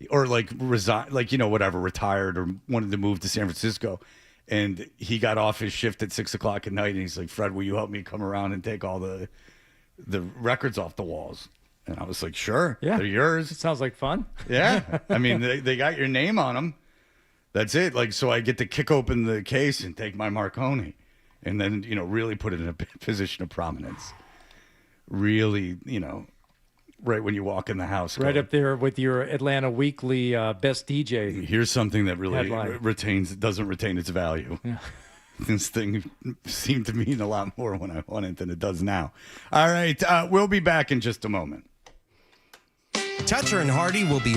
or like resigned, like, whatever, retired or wanted to move to San Francisco. And he got off his shift at 6:00 at night, and he's like, "Fred, will you help me come around and take all the records off the walls?" And I was like, "Sure, yeah, they're yours." It sounds like fun. Yeah, I mean, they got your name on them. That's it. Like, so I get to kick open the case and take my Marconi, and then really put it in a position of prominence. Really, right when you walk in the house, right up there with your Atlanta Weekly best DJ. Here's something that really headline. doesn't retain its value. Yeah. This thing seemed to mean a lot more when I won it than it does now. All right, we'll be back in just a moment. Toucher and Hardy will be.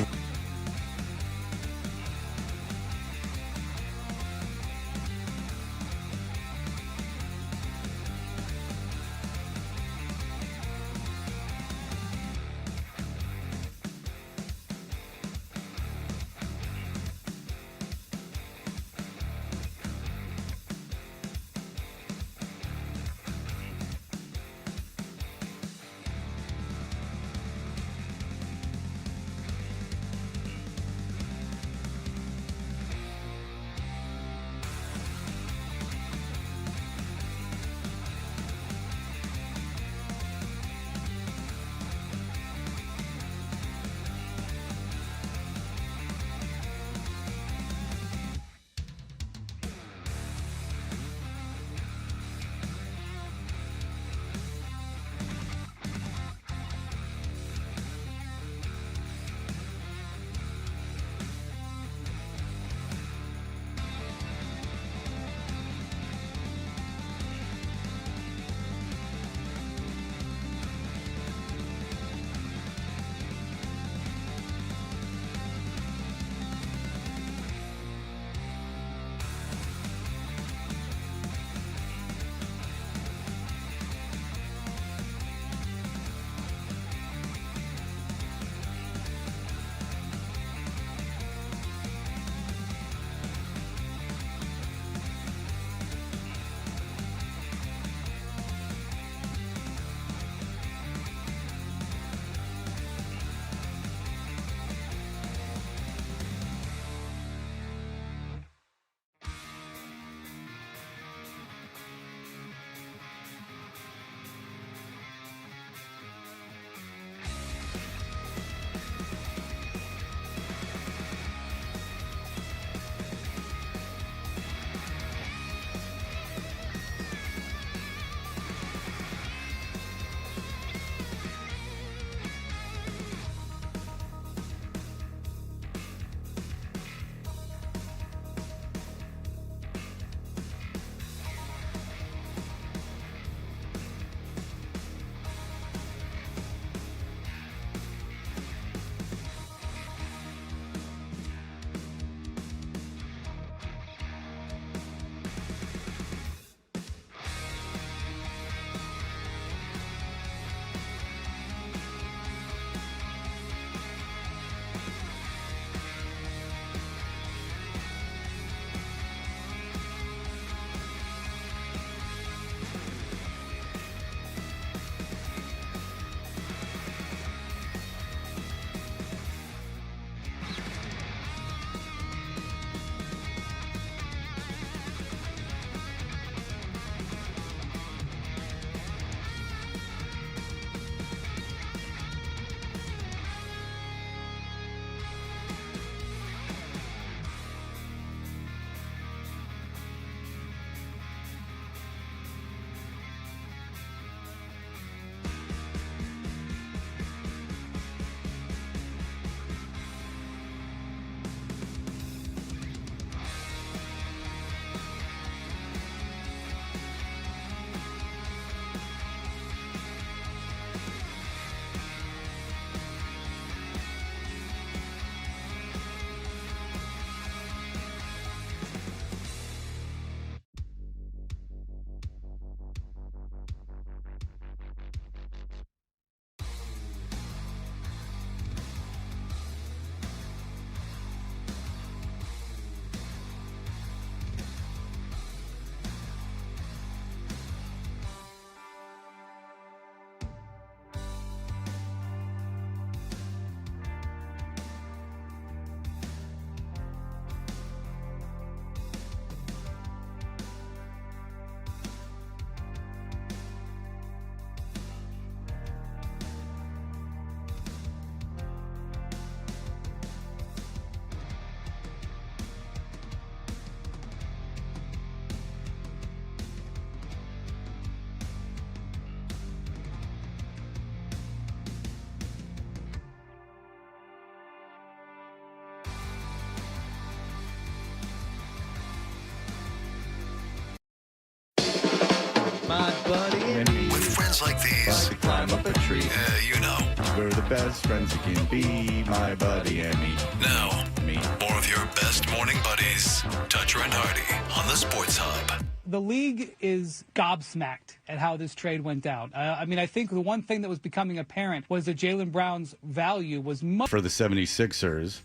Questions like these. To climb up a tree. You know. We're the best friends you can be, my buddy and me. Now, Me. more of your best morning buddies. Toucher and Hardy on the Sports Hub. The league is gobsmacked at how this trade went down. I mean, I think the one thing that was becoming apparent was that Jaylen Brown's value was much. For the 76ers,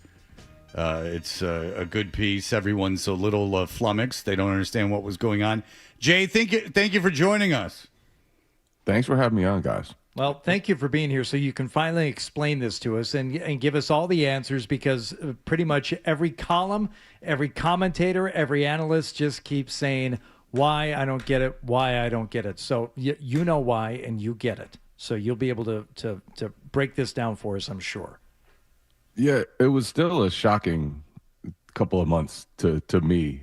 it's a good piece. Everyone's a little flummoxed. They don't understand what was going on. Jay, thank you for joining us. Thanks for having me on, guys. Well, thank you for being here so you can finally explain this to us and give us all the answers, because pretty much every column, every commentator, every analyst just keeps saying, why I don't get it, why I don't get it. So you know why, and you get it. So you'll be able to break this down for us, I'm sure. Yeah, it was still a shocking couple of months to me.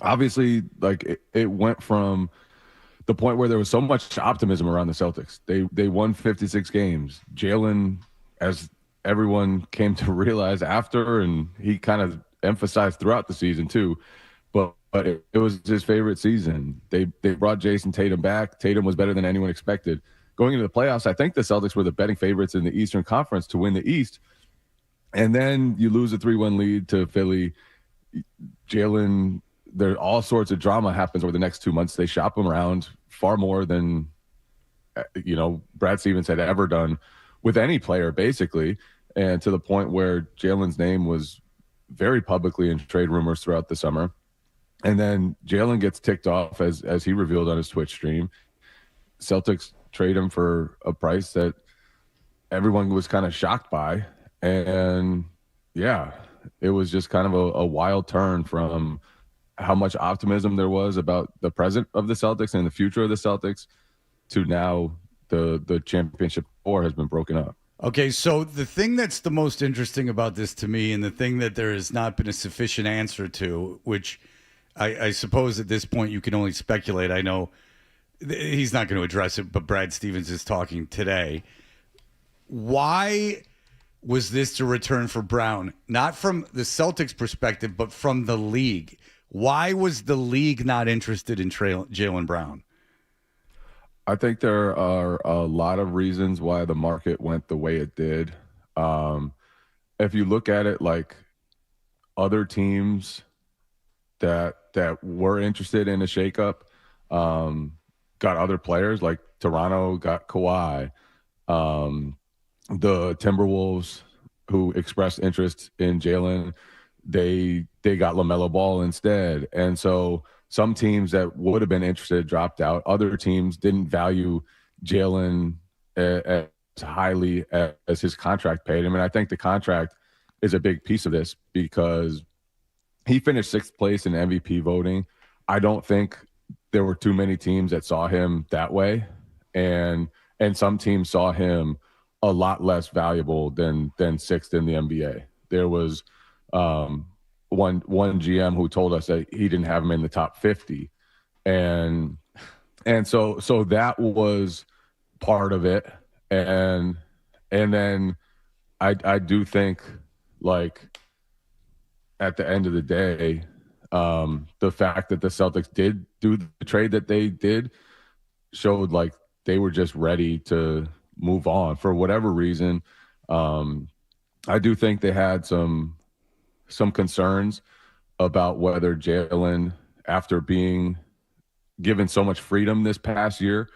Obviously, like it went from the point where there was so much optimism around the Celtics. They won 56 games. Jaylen, as everyone came to realize after, and he kind of emphasized throughout the season too, but it was his favorite season. They brought Jason Tatum back. Tatum was better than anyone expected. Going into the playoffs, I think the Celtics were the betting favorites in the Eastern Conference to win the East. And then you lose a 3-1 lead to Philly. Jaylen, there all sorts of drama happens over the next 2 months. They shop him around far more than, Brad Stevens had ever done with any player, basically. And to the point where Jaylen's name was very publicly in trade rumors throughout the summer. And then Jaylen gets ticked off, as he revealed on his Twitch stream. Celtics trade him for a price that everyone was kind of shocked by. And, yeah, it was just kind of a wild turn from how much optimism there was about the present of the Celtics and the future of the Celtics to now the championship core has been broken up. Okay, so the thing that's the most interesting about this to me, and the thing that there has not been a sufficient answer to, which I suppose at this point you can only speculate. I know he's not going to address it, but Brad Stevens is talking today. Why was this a return for Brown? Not from the Celtics' perspective, but from the league. Why was the league not interested in Jaylen Brown? I think there are a lot of reasons why the market went the way it did. If you look at it like other teams that were interested in a shakeup, got other players, like Toronto got Kawhi, the Timberwolves, who expressed interest in Jaylen, they got LaMelo Ball instead. And so some teams that would have been interested dropped out. Other teams didn't value Jaylen as highly as his contract paid him. And I think the contract is a big piece of this, because he finished 6th place in MVP voting. I don't think there were too many teams that saw him that way. And some teams saw him a lot less valuable than 6th in the NBA. There was one GM who told us that he didn't have him in the top 50. And so that was part of it. And then I do think, like, at the end of the day, the fact that the Celtics did do the trade that they did showed like they were just ready to move on for whatever reason. I do think they had some concerns about whether Jaylen, after being given so much freedom this past year,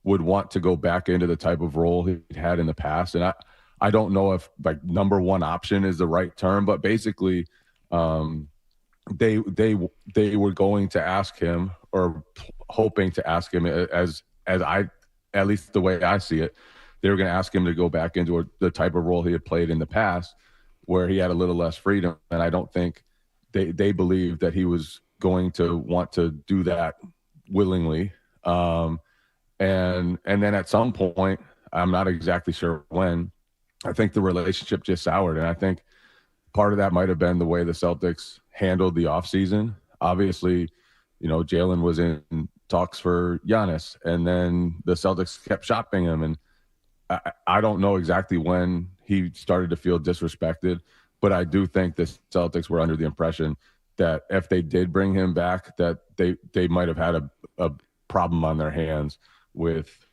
would want to go back into the type of role he had in the past. And I don't know if like number one option is the right term, but basically they were going to ask him, or hoping to ask him, as I, at least the way I see it, they were going to ask him to go back into the type of role he had played in the past, where he had a little less freedom. And I don't think they believed that he was going to want to do that willingly. And then at some point, I'm not exactly sure when, I think the relationship just soured. And I think part of that might have been the way the Celtics handled the offseason. Obviously, Jaylen was in talks for Giannis, and then the Celtics kept shopping him. And I don't know exactly when he started to feel disrespected, but I do think the Celtics were under the impression that if they did bring him back, that they might have had a problem on their hands with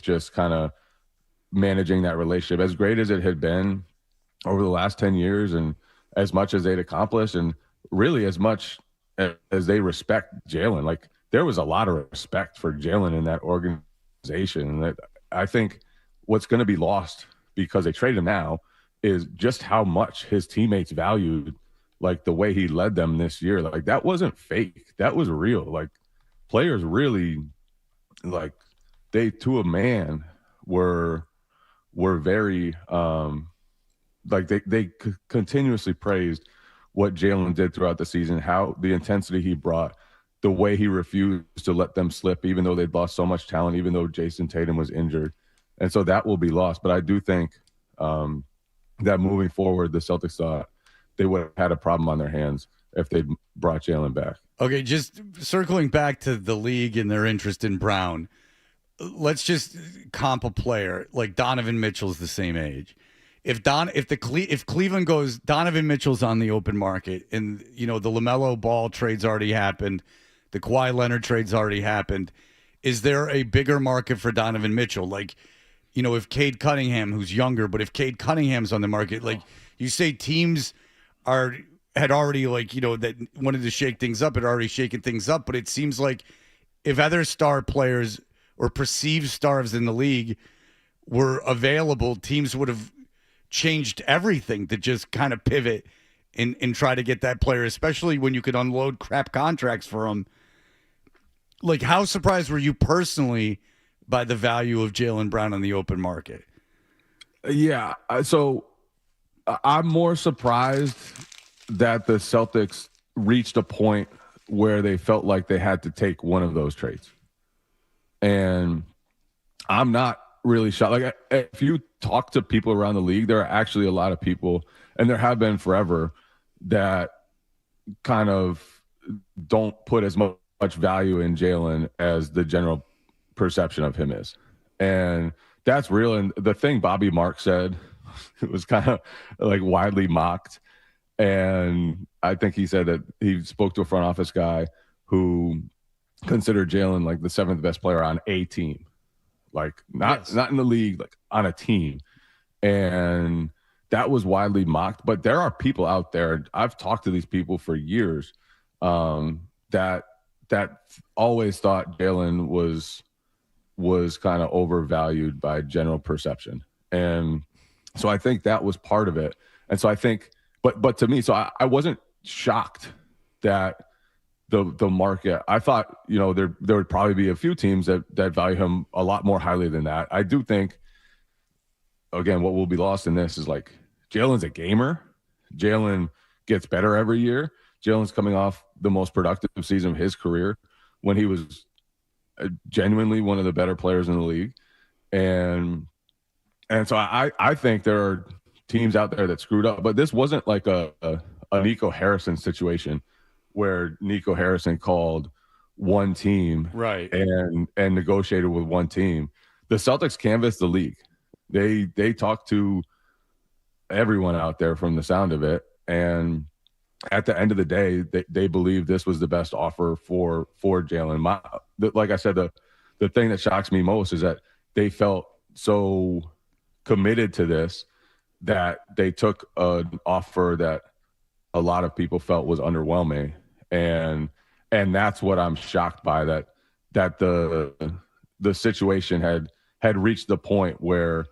just kind of managing that relationship. As great as it had been over the last 10 years and as much as they'd accomplished and really as much as they respect Jalen, like there was a lot of respect for Jalen in that organization. And that I think what's going to be lost because they traded him now is just how much his teammates valued like the way he led them this year. Like that wasn't fake. That was real. Like players really like they to a man were very like they continuously praised what Jalen did throughout the season, how the intensity he brought, the way he refused to let them slip, even though they'd lost so much talent, even though Jason Tatum was injured. And so that will be lost. But I do think that moving forward, the Celtics thought they would have had a problem on their hands if they'd brought Jalen back. Okay, just circling back to the league and their interest in Brown, let's just comp a player like Donovan Mitchell's the same age. If Cleveland goes, Donovan Mitchell's on the open market, and the LaMelo Ball trade's already happened, the Kawhi Leonard trade's already happened. Is there a bigger market for Donovan Mitchell? Like, if Cade Cunningham, who's younger, but if Cade Cunningham's on the market, like you say, teams had already that wanted to shake things up, had already shaken things up. But it seems like if other star players or perceived stars in the league were available, teams would have changed everything to just kind of pivot and try to get that player, especially when you could unload crap contracts for him. Like, how surprised were you personally by the value of Jaylen Brown on the open market? Yeah, so I'm more surprised that the Celtics reached a point where they felt like they had to take one of those trades. And I'm not really shocked. Like, if you talk to people around the league, there are actually a lot of people, and there have been forever, that kind of don't put as much value in Jalen as the general perception of him is. And that's real. And the thing Bobby Marks said, it was kind of like widely mocked. And I think he said that he spoke to a front office guy who considered Jalen like the 7th best player on a team. Like not in the league, like on a team. And that was widely mocked. But there are people out there, I've talked to these people for years, that always thought Jalen was kind of overvalued by general perception. And so I think that was part of it. And so I think, but to me, so I wasn't shocked that the market, I thought, there would probably be a few teams that value him a lot more highly than that. I do think, again, what will be lost in this is like Jalen's a gamer. Jalen gets better every year. Jalen's coming off the most productive season of his career when he was genuinely one of the better players in the league. And so I think there are teams out there that screwed up, but this wasn't like a Nico Harrison situation where Nico Harrison called one team right and negotiated with one team. The Celtics canvassed the league. They talked to everyone out there from the sound of it. And at the end of the day, they believe this was the best offer for Jalen. Like I said, the thing that shocks me most is that they felt so committed to this that they took an offer that a lot of people felt was underwhelming. And that's what I'm shocked by, that the situation had reached the point where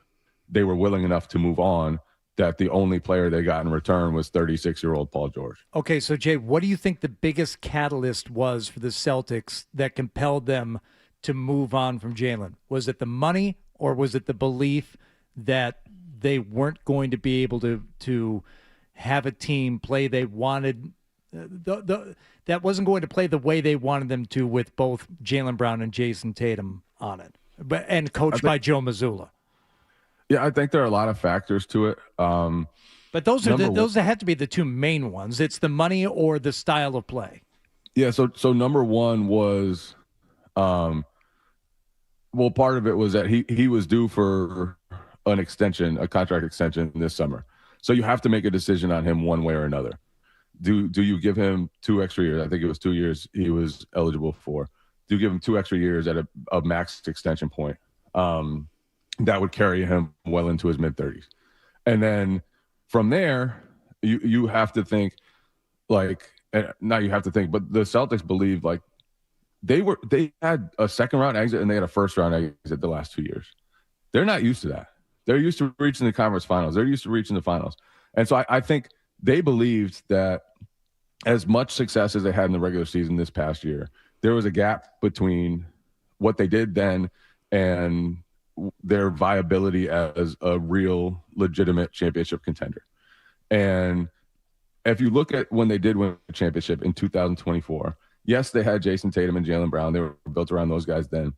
they were willing enough to move on, that the only player they got in return was 36-year-old Paul George. Okay, so Jay, what do you think the biggest catalyst was for the Celtics that compelled them to move on from Jalen? Was it the money, or was it the belief that they weren't going to be able to have a team play they wanted, that wasn't going to play the way they wanted them to, with both Jaylen Brown and Jason Tatum on it, and coached by Joe Mazzulla? Yeah, I think there are a lot of factors to it. But those had to be the two main ones. It's the money or the style of play. Yeah. So number one was, well, part of it was that he was due for a contract extension this summer. So you have to make a decision on him one way or another. Do you give him 2 extra years? I think it was 2 years he was eligible for. to give him 2 extra years at a max extension point. That would carry him well into his mid-30s. And then from there, you have to think, like, not you have to think, but the Celtics believe, like, they had a second-round exit and they had a first-round exit the last 2 years. They're not used to that. They're used to reaching the conference finals. They're used to reaching the finals. And so I think they believed that as much success as they had in the regular season this past year, there was a gap between what they did then and their viability as a real legitimate championship contender. And if you look at when they did win a championship in 2024, yes, they had Jason Tatum and Jaylen Brown. They were built around those guys then.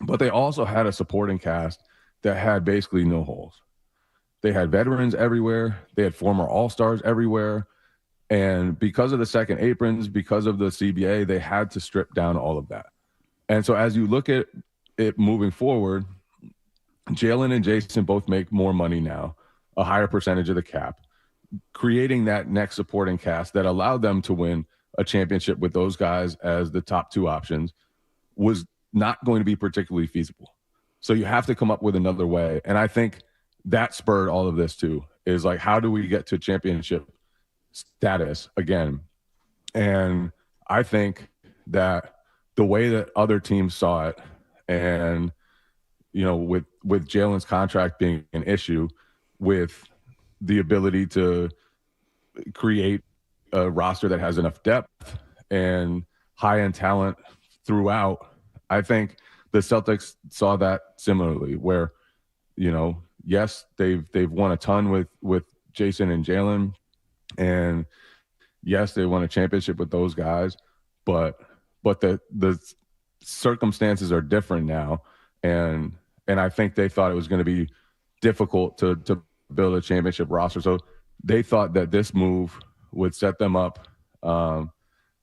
But they also had a supporting cast that had basically no holes. They had veterans everywhere. They had former All-Stars everywhere. And because of the second aprons, because of the CBA, they had to strip down all of that. And so as you look at it moving forward, Jaylen and Jason both make more money now, a higher percentage of the cap, creating that next supporting cast that allowed them to win a championship with those guys as the top 2 options was not going to be particularly feasible. So you have to come up with another way. And I think that spurred all of this too, is like, how do we get to championship status again? And I think that the way that other teams saw it, and, you know, with Jaylen's contract being an issue, with the ability to create a roster that has enough depth and high-end talent throughout, I think the Celtics saw that similarly, where, you know, yes, they've won a ton with Jason and Jaylen, and yes, they won a championship with those guys, but the circumstances are different now, and I think they thought it was going to be difficult to build a championship roster. So they thought that this move would set them up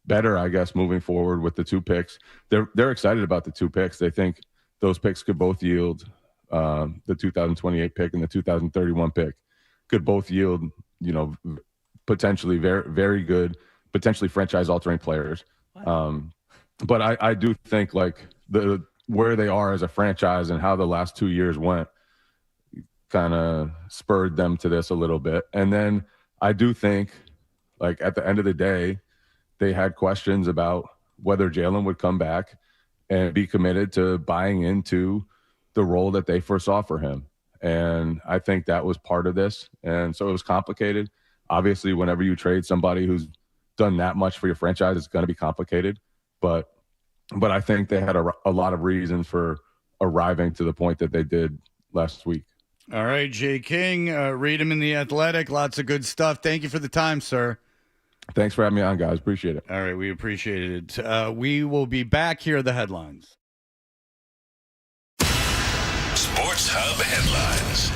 better, I guess, moving forward with the 2 picks. They're excited about the 2 picks. They think those picks could both yield the 2028 pick and the 2031 pick could both yield, you know, potentially very, very good, potentially franchise-altering players. But I do think, like, where they are as a franchise and how the last 2 years went kind of spurred them to this a little bit. And then I do think, like, at the end of the day, they had questions about whether Jaylen would come back and be committed to buying into the role that they foresaw for him. And I think that was part of this. And so it was complicated. Obviously, whenever you trade somebody who's done that much for your franchise, it's going to be complicated. But I think they had a lot of reasons for arriving to the point that they did last week. All right, Jay King, read him in The Athletic. Lots of good stuff. Thank you for the time, sir. Thanks for having me on, guys. Appreciate it. All right, we appreciate it. We will be back. Here are the headlines. Sports Hub headlines.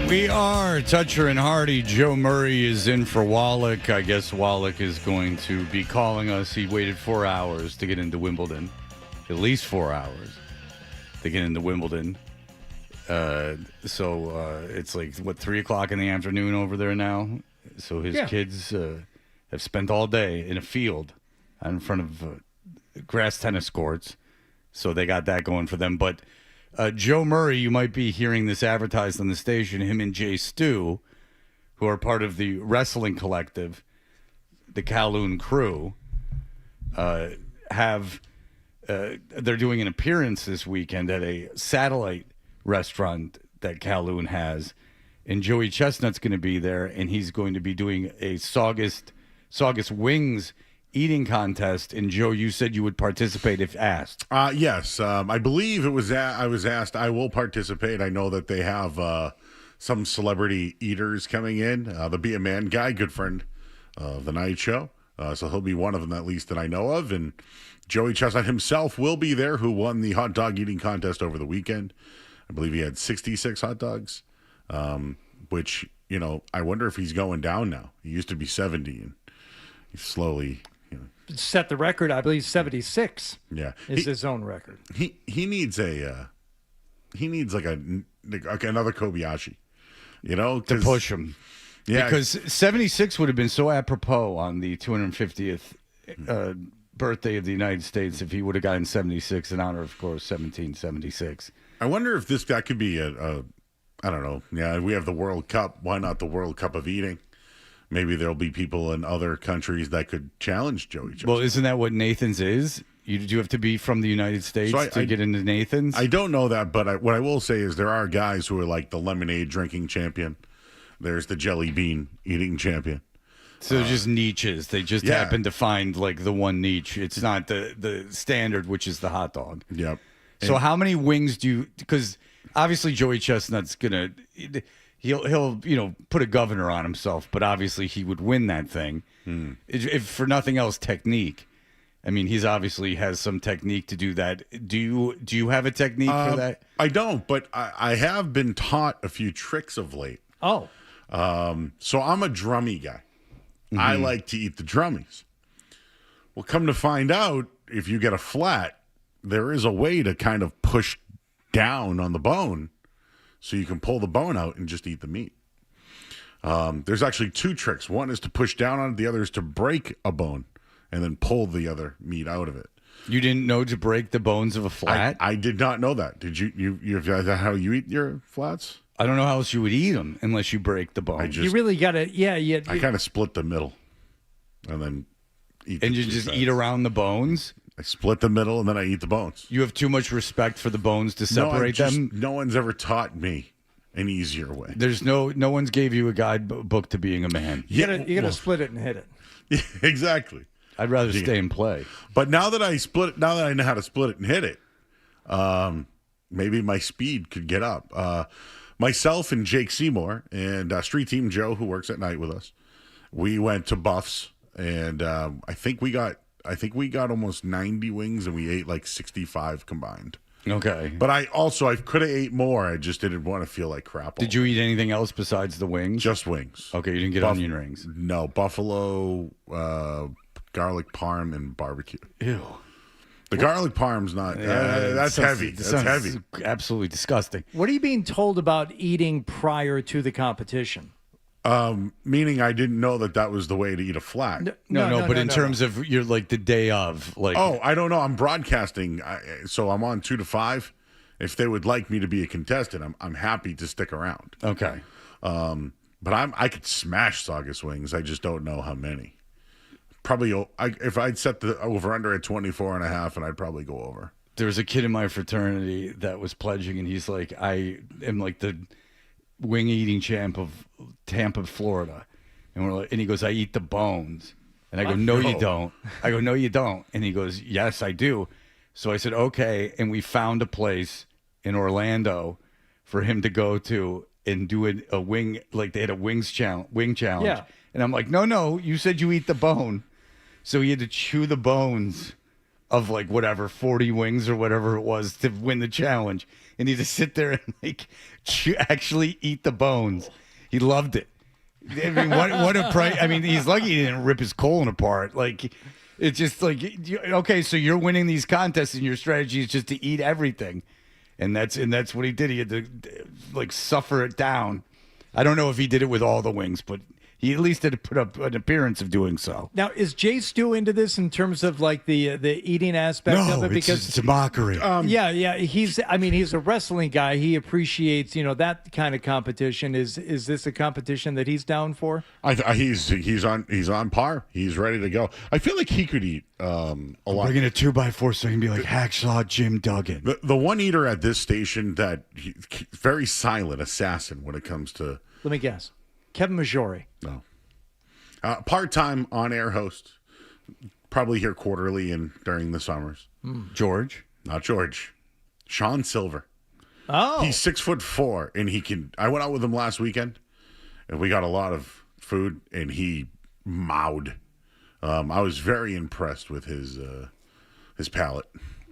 We are Toucher and Hardy. Joe Murray is in for Wallach. I guess Wallach is going to be calling us. He waited 4 hours to get into Wimbledon. At least 4 hours to get into Wimbledon. So it's like, 3 o'clock in the afternoon over there now? So his kids have spent all day in a field in front of grass tennis courts. So they got that going for them. But Joe Murray, you might be hearing this advertised on the station, him and Jay Stu, who are part of the wrestling collective, the Kowloon Crew, they're doing an appearance this weekend at a satellite restaurant that Kowloon has. And Joey Chestnut's going to be there, and he's going to be doing a Saugus Wings eating contest. And Joe, you said you would participate if asked. Yes, I believe it was. I was asked. I will participate. I know that they have some celebrity eaters coming in. The Be a Man guy, good friend of the Night Show, so he'll be one of them, at least that I know of. And Joey Chestnut himself will be there, who won the hot dog eating contest over the weekend. I believe he had 66 hot dogs, which, I wonder if he's going down now. He used to be 70, and he's slowly. Set the record, I believe 76. Yeah, is his own record. He needs another Kobayashi, to push him. Yeah, because 76 would have been so apropos on the 250th birthday of the United States if he would have gotten 76 in honor, of course, 1776. I wonder if that could be I don't know. Yeah, we have the World Cup. Why not the World Cup of eating? Maybe there'll be people in other countries that could challenge Joey Chestnut. Well, isn't that what Nathan's is? You have to be from the United States to get into Nathan's? I don't know that, but what I will say is there are guys who are like the lemonade drinking champion. There's the jelly bean eating champion. So they're just niches. They just happen to find like the one niche. It's not the standard, which is the hot dog. Yep. So how many wings do you? Because obviously Joey Chestnut's gonna. He'll put a governor on himself, but obviously he would win that thing. If for nothing else, technique. I mean, he's obviously has some technique to do that. Do you have a technique for that? I don't, but I have been taught a few tricks of late. Oh. So I'm a drummy guy. Mm-hmm. I like to eat the drummies. Well, come to find out, if you get a flat, there is a way to kind of push down on the bone so you can pull the bone out and just eat the meat. There's actually two tricks. One is to push down on it. The other is to break a bone and then pull the other meat out of it. You didn't know to break the bones of a flat? I did not know that. Did you? Is that how you eat your flats? I don't know how else you would eat them unless you break the bone. You really got to, I kind of split the middle and then eat. And you just eat around the bones? I split the middle and then I eat the bones. You have too much respect for the bones to separate them? No one's ever taught me an easier way. There's no one's gave you a guidebook to being a man. You gotta split it and hit it. Yeah, exactly. I'd rather stay and play. But now that I know how to split it and hit it, maybe my speed could get up. Myself and Jake Seymour and Street Team Joe, who works at night with us, we went to Buff's, and I think we got almost 90 wings, and we ate like 65 combined. Okay. But I could have ate more. I just didn't want to feel like crap. Did you eat anything else besides the wings? Just wings. Okay, you didn't get onion rings. No, buffalo, garlic parm, and barbecue. Ew. The garlic parm's not. That's heavy. That's heavy. Absolutely disgusting. What are you being told about eating prior to the competition? Meaning I didn't know that was the way to eat a flat. No, but in terms of you're like the day of, like. Oh, I don't know. I'm broadcasting, so I'm on 2 to 5. If they would like me to be a contestant, I'm happy to stick around. Okay. But I could smash Saugus wings. I just don't know how many. Probably if I'd set the over under at 24.5, and I'd probably go over. There was a kid in my fraternity that was pledging, and he's like, I am like the wing eating champ of Tampa, Florida. And he goes, I eat the bones. And I go, no, you don't. I go, no, you don't. And he goes, yes, I do. So I said, okay. And we found a place in Orlando for him to go to and do a wing, like they had a wing challenge. Yeah. And I'm like, no, you said you eat the bone. So he had to chew the bones of like whatever, 40 wings or whatever it was to win the challenge. and he just sit there and like actually eat the bones. He loved it. I mean, what a price! I mean, he's lucky he didn't rip his colon apart. Like, it's just like, okay, so you're winning these contests, and your strategy is just to eat everything, and that's what he did. He had to like suffer it down. I don't know if he did it with all the wings, but he at least had to put up an appearance of doing so. Now, is Jay Stu into this in terms of like the eating aspect of it? Because it's a mockery. Yeah. He's a wrestling guy. He appreciates, that kind of competition. Is this a competition that he's down for? He's on par. He's ready to go. I feel like he could eat a lot. Bringing a 2x4 so he can be like Hacksaw Jim Duggan. The one eater at this station that very silent assassin when it comes to. Let me guess. Kevin Majori. No. Part-time on-air host. Probably here quarterly and during the summers. George? Not George. Sean Silver. Oh. He's 6'4", and he can. I went out with him last weekend, and we got a lot of food, and he mowed. I was very impressed with his palate.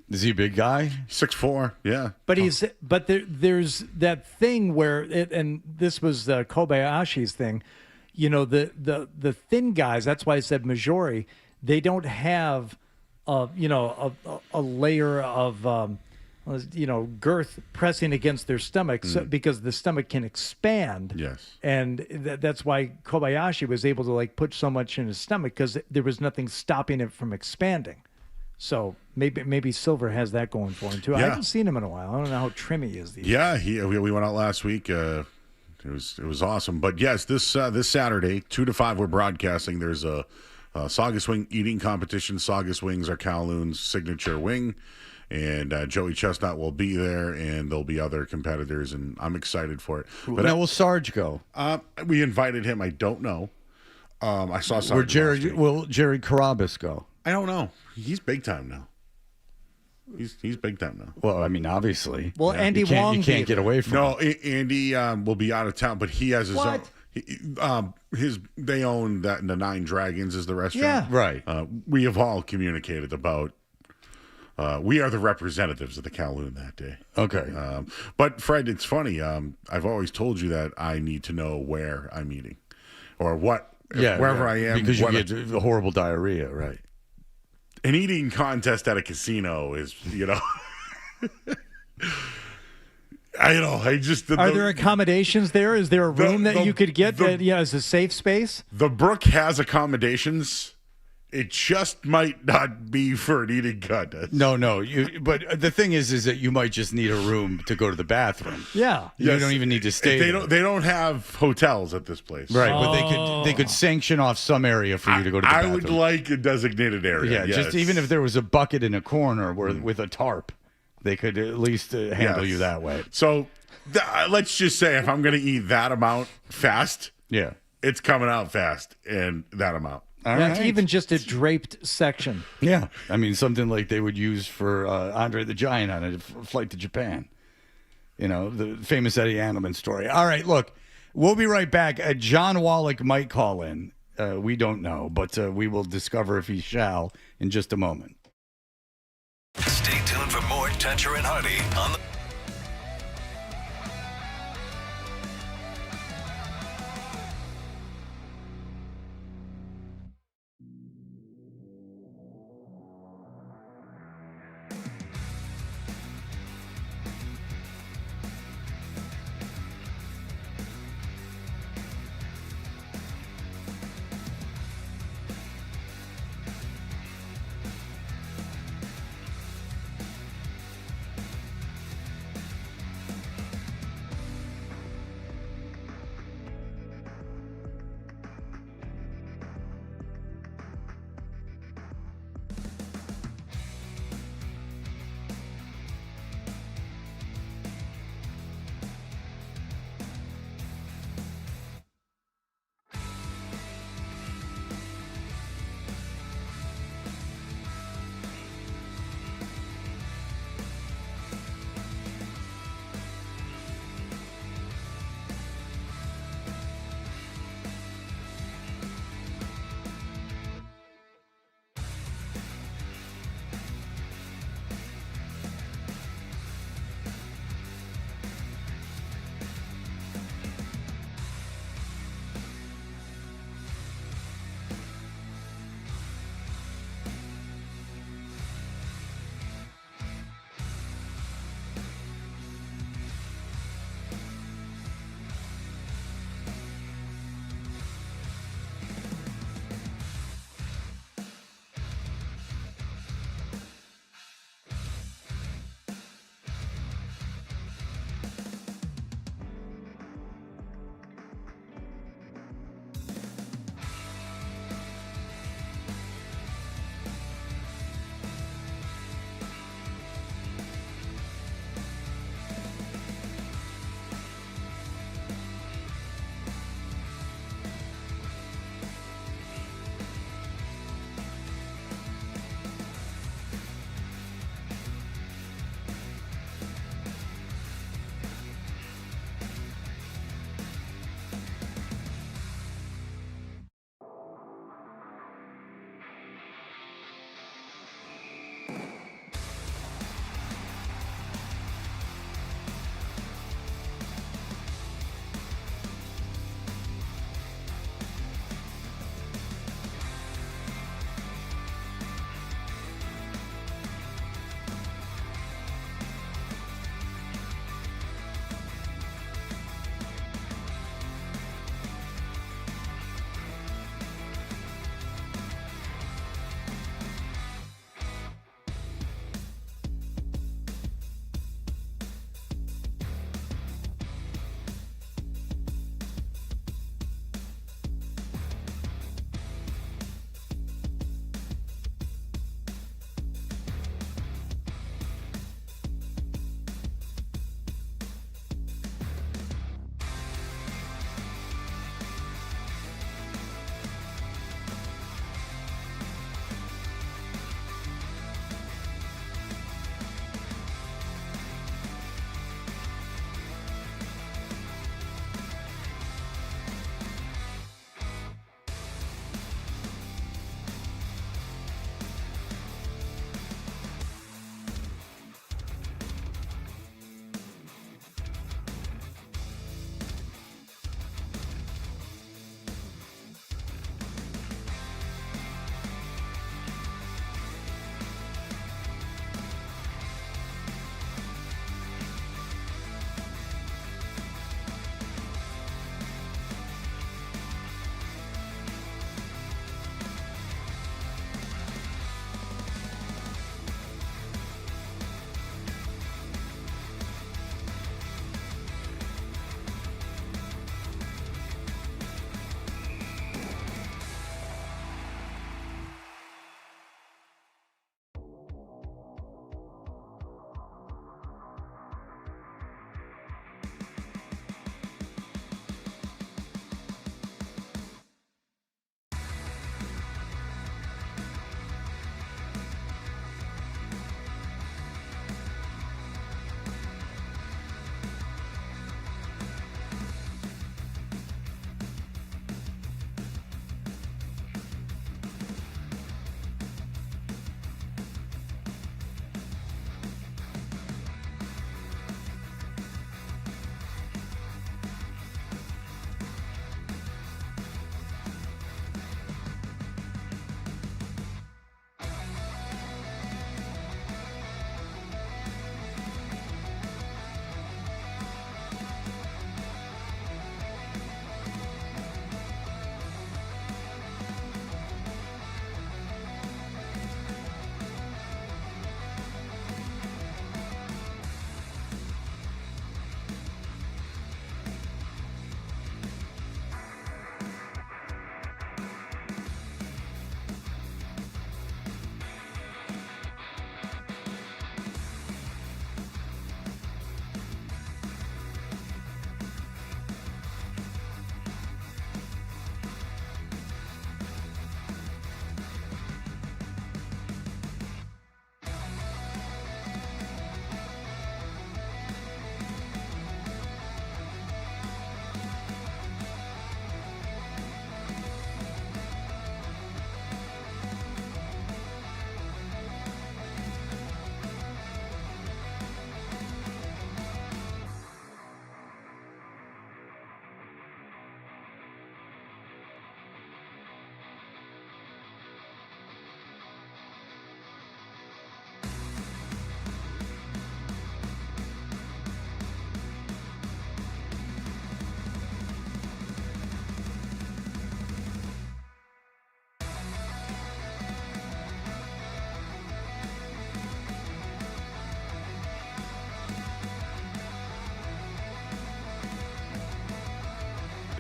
Is he a big guy? 6'4", yeah. But there's that thing where and this was Kobayashi's thing. The thin guys. That's why I said Majori. They don't have, a layer of, girth pressing against their stomachs because the stomach can expand. Yes. And that's why Kobayashi was able to like put so much in his stomach because there was nothing stopping it from expanding. So maybe Silver has that going for him too. Yeah. I haven't seen him in a while. I don't know how trim he is these days. Yeah, we went out last week. It was awesome. But yes, this Saturday, 2 to 5, we're broadcasting. There's a Saugus Wing eating competition. Saugus Wings are Kowloon's signature wing, and Joey Chestnut will be there, and there'll be other competitors, and I'm excited for it. But now, will Sarge go? We invited him. I don't know. I saw Sarge. Will Jerry Carabas go? I don't know. He's big time now. He's big time now. Well, I mean, obviously. Well, yeah, Andy you Wong. You can't get away from No, it. Andy will be out of town, but he has his What? own. They own that. The Nine Dragons is the restaurant. Yeah. Right. We have all communicated about. We are the representatives of the Kowloon that day. Okay. But Fred, it's funny. I've always told you that I need to know where I'm eating, or what. Wherever I am, because you get horrible diarrhea, right? An eating contest at a casino is, Are there accommodations there? Is there a room that you could get that as a safe space? The Brook has accommodations. It just might not be for an eating contest. No. But the thing is that you might just need a room to go to the bathroom. Yeah. You don't even need to stay. They don't have hotels at this place. Right, but they could sanction off some area for you to go to the bathroom. I would like a designated area. Yeah, yes. just even if there was a bucket in a corner with a tarp, they could at least handle you that way. So let's just say if I'm going to eat that amount fast, it's coming out fast and that amount. That's even just a draped section. Yeah. I mean, something like they would use for Andre the Giant on a flight to Japan. The famous Eddie Andelman story. All right, look, we'll be right back. John Wallach might call in. We don't know, but we will discover if he shall in just a moment. Stay tuned for more Toucher and Hardy on the...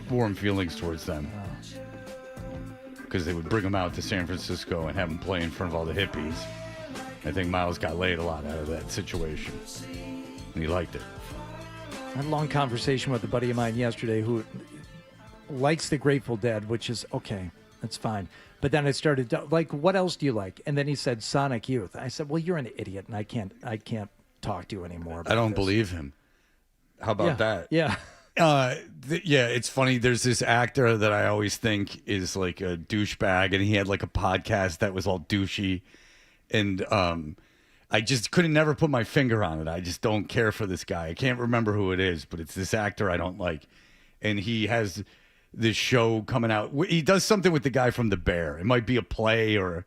warm feelings towards them. Because they would bring him out to San Francisco and have him play in front of all the hippies. I think Miles got laid a lot out of that situation. And he liked it. I had a long conversation with a buddy of mine yesterday who likes the Grateful Dead, which is okay. That's fine. But then I started like, what else do you like? And then he said Sonic Youth. I said, well, you're an idiot, and I can't talk to you anymore. I don't believe him. How about that? Yeah. Yeah, it's funny. There's this actor that I always think is like a douchebag, and he had like a podcast that was all douchey, and I just couldn't never put my finger on it. I just don't care for this guy. I can't remember who it is, but it's this actor I don't like, and he has this show coming out. He does something with the guy from The Bear. It might be a play or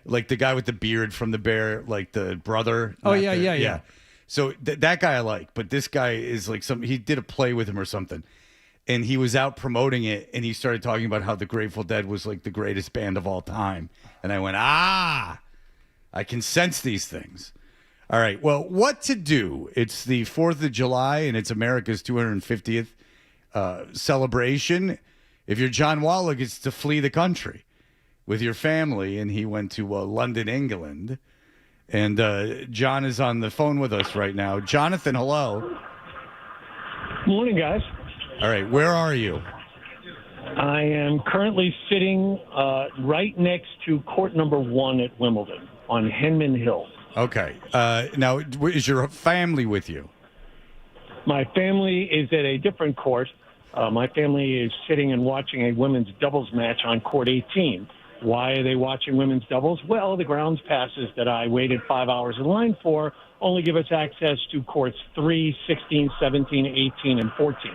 like the guy with the beard from The Bear, like the brother. Oh yeah. So that guy I like, but this guy is like he did a play with him or something, and he was out promoting it, and he started talking about how the Grateful Dead was like the greatest band of all time, and I went, I can sense these things. All right, well, what to do? It's the 4th of July, and it's America's 250th celebration. If you're John Wallach, it's to flee the country with your family, and he went to London, England. And John is on the phone with us right now. Jonathan, hello. Morning, guys. All right, where are you? I am currently sitting right next to court number 1 at Wimbledon on Henman Hill. Okay. Now, is your family with you? My family is at a different court. My family is sitting and watching a women's doubles match on court 18. Why are they watching women's doubles? Well, the grounds passes that I waited 5 hours in line for only give us access to courts 3, 16, 17, 18, and 14.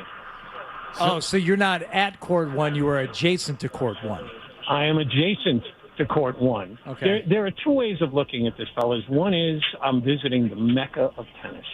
So you're not at court 1, you are adjacent to court 1. I am adjacent to court 1. Okay. There are two ways of looking at this, fellas. One is I'm visiting the mecca of tennis.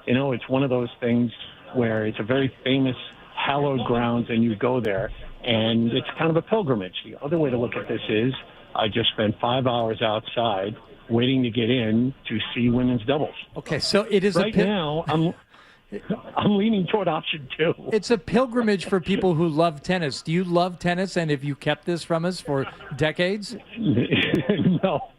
You know, it's one of those things where it's a very famous hallowed grounds, and you go there, and it's kind of a pilgrimage. The other way to look at this is I just spent 5 hours outside waiting to get in to see women's doubles. Okay, so it is now I'm leaning toward option 2. It's a pilgrimage for people who love tennis. Do you love tennis, and have you kept this from us for decades? No,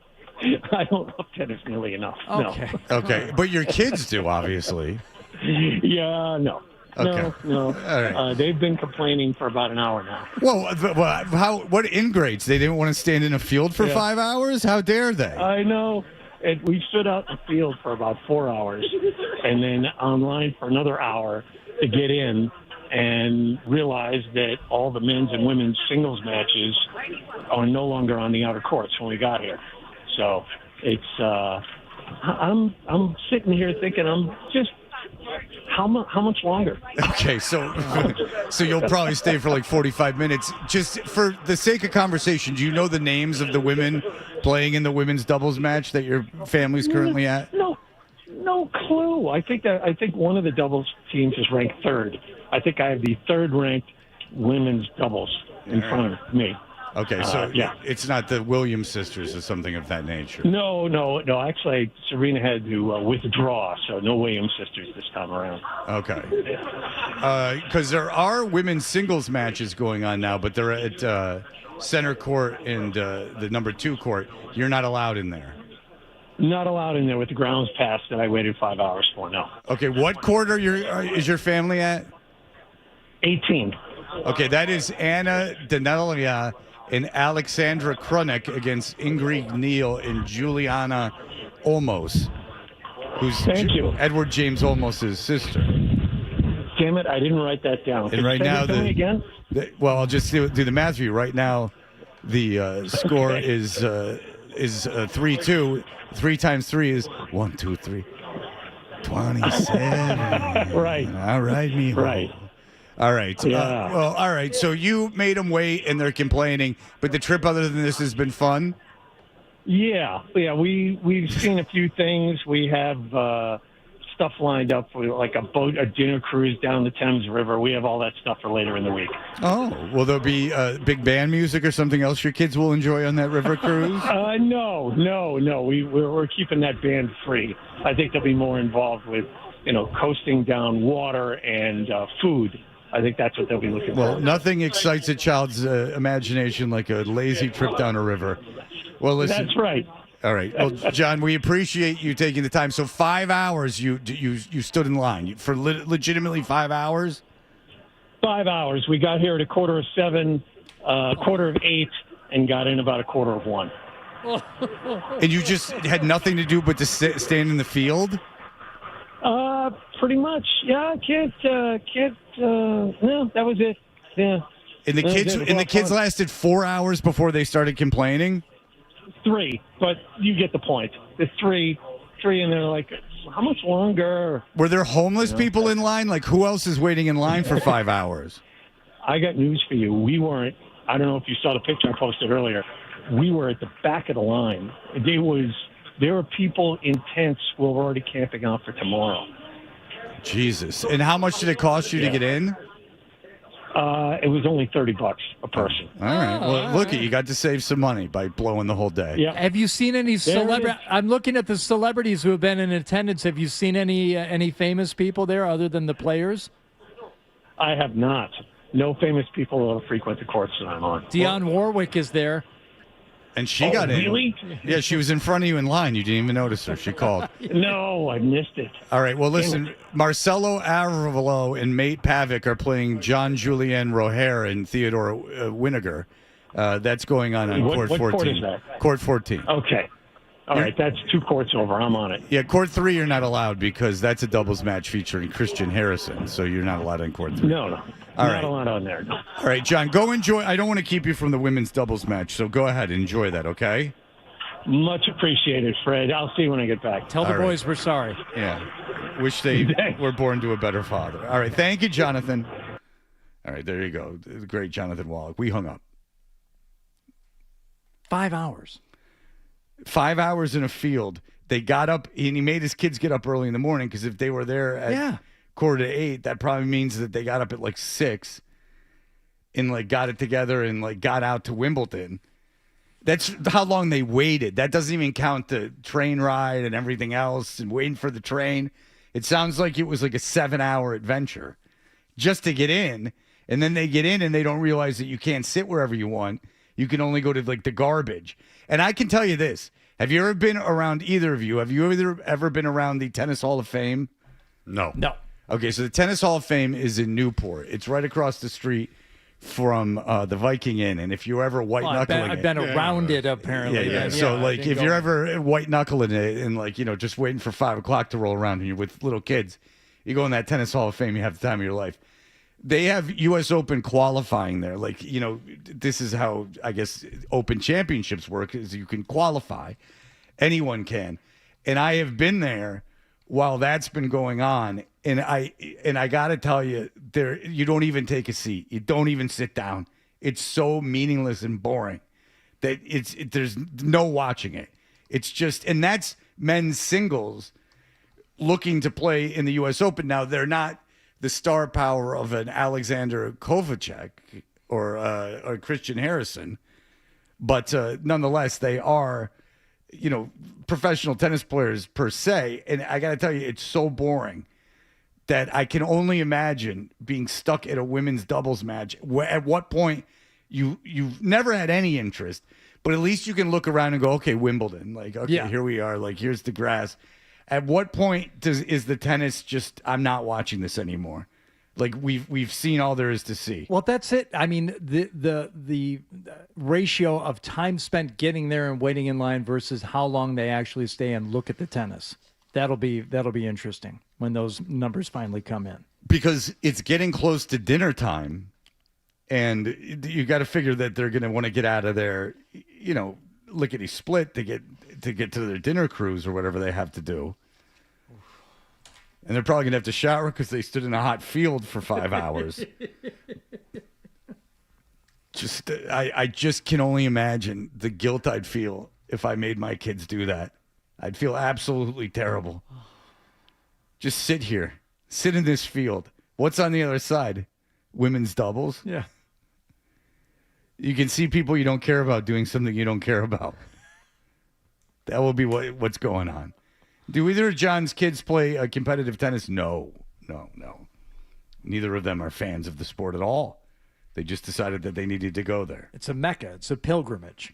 I don't love tennis nearly enough. Okay. No. Okay, but your kids do, obviously. Yeah, no. Okay. No. All right. They've been complaining for about an hour now. Well, what ingrates? They didn't want to stand in a field for 5 hours? How dare they? I know. We stood out in the field for about 4 hours and then online for another hour to get in and realized that all the men's and women's singles matches are no longer on the outer courts when we got here. So it's I'm sitting here thinking how much longer? Okay, so you'll probably stay for like 45 minutes. Just for the sake of conversation, do you know the names of the women playing in the women's doubles match that your family's currently at? No clue. I think one of the doubles teams is ranked 3rd. I think I have the 3rd ranked women's doubles in front of me. Okay, so it's not the Williams sisters or something of that nature. No. Actually, Serena had to withdraw, so no Williams sisters this time around. Okay. Because there are women's singles matches going on now, but they're at center court and the number 2 court. You're not allowed in there. Not allowed in there with the grounds pass that I waited 5 hours for, no. Okay, what court is your family at? 18. Okay, that is Anna Danelia and Alexandra Krunick against Ingrid Neal and Juliana Olmos, who's Edward James Olmos' sister. Damn it, I didn't write that down. And right now, again? Well, I'll just do the math for you. Right now, the score is 3-2. 3 times 3 is 1, 2, 3. 27. Right. All right, mijo. Right. All right. Yeah. All right. So you made them wait, and they're complaining. But the trip, other than this, has been fun. Yeah. We've seen a few things. We have stuff lined up for like a dinner cruise down the Thames River. We have all that stuff for later in the week. Oh, will there be big band music or something else your kids will enjoy on that river cruise? No. We're keeping that band free. I think they'll be more involved with, coasting down water and food. I think that's what they'll be looking Well, for. nothing excites a child's imagination like a lazy trip down a river. Well, listen. That's right. All right. Well, John, we appreciate you taking the time. So 5 hours you stood in line for legitimately 5 hours? 5 hours. We got here at 6:45, 7:45, and got in about 1:45. And you just had nothing to do but to stand in the field? Pretty much. Yeah, no, that was it. Yeah. And the kids lasted 4 hours before they started complaining? 3, but you get the point. There's three, and they're like, how much longer? Were there homeless people in line? Like, who else is waiting in line for 5 hours? I got news for you. We weren't. I don't know if you saw the picture I posted earlier. We were at the back of the line. There were people in tents who were already camping out for tomorrow. Jesus. And how much did it cost you to get in? It was only $30 a person. All right. Well, look, you got to save some money by blowing the whole day. Yeah. Have you seen any celebrity? I'm looking at the celebrities who have been in attendance. Have you seen any famous people there other than the players? I have not. No famous people frequent the courts that I'm on. Dionne Warwick is there. And she got in. Really? Yeah, she was in front of you in line. You didn't even notice her. She called. No, I missed it. All right. Well, listen, Marcelo Arevalo and Mate Pavic are playing John Julien Roher and Theodore Winiger. That's going on court 14. What court is that? Court 14. Okay. All right, that's 2 courts over. I'm on it. Yeah, court 3 you're not allowed because that's a doubles match featuring Christian Harrison, so you're not allowed in court 3. No. All not right. allowed on there. No. All right, John, go enjoy. I don't want to keep you from the women's doubles match, so go ahead, enjoy that, okay? Much appreciated, Fred. I'll see you when I get back. Tell the boys we're sorry. Yeah. Wish they were born to a better father. All right, thank you, Jonathan. All right, there you go. The great Jonathan Wallach. We hung up. 5 hours. 5 hours in a field. They got up, and he made his kids get up early in the morning because if they were there at 7:45, that probably means that they got up at like 6 and like got it together and like got out to Wimbledon. That's how long they waited. That doesn't even count the train ride and everything else and waiting for the train. It sounds like it was like a 7-hour adventure just to get in. And then they get in and they don't realize that you can't sit wherever you want. You can only go to like the garbage. And I can tell you this. Have you ever been around either of you? Have you ever been around the Tennis Hall of Fame? No. Okay, so the Tennis Hall of Fame is in Newport. It's right across the street from the Viking Inn. And if you're ever white-knuckling I've been around it, apparently. Yeah. So, like, if you're ever white-knuckling it and, like, just waiting for 5 o'clock to roll around and you're with little kids, you go in that Tennis Hall of Fame, you have the time of your life. They have U.S. Open qualifying there. Like, this is how, I guess, Open Championships work, is you can qualify. Anyone can. And I have been there while that's been going on. And I got to tell you, you don't even take a seat. You don't even sit down. It's so meaningless and boring that there's no watching it. It's just, and that's men's singles looking to play in the U.S. Open. Now, they're not the star power of an Alexander Kovacek or Christian Harrison, but nonetheless, they are, professional tennis players per se. And I got to tell you, it's so boring that I can only imagine being stuck at a women's doubles match. At what point you've never had any interest, but at least you can look around and go, okay, Wimbledon, like, okay, here we are, like, here's the grass. At what point is the tennis just, I'm not watching this anymore? Like, we've seen all there is to see. Well, that's it. I mean, the ratio of time spent getting there and waiting in line versus how long they actually stay and look at the tennis. That'll be interesting when those numbers finally come in. Because it's getting close to dinner time, and you got to figure that they're going to want to get out of there, lickety split to get to their dinner cruise or whatever they have to do. And they're probably going to have to shower because they stood in a hot field for 5 hours. I just can only imagine the guilt I'd feel if I made my kids do that. I'd feel absolutely terrible. Just sit here. Sit in this field. What's on the other side? Women's doubles? Yeah. You can see people you don't care about doing something you don't care about. That will be what's going on. Do either of John's kids play competitive tennis? No. Neither of them are fans of the sport at all. They just decided that they needed to go there. It's a mecca. It's a pilgrimage.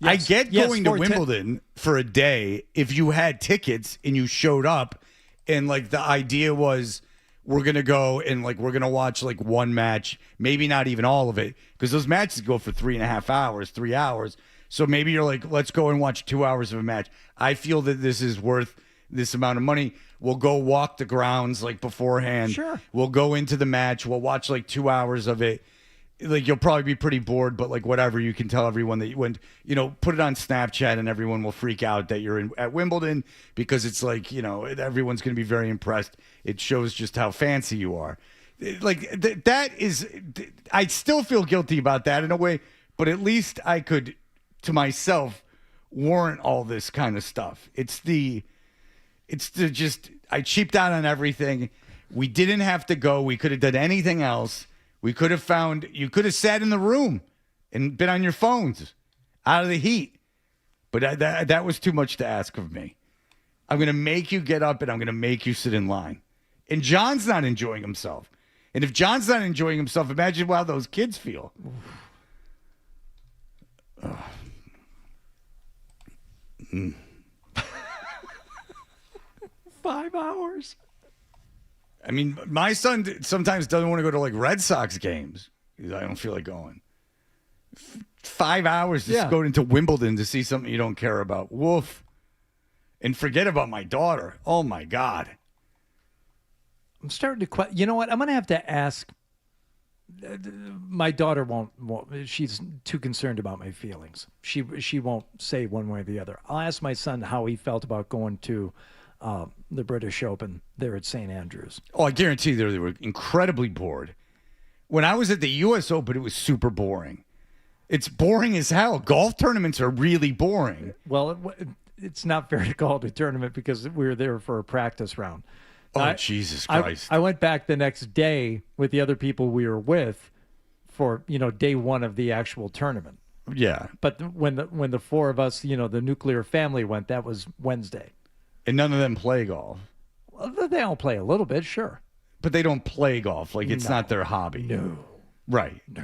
I get going to for Wimbledon for a day if you had tickets and you showed up and like the idea was we're going to go and like we're going to watch like one match, maybe not even all of it, because those matches go for 3.5 hours, 3 hours. So maybe you're like, let's go and watch 2 hours of a match. I feel that this is worth this amount of money. We'll go walk the grounds like beforehand. Sure. We'll go into the match. We'll watch like 2 hours of it. Like you'll probably be pretty bored, but like whatever, you can tell everyone that you went, put it on Snapchat and everyone will freak out that you're at Wimbledon because it's like, everyone's going to be very impressed. It shows just how fancy you are. That is, I still feel guilty about that in a way, but at least I could, to myself, warrant all this kind of stuff. It's the just, I cheaped out on everything. We didn't have to go. We could have done anything else. You could have sat in the room and been on your phones out of the heat. But that was too much to ask of me. I'm going to make you get up and I'm going to make you sit in line. And John's not enjoying himself. And if John's not enjoying himself, imagine how those kids feel. 5 hours. I mean, my son sometimes doesn't want to go to like Red Sox games. I don't feel like going. 5 hours to go into Wimbledon to see something you don't care about. Woof. And forget about my daughter. Oh my God. I'm starting to question. You know what? I'm going to have to ask. My daughter won't. She's too concerned about my feelings. She won't say one way or the other. I'll ask my son how he felt about going to the British Open there at St. Andrews. Oh, I guarantee they were incredibly bored. When I was at the U.S. Open, it was super boring. It's boring as hell. Golf tournaments are really boring. Well, it's not fair to call it a tournament because we were there for a practice round. Oh, Jesus Christ. I went back the next day with the other people we were with for, day one of the actual tournament. Yeah. But when the four of us, the nuclear family went, that was Wednesday. And none of them play golf. Well, they all play a little bit, sure. But they don't play golf. Like, it's not their hobby. No. Right. No.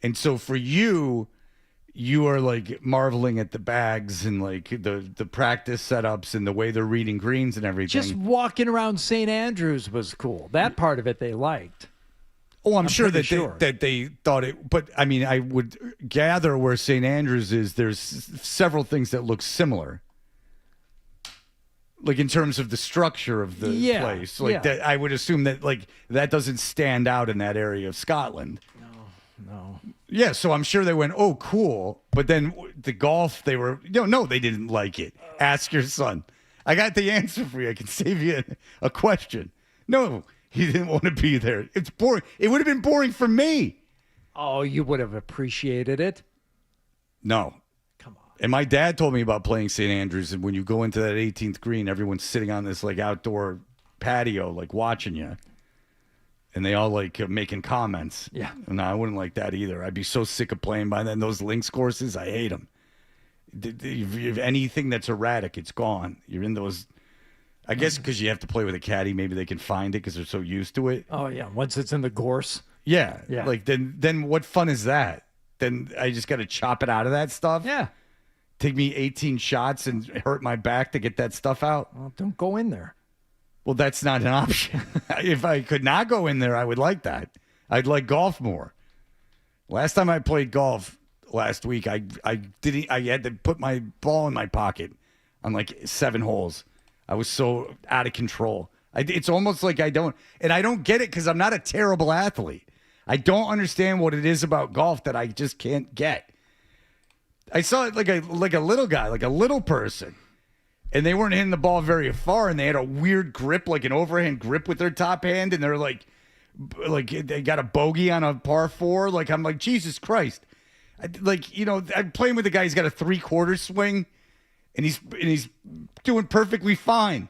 And so for you are like marveling at the bags and like the practice setups and the way they're reading greens and everything. Just walking around St. Andrews was cool. That part of it they liked. Oh, I'm sure that they thought it. But I mean, I would gather where St. Andrews is, there's several things that look similar. Like in terms of the structure of the place. Like that, I would assume that like that doesn't stand out in that area of Scotland. No. Yeah, so I'm sure they went, oh, cool. But then the golf, they were, no, they didn't like it. Ask your son. I got the answer for you. I can save you a question. No, he didn't want to be there. It's boring. It would have been boring for me. Oh, you would have appreciated it. No. Come on. And my dad told me about playing St. Andrews. And when you go into that 18th green, everyone's sitting on this like outdoor patio, like watching you. And they all like making comments. Yeah. No, I wouldn't like that either. I'd be so sick of playing by then. Those links courses, I hate them. If anything that's erratic, it's gone. You're in those. I guess because you have to play with a caddy, maybe they can find it because they're so used to it. Oh yeah, once it's in the gorse. Yeah. Yeah. Like then what fun is that? Then I just got to chop it out of that stuff. Yeah. Take me 18 shots and hurt my back to get that stuff out. Well, don't go in there. Well, that's not an option. If I could not go in there, I would like that. I'd like golf more. Last time I played golf last week, I had to put my ball in my pocket on like 7 holes. I was so out of control. It's almost like I don't get it because I'm not a terrible athlete. I don't understand what it is about golf that I just can't get. I saw it like a little guy, like a little person. And they weren't hitting the ball very far, and they had a weird grip, like an overhand grip with their top hand, and they're like they got a bogey on a par 4. Like I'm like, Jesus Christ! I'm playing with a guy. He's got a 3/4 swing, and he's doing perfectly fine.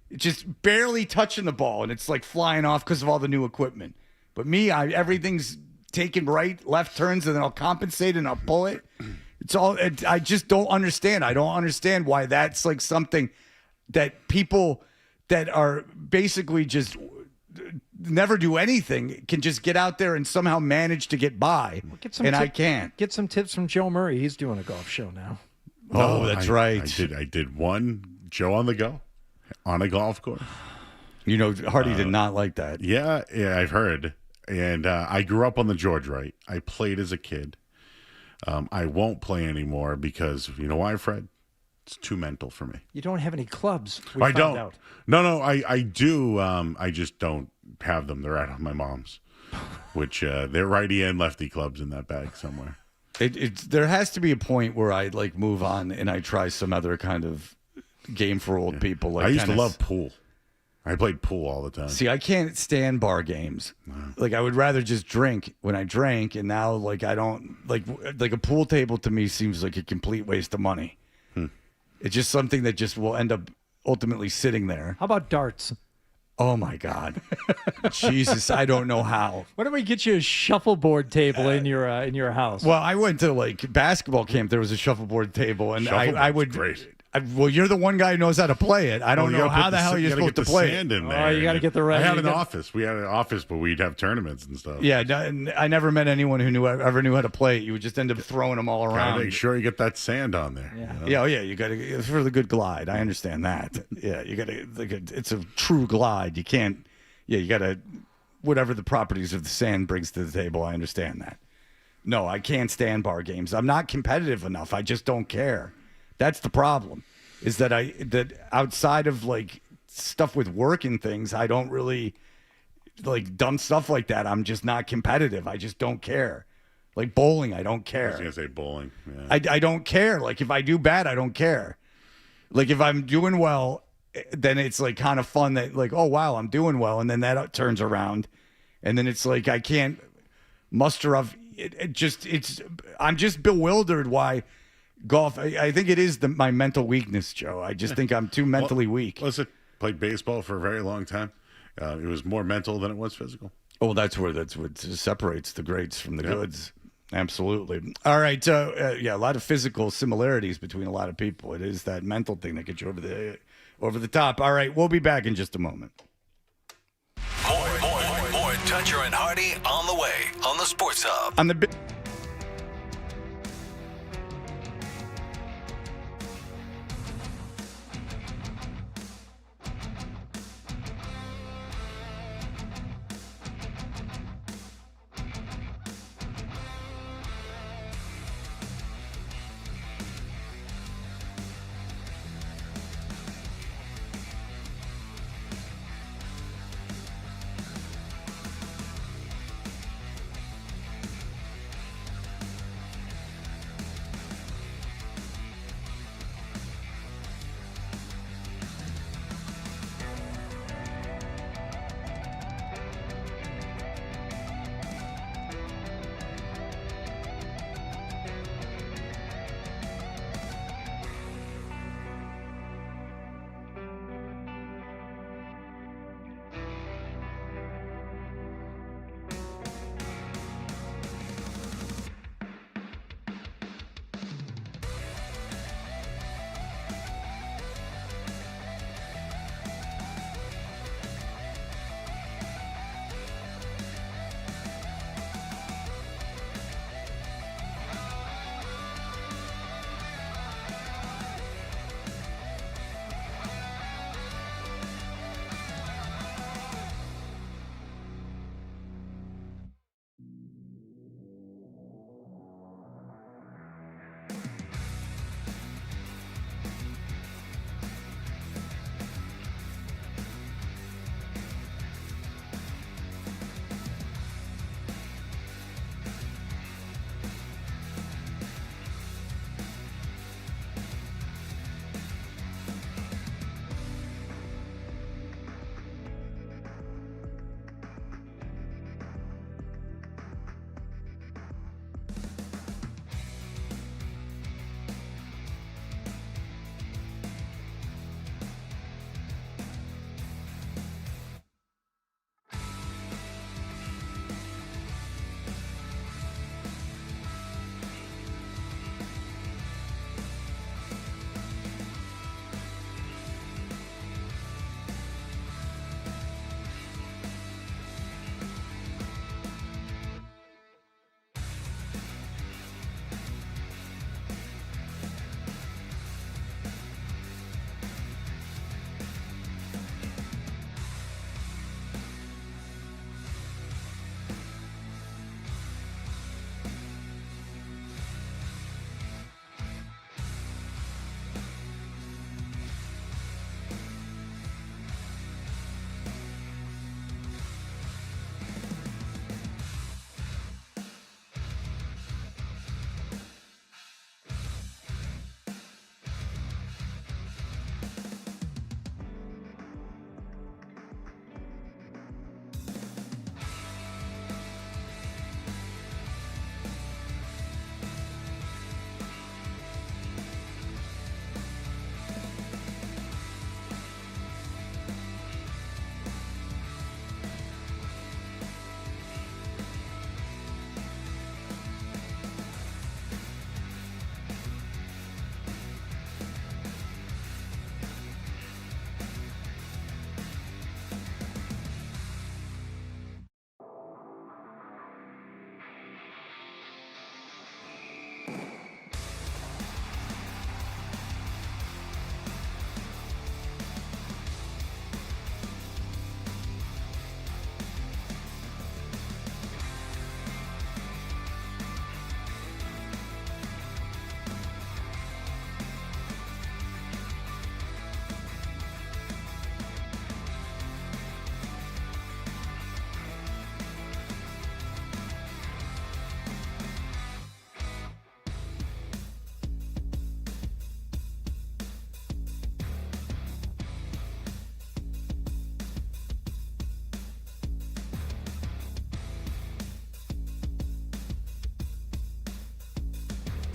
It's just barely touching the ball, and it's like flying off because of all the new equipment. But me, everything's taking right, left turns, and then I'll compensate and I'll pull it. It's all. I just don't understand. I don't understand why that's like something that people that are basically just never do anything can just get out there and somehow manage to get by, I can't. Get some tips from Joe Murray. He's doing a golf show now. Oh, that's right. I did one Joe on the go on a golf course. You know, Hardy did not like that. Yeah, I've heard. And I grew up on the George Wright. I played as a kid. I won't play anymore because, you know why, Fred? It's too mental for me. You don't have any clubs. I don't. Out. No, I do. I just don't have them. They're at my mom's, which they're righty and lefty clubs in that bag somewhere. There has to be a point where I like move on and I try some other kind of game for old people. Like I used tennis. to love pool. I played pool all the time. See, I can't stand bar games. Like I would rather just drink when I drank, and now like I don't like a pool table to me seems like a complete waste of money. It's just something that just will end up ultimately sitting there. How about darts? Oh my God, Jesus! I don't know how. Why don't we get you a shuffleboard table in your house? Well, I went to like basketball camp. There was a shuffleboard table, and I would. Great. Well, you're the one guy who knows how to play it. I don't know how the hell you're supposed to play sand it. in there. Oh, you got to get the right. I had an office. We had an office, but we'd have tournaments and stuff. Yeah, I never met anyone who ever knew how to play it. You would just end up throwing them all around. Gotta make sure you get that sand on there. Yeah. You know? Yeah, oh yeah, you got to for the good glide. I understand that. Yeah, you got to. It's a true glide. You can't. Yeah, you got to. Whatever the properties of the sand brings to the table, I understand that. No, I can't stand bar games. I'm not competitive enough. I just don't care. That's the problem. Is that outside of like stuff with work and things, I don't really like dumb stuff like that. I'm just not competitive. I just don't care. Like bowling, I don't care. I was gonna say bowling. Yeah. I don't care. Like if I do bad, I don't care. Like if I'm doing well, then it's like kind of fun that like, oh wow, I'm doing well, and then that turns around, and then it's like I can't muster up. I'm just bewildered why. Golf, I think it is my mental weakness, Joe. I just think I'm too mentally weak. Listen, played baseball for a very long time. It was more mental than it was physical. Oh, that's what separates the greats from the goods. Absolutely. All right. A lot of physical similarities between a lot of people. It is that mental thing that gets you over the top. All right. We'll be back in just a moment. More Toucher and Hardy on the way on the Sports Hub. On the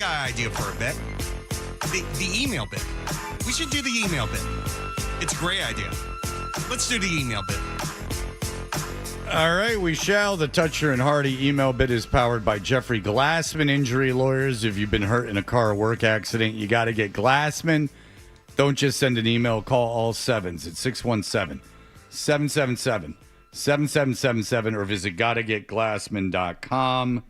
got an idea for a bit. The email bit. We should do the email bit. It's a great idea. Let's do the email bit. All right, we shall. The Toucher and Hardy email bit is powered by Jeffrey Glassman Injury Lawyers. If you've been hurt in a car or work accident, you got to get Glassman. Don't just send an email. Call all sevens at 617-777-7777 or visit gottagetglassman.com.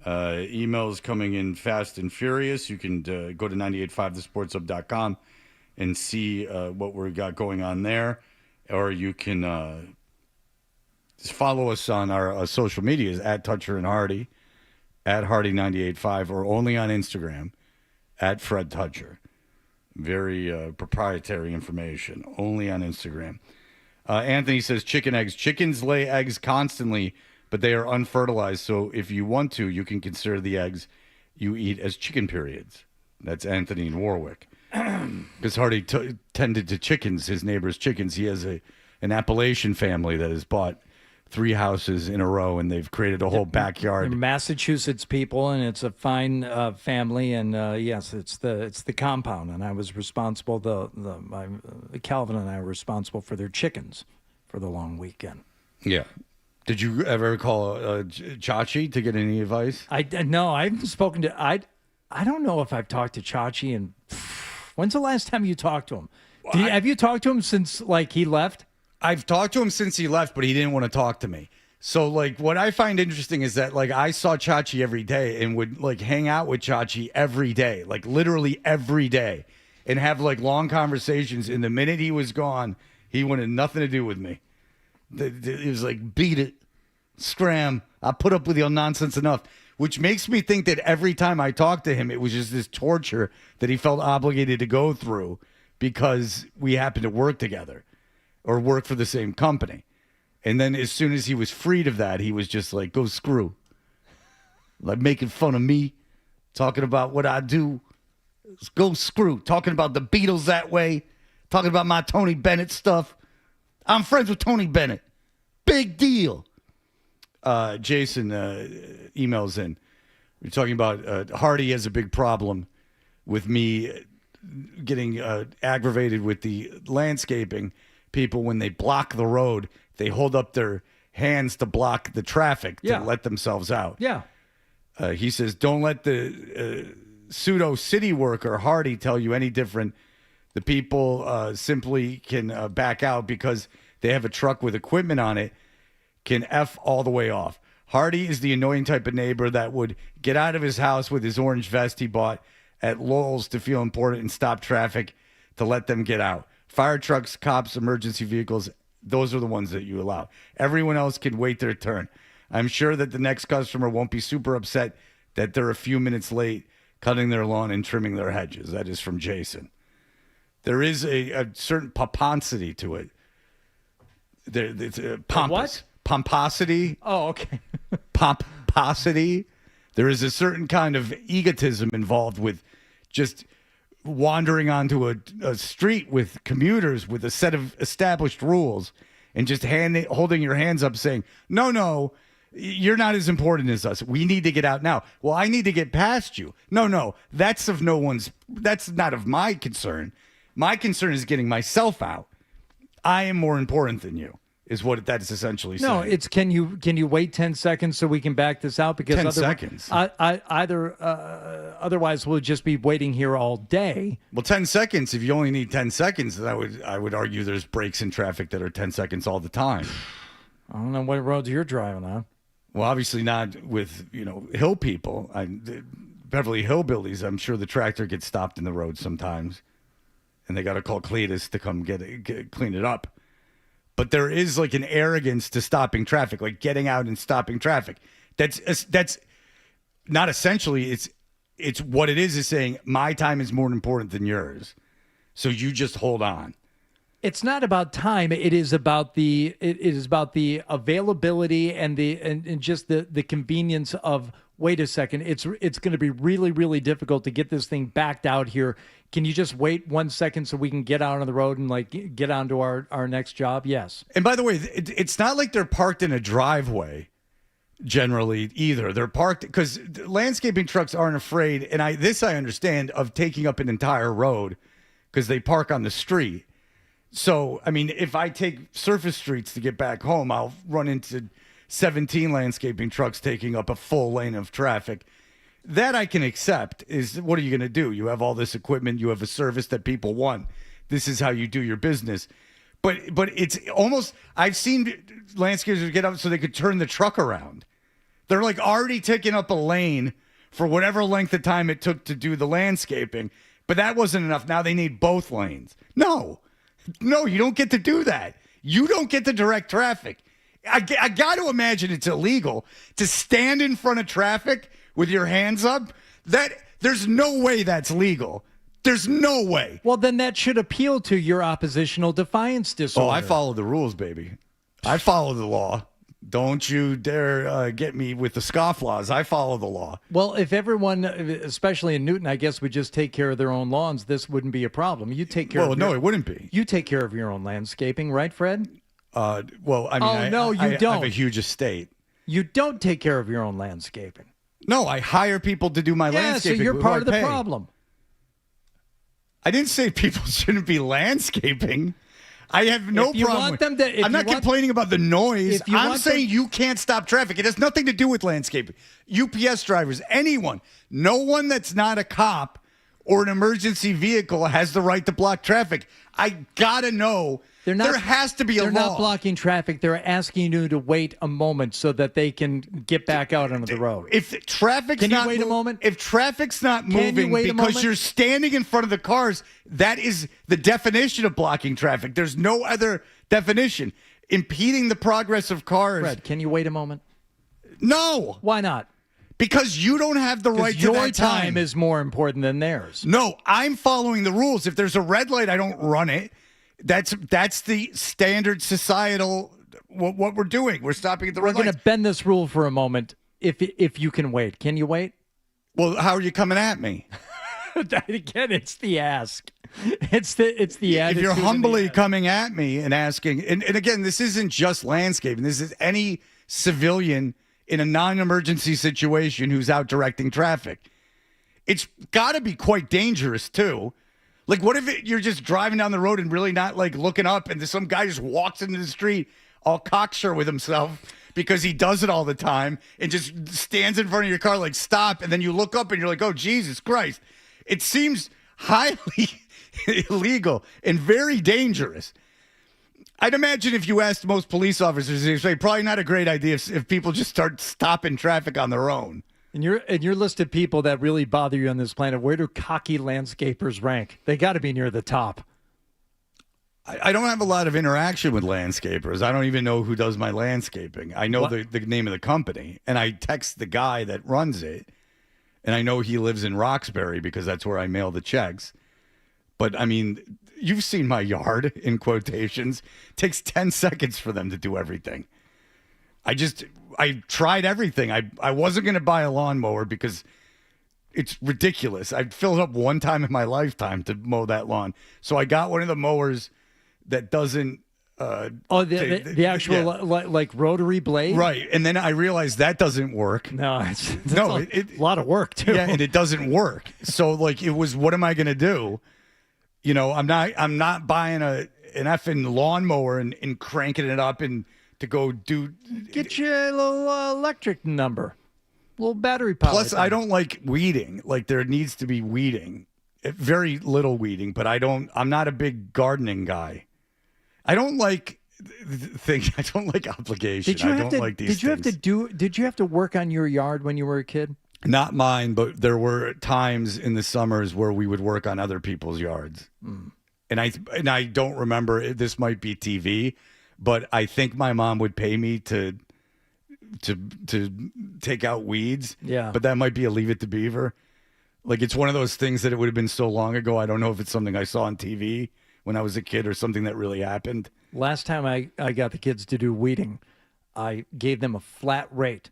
Emails coming in fast and furious. You can go to 985thesportshub.com and see what we got going on there. Or you can just follow us on our social medias at Toucher and Hardy, at Hardy985, or only on Instagram at Fred Toucher. Very proprietary information, only on Instagram. Anthony says chicken eggs. Chickens lay eggs constantly, but they are unfertilized. So if you want to, you can consider the eggs you eat as chicken periods. That's Anthony in Warwick. Because Hardy tended to chickens, his neighbor's chickens. He has an Appalachian family that has bought 3 houses in a row, and they've created a whole backyard. They're Massachusetts people, and it's a fine family. And yes, it's the compound, and I was responsible. Calvin and I were responsible for their chickens for the long weekend. Yeah. Did you ever call Chachi to get any advice? No, I haven't spoken to. I don't know if I've talked to Chachi. And when's the last time you talked to him? Have you talked to him since he left? I've talked to him since he left, but he didn't want to talk to me. So, what I find interesting is that, I saw Chachi every day and would, hang out with Chachi every day, literally every day, and have, long conversations. And the minute he was gone, he wanted nothing to do with me. He was like, beat it, scram, I put up with your nonsense enough, which makes me think that every time I talked to him, it was just this torture that he felt obligated to go through because we happened to work together. Or work for the same company. And then as soon as he was freed of that, he was just like, go screw. Making fun of me, talking about what I do. Go screw. Talking about the Beatles that way. Talking about my Tony Bennett stuff. I'm friends with Tony Bennett. Big deal. Jason emails in. We're talking about Hardy has a big problem with me getting aggravated with the landscaping. People, when they block the road, they hold up their hands to block the traffic to let themselves out. Yeah. He says, don't let the pseudo city worker Hardy tell you any different. The people simply can back out because they have a truck with equipment on it, can F all the way off. Hardy is the annoying type of neighbor that would get out of his house with his orange vest he bought at Lowell's to feel important and stop traffic to let them get out. Fire trucks, cops, emergency vehicles, those are the ones that you allow. Everyone else can wait their turn. I'm sure that the next customer won't be super upset that they're a few minutes late cutting their lawn and trimming their hedges. That is from Jason. There is a certain pomposity to it. It's pompous. What? Pomposity. Oh, okay. Pomposity. There is a certain kind of egotism involved with just wandering onto a street with commuters with a set of established rules and just holding your hands up saying, no, you're not as important as us. We need to get out now. Well, I need to get past you. No, that's not of my concern. My concern is getting myself out. I am more important than you. Is what that is essentially saying. No, it's can you wait 10 seconds so we can back this out? Because 10 seconds. Otherwise we'll just be waiting here all day. Well, 10 seconds. If you only need 10 seconds, then I would argue there's breaks in traffic that are 10 seconds all the time. I don't know what roads you're driving on. Well, obviously not with hill people. Beverly Hillbillies. I'm sure the tractor gets stopped in the road sometimes, and they got to call Cletus to come clean it up. But there is an arrogance to stopping traffic, getting out and stopping traffic. That's not essentially. It's what it is saying my time is more important than yours, so you just hold on. It's not about time. It is about the availability and just the convenience of. Wait a second. It's going to be really, really difficult to get this thing backed out here. Can you just wait 1 second so we can get out on the road and get on to our next job? Yes. And by the way, it's not like they're parked in a driveway. generally either. They're parked because landscaping trucks aren't afraid, and I understand, of taking up an entire road because they park on the street. So, I mean, if I take surface streets to get back home, I'll run into 17 landscaping trucks taking up a full lane of traffic. That I can accept. Is what are you going to do? You have all this equipment. You have a service that people want. This is how you do your business. But it's almost, I've seen landscapers get up so they could turn the truck around. They're like already taking up a lane for whatever length of time it took to do the landscaping. But that wasn't enough. Now they need both lanes. No, you don't get to do that. You don't get to direct traffic. I got to imagine it's illegal to stand in front of traffic with your hands up. There's no way that's legal. There's no way. Well, then that should appeal to your oppositional defiance disorder. Oh, I follow the rules, baby. I follow the law. Don't you dare get me with the scofflaws. I follow the law. Well, if everyone, especially in Newton, I guess would just take care of their own lawns, this wouldn't be a problem. You take care. Well, it wouldn't be. You take care of your own landscaping, right, Fred? Well, I mean, no, you don't. I have a huge estate. You don't take care of your own landscaping. No, I hire people to do my landscaping. So you're part of the pay. problem. I didn't say people shouldn't be landscaping. I have no If you problem. want them to- if I'm you not want- complaining about the noise. If you I'm want saying them- you can't stop traffic. It has nothing to do with landscaping. UPS drivers, anyone, no one that's not a cop or an emergency vehicle has the right to block traffic. I gotta know. There has to be a law. They're not blocking traffic. They're asking you to wait a moment so that they can get back out onto the road. If traffic's Can you not wait a moment? If traffic's not Can you moving wait a because moment? you're standing in front of the cars, that is the definition of blocking traffic. There's no other definition. Impeding the progress of cars. Fred, can you wait a moment? No. Why not? Because you don't have the right to your that time. time is more important than theirs. No, I'm following the rules. If there's a red light, I don't run it. That's the standard societal what we're doing. We're stopping at the We're red going light. to bend this rule for a moment. If you can wait, can you wait? Well, how are you coming at me? Again, it's the ask. It's the attitude. If you're and the humbly ask. coming at me and asking, and again, this isn't just landscaping. This is any civilian in a non-emergency situation who's out directing traffic. It's got to be quite dangerous too. Like, what if you're just driving down the road and really not like looking up, and some guy just walks into the street all cocksure with himself because he does it all the time and just stands in front of your car like, stop, and then you look up and you're like, oh, Jesus Christ. It seems highly illegal and very dangerous. I'd imagine if you asked most police officers, they'd say probably not a great idea if people just start stopping traffic on their own. And your list of people that really bother you on this planet, where do cocky landscapers rank? They got to be near the top. I don't have a lot of interaction with landscapers. I don't even know who does my landscaping. I know the name of the company, and I text the guy that runs it, and I know he lives in Roxbury because that's where I mail the checks. But, I mean, you've seen my yard, in quotations. It takes 10 seconds for them to do everything. I tried everything. I wasn't going to buy a lawnmower because it's ridiculous. I've filled up one time in my lifetime to mow that lawn. So I got one of the mowers that doesn't. The actual like rotary blade? Right. And then I realized that doesn't work. No, it's a lot of work too. Yeah, and it doesn't work. So like it was, what am I going to do? You know, I'm not buying an effing lawnmower and cranking it up and to go do. Get you a little electric number, a little battery power. Plus, I don't like weeding. Like there needs to be weeding, very little weeding. But I'm not a big gardening guy. I don't like things. I don't like obligation. Did you have Did you have to work on your yard when you were a kid? Not mine, but there were times in the summers where we would work on other people's yards. And I don't remember. This might be TV. But I think my mom would pay me to take out weeds. Yeah. But that might be a Leave It to Beaver. Like it's one of those things that it would have been so long ago. I don't know if it's something I saw on TV when I was a kid or something that really happened. Last time I got the kids to do weeding, I gave them a flat rate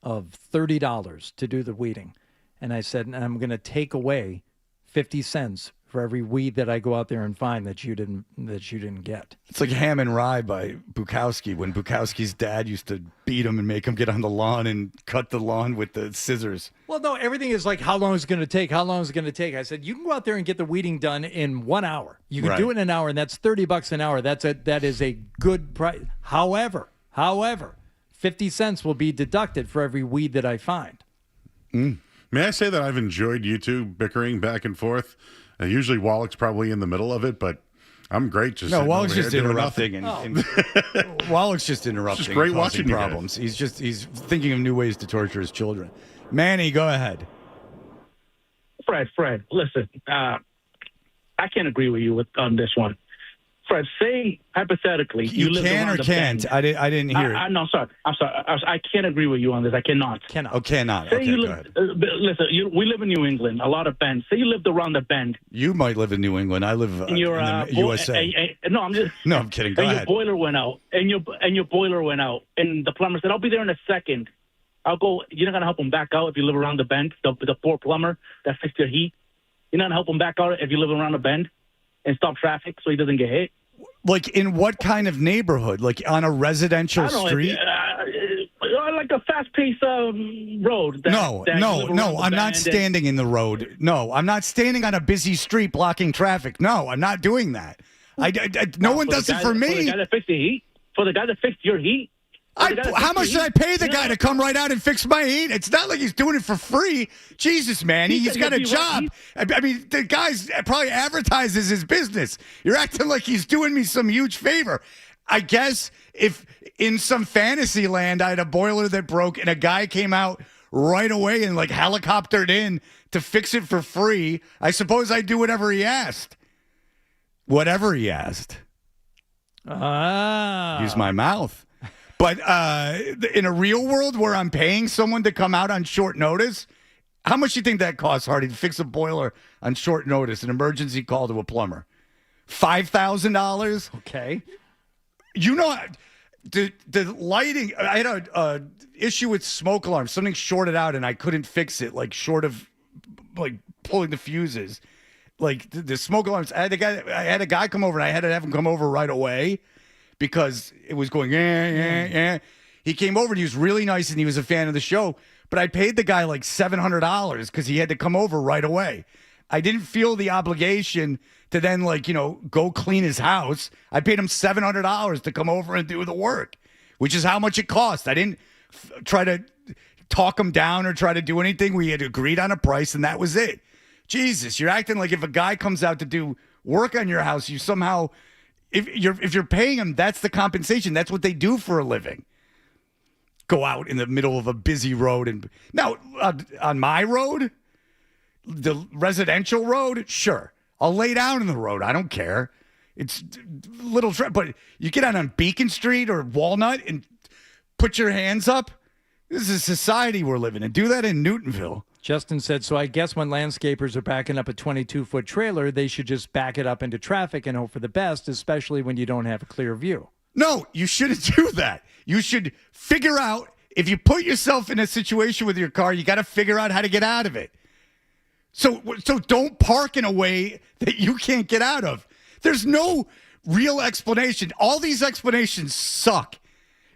of $30 to do the weeding. And I said, I'm going to take away 50 cents for every weed that I go out there and find that you didn't get. It's like Ham and Rye by Bukowski, when Bukowski's dad used to beat him and make him get on the lawn and cut the lawn with the scissors. Well, no, everything is like, how long is it going to take? How long is it going to take? I said, you can go out there and get the weeding done in 1 hour. You can do it in an hour, and that's $30 an hour. That is a good price. However, 50 cents will be deducted for every weed that I find. May I say that I've enjoyed you two bickering back and forth? Usually Wallach's probably in the middle of it, but I'm great just sitting Wallach's over just here doing interrupting, and Wallach's just interrupting. It's just great and causing watching you problems. He's thinking of new ways to torture his children. Manny, go ahead. Fred, listen, I can't agree with you on this one. Fred, say hypothetically You live can around or the can't? bend. I didn't hear it. No, sorry. I'm sorry. I can't agree with you on this. I cannot. Oh, cannot. Say Okay, you go live, ahead. listen, we live in New England, a lot of bends. Say you lived around the bend. You might live in New England. I live And your in the USA. no, I'm just. No, I'm kidding. Go and ahead. your boiler went out, and your boiler went out, and the plumber said, "I'll be there in a second. I'll go." You're not gonna help him back out if you live around the bend. The poor plumber that fixed your heat. You're not gonna help him back out if you live around the bend, and stop traffic so he doesn't get hit. Like in what kind of neighborhood? Like on a residential I don't know, street? like a fast-paced road. No, I'm not standing in the road. No, I'm not standing on a busy street blocking traffic. No, I'm not doing that. No one does it for me. For the guy that fixed the heat? For the guy that fixed your heat? How much did I pay the guy to come right out and fix my heat? It's not like he's doing it for free. Jesus, man, he's got a job. I mean, the guy's probably advertises his business. You're acting like he's doing me some huge favor. I guess if in some fantasy land I had a boiler that broke and a guy came out right away and like helicoptered in to fix it for free, I suppose I'd do whatever he asked. Whatever he asked. Use my mouth. But in a real world where I'm paying someone to come out on short notice, how much do you think that costs, Hardy, to fix a boiler on short notice, an emergency call to a plumber? $5,000? Okay. You know, the lighting, I had a issue with smoke alarms. Something shorted out and I couldn't fix it, like short of like pulling the fuses. Like the smoke alarms, I had a guy come over and I had to have him come over right away. Because it was going, yeah. He came over and he was really nice and he was a fan of the show. But I paid the guy like $700 because he had to come over right away. I didn't feel the obligation to then go clean his house. I paid him $700 to come over and do the work, which is how much it cost. I didn't try to talk him down or try to do anything. We had agreed on a price and that was it. Jesus, you're acting like if a guy comes out to do work on your house, you somehow... If you're paying them, that's the compensation. That's what they do for a living. Go out in the middle of a busy road. And now, on my road, the residential road, sure. I'll lay down in the road. I don't care. It's little, but you get out on Beacon Street or Walnut and put your hands up. This is a society we're living in. Do that in Newtonville. Justin said, so I guess when landscapers are backing up a 22-foot trailer, they should just back it up into traffic and hope for the best, especially when you don't have a clear view. No, you shouldn't do that. You should figure out, if you put yourself in a situation with your car, you got to figure out how to get out of it. So don't park in a way that you can't get out of. There's no real explanation. All these explanations suck.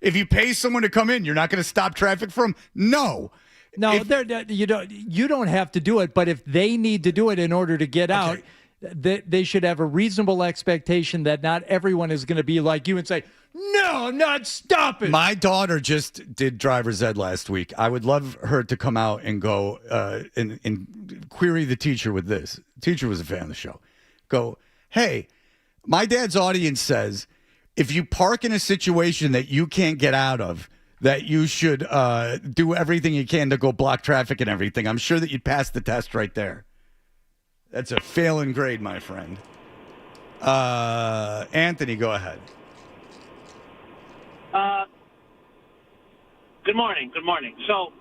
If you pay someone to come in, you're not going to stop traffic for them? No. No, you don't have to do it, but if they need to do it in order to get out, they should have a reasonable expectation that not everyone is going to be like you and say, no, not stop it. My daughter just did driver's ed last week. I would love her to come out and go and query the teacher with this. The teacher was a fan of the show. Go, hey, my dad's audience says if you park in a situation that you can't get out of, that you should do everything you can to go block traffic and everything. I'm sure that you'd pass the test right there. That's a failing grade, my friend. Anthony, go ahead. Good morning. So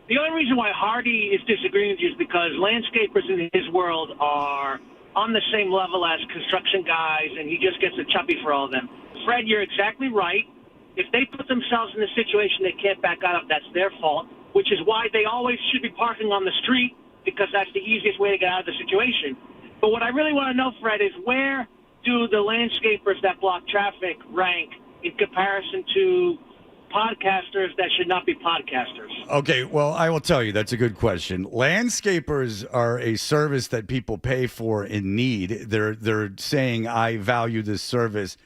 the only reason why Hardy is disagreeing with you is because landscapers in his world are on the same level as construction guys, and he just gets a chuppy for all of them. Fred, you're exactly right. If they put themselves in a situation they can't back out of, that's their fault, which is why they always should be parking on the street, because that's the easiest way to get out of the situation. But what I really want to know, Fred, is where do the landscapers that block traffic rank in comparison to podcasters that should not be podcasters? Okay, well, I will tell you, that's a good question. Landscapers are a service that people pay for in need. They're saying, I value this service.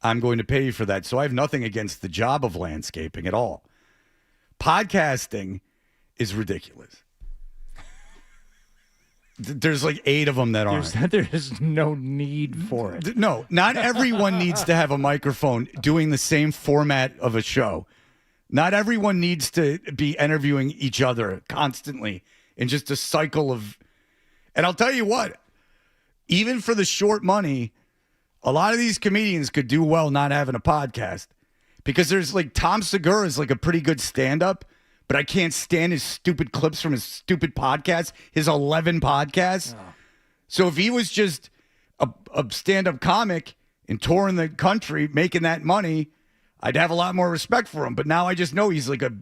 I'm going to pay you for that. So I have nothing against the job of landscaping at all. Podcasting is ridiculous. There's like 8 of them that aren't. There's no need for it. No, not everyone needs to have a microphone doing the same format of a show. Not everyone needs to be interviewing each other constantly in just a cycle of. And I'll tell you what, even for the short money, a lot of these comedians could do well not having a podcast, because there's like Tom Segura is like a pretty good stand-up, but I can't stand his stupid clips from his stupid podcast, his 11 podcasts. Oh. So if he was just a stand-up comic and touring the country, making that money, I'd have a lot more respect for him. But now I just know he's like a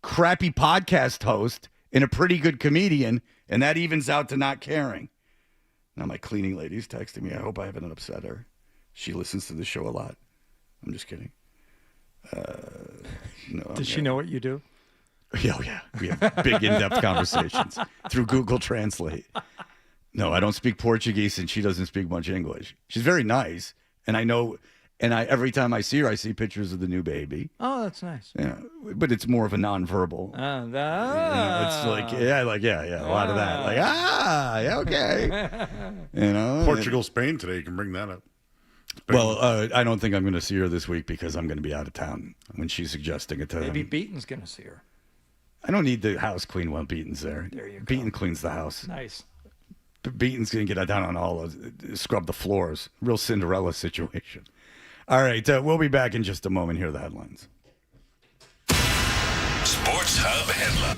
crappy podcast host and a pretty good comedian, and that evens out to not caring. Now my cleaning lady's texting me. I hope I haven't upset her. She listens to the show a lot. I'm just kidding. No, Does she know what you do? Oh, yeah. We have big, in-depth conversations through Google Translate. No, I don't speak Portuguese, and she doesn't speak much English. She's very nice, and I know, and every time I see her, I see pictures of the new baby. Oh, that's nice. Yeah, but it's more of a nonverbal. It's like, yeah, a lot of that. Like, yeah, okay. Portugal, Spain today. You can bring that up. Well, I don't think I'm going to see her this week because I'm going to be out of town when she's suggesting it to Maybe Beaton's going to see her. I don't need the house clean while Beaton's there. There you go. Beaton cleans the house. Nice. Beaton's going to get down on all of scrub the floors. Real Cinderella situation. All right, we'll be back in just a moment. Here are the headlines. Sports Hub headline.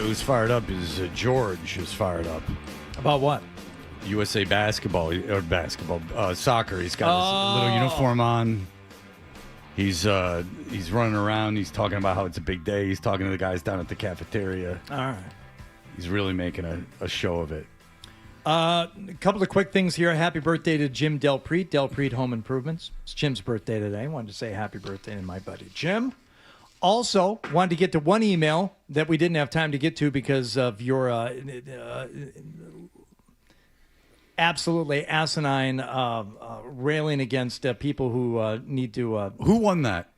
Who's fired up is George is fired up. About what? USA basketball, soccer. He's got his little uniform on. He's running around. He's talking about how it's a big day. He's talking to the guys down at the cafeteria. All right. He's really making a show of it. A couple of quick things here. Happy birthday to Jim Delpreet, Delpreet Home Improvements. It's Jim's birthday today. I wanted to say happy birthday to my buddy Jim. Also, wanted to get to one email that we didn't have time to get to because of your absolutely asinine railing against people who need to... Who won that,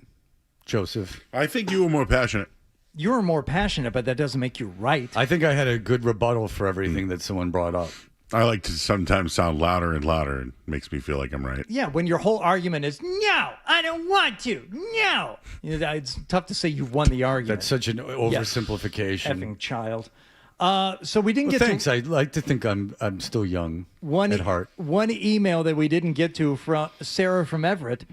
Joseph? I think you were more passionate. You were more passionate, but that doesn't make you right. I think I had a good rebuttal for everything that someone brought up. I like to sometimes sound louder and louder. It makes me feel like I'm right. Yeah, when your whole argument is, no, I don't want to, no. It's tough to say you won the argument. That's such an oversimplification. Effing child. So we didn't get thanks. to... I like to think I'm still young at heart. One email that we didn't get to from Sarah from Everett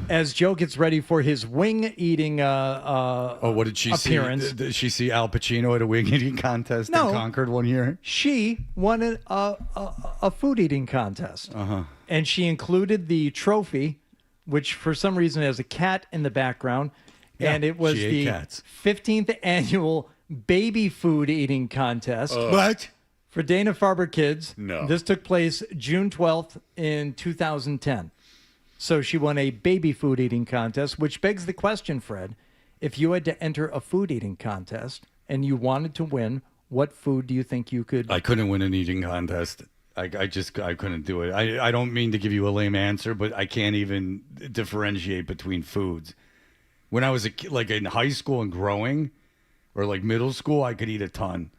as Joe gets ready for his wing-eating what did she appearance. see? Did she see Al Pacino at a wing-eating contest in Concord one year? She won a food-eating contest. Uh-huh. And she included the trophy, which for some reason has a cat in the background. Yeah, and it was she ate the cats. 15th annual baby food eating contest. What? For Dana-Farber kids. No. This took place June 12th in 2010. So she won a baby food eating contest, which begs the question, Fred, if you had to enter a food eating contest and you wanted to win, what food do you think you could? I couldn't win an eating contest. I couldn't do it. I don't mean to give you a lame answer, but I can't even differentiate between foods. When I was like in high school and growing, or like middle school, I could eat a ton,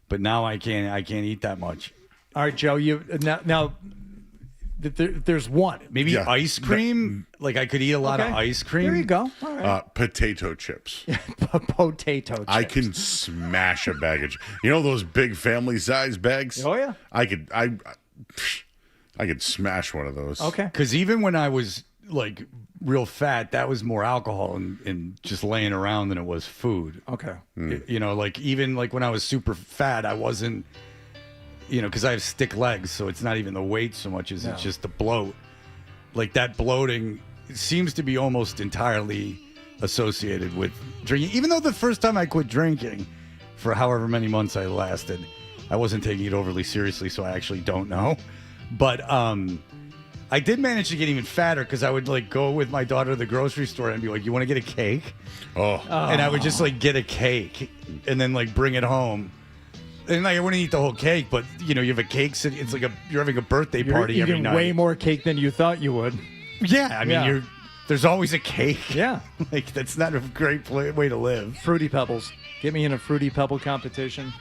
but now I can't eat that much. All right, Joe. There's one. Maybe ice cream. Like I could eat a lot of ice cream. There you go. All right. Potato chips. Potato chips. I can smash a bag of. You know those big family size bags? Oh yeah. I could smash one of those. Okay. Because even when I was like real fat, that was more alcohol and just laying around than it was food. Okay. You know, like even like when I was super fat, I wasn't, because I have stick legs, so it's not even the weight so much as it's just the bloat. Like that bloating seems to be almost entirely associated with drinking. Even though the first time I quit drinking, for however many months I lasted, I wasn't taking it overly seriously, so I actually don't know. But I did manage to get even fatter because I would like go with my daughter to the grocery store and be like, "You want to get a cake?" And I would just like get a cake and then like bring it home. And like I wouldn't eat the whole cake, but you have a cake. It's like you're having a birthday party every eating night. way more cake than you thought you would. Yeah, I mean there's always a cake. Yeah, like that's not a great way to live. Fruity Pebbles. Get me in a Fruity Pebble competition.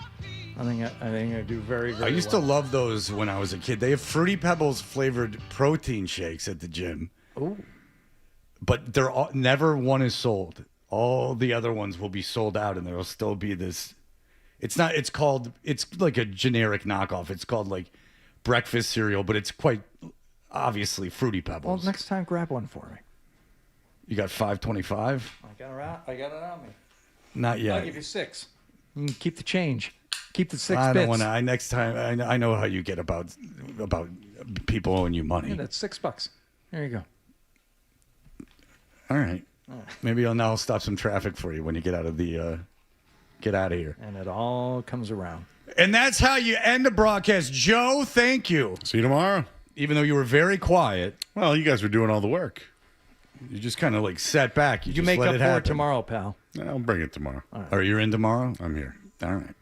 I think I do very, very I used to love those when I was a kid. They have Fruity Pebbles flavored protein shakes at the gym. Ooh. But never one is sold. All the other ones will be sold out, and there will still be this. It's like a generic knockoff. It's called like breakfast cereal, but it's quite obviously Fruity Pebbles. Well, next time, grab one for me. You got $5.25? I got it on me. Not yet. I'll give you $6. You can keep the change. Keep the 6 I bits. don't want to. Next time, I know how you get about people owing you money. Yeah, that's $6. There you go. All right. Maybe I'll stop some traffic for you when you get out of here. And it all comes around. And that's how you end the broadcast. Joe, thank you. See you tomorrow. Even though you were very quiet. Well, you guys were doing all the work. You just kind of like sat back. You just make let up it for happen. it tomorrow, pal. I'll bring it tomorrow. All right. Are you in tomorrow? I'm here. All right.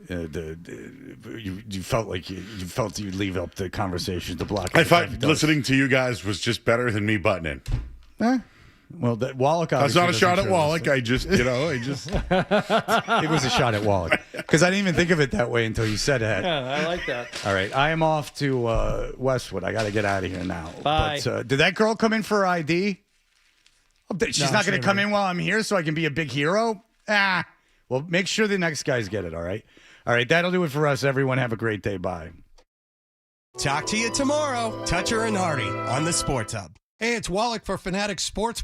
You felt like you'd leave up the conversation to block. I thought listening to you guys was just better than me butting in. Well, Wallach. That's not a shot at Wallach. It was a shot at Wallach because I didn't even think of it that way until you said it. Yeah, I like that. All right, I am off to Westwood. I got to get out of here now. Bye. But did that girl come in for her ID? She's not going to come didn't. in while I'm here, so I can be a big hero. Well, make sure the next guys get it. All right. That'll do it for us. Everyone, have a great day. Bye. Talk to you tomorrow. Toucher and Hardy on the Sports Hub. Hey, it's Wallach for Fanatics Sports.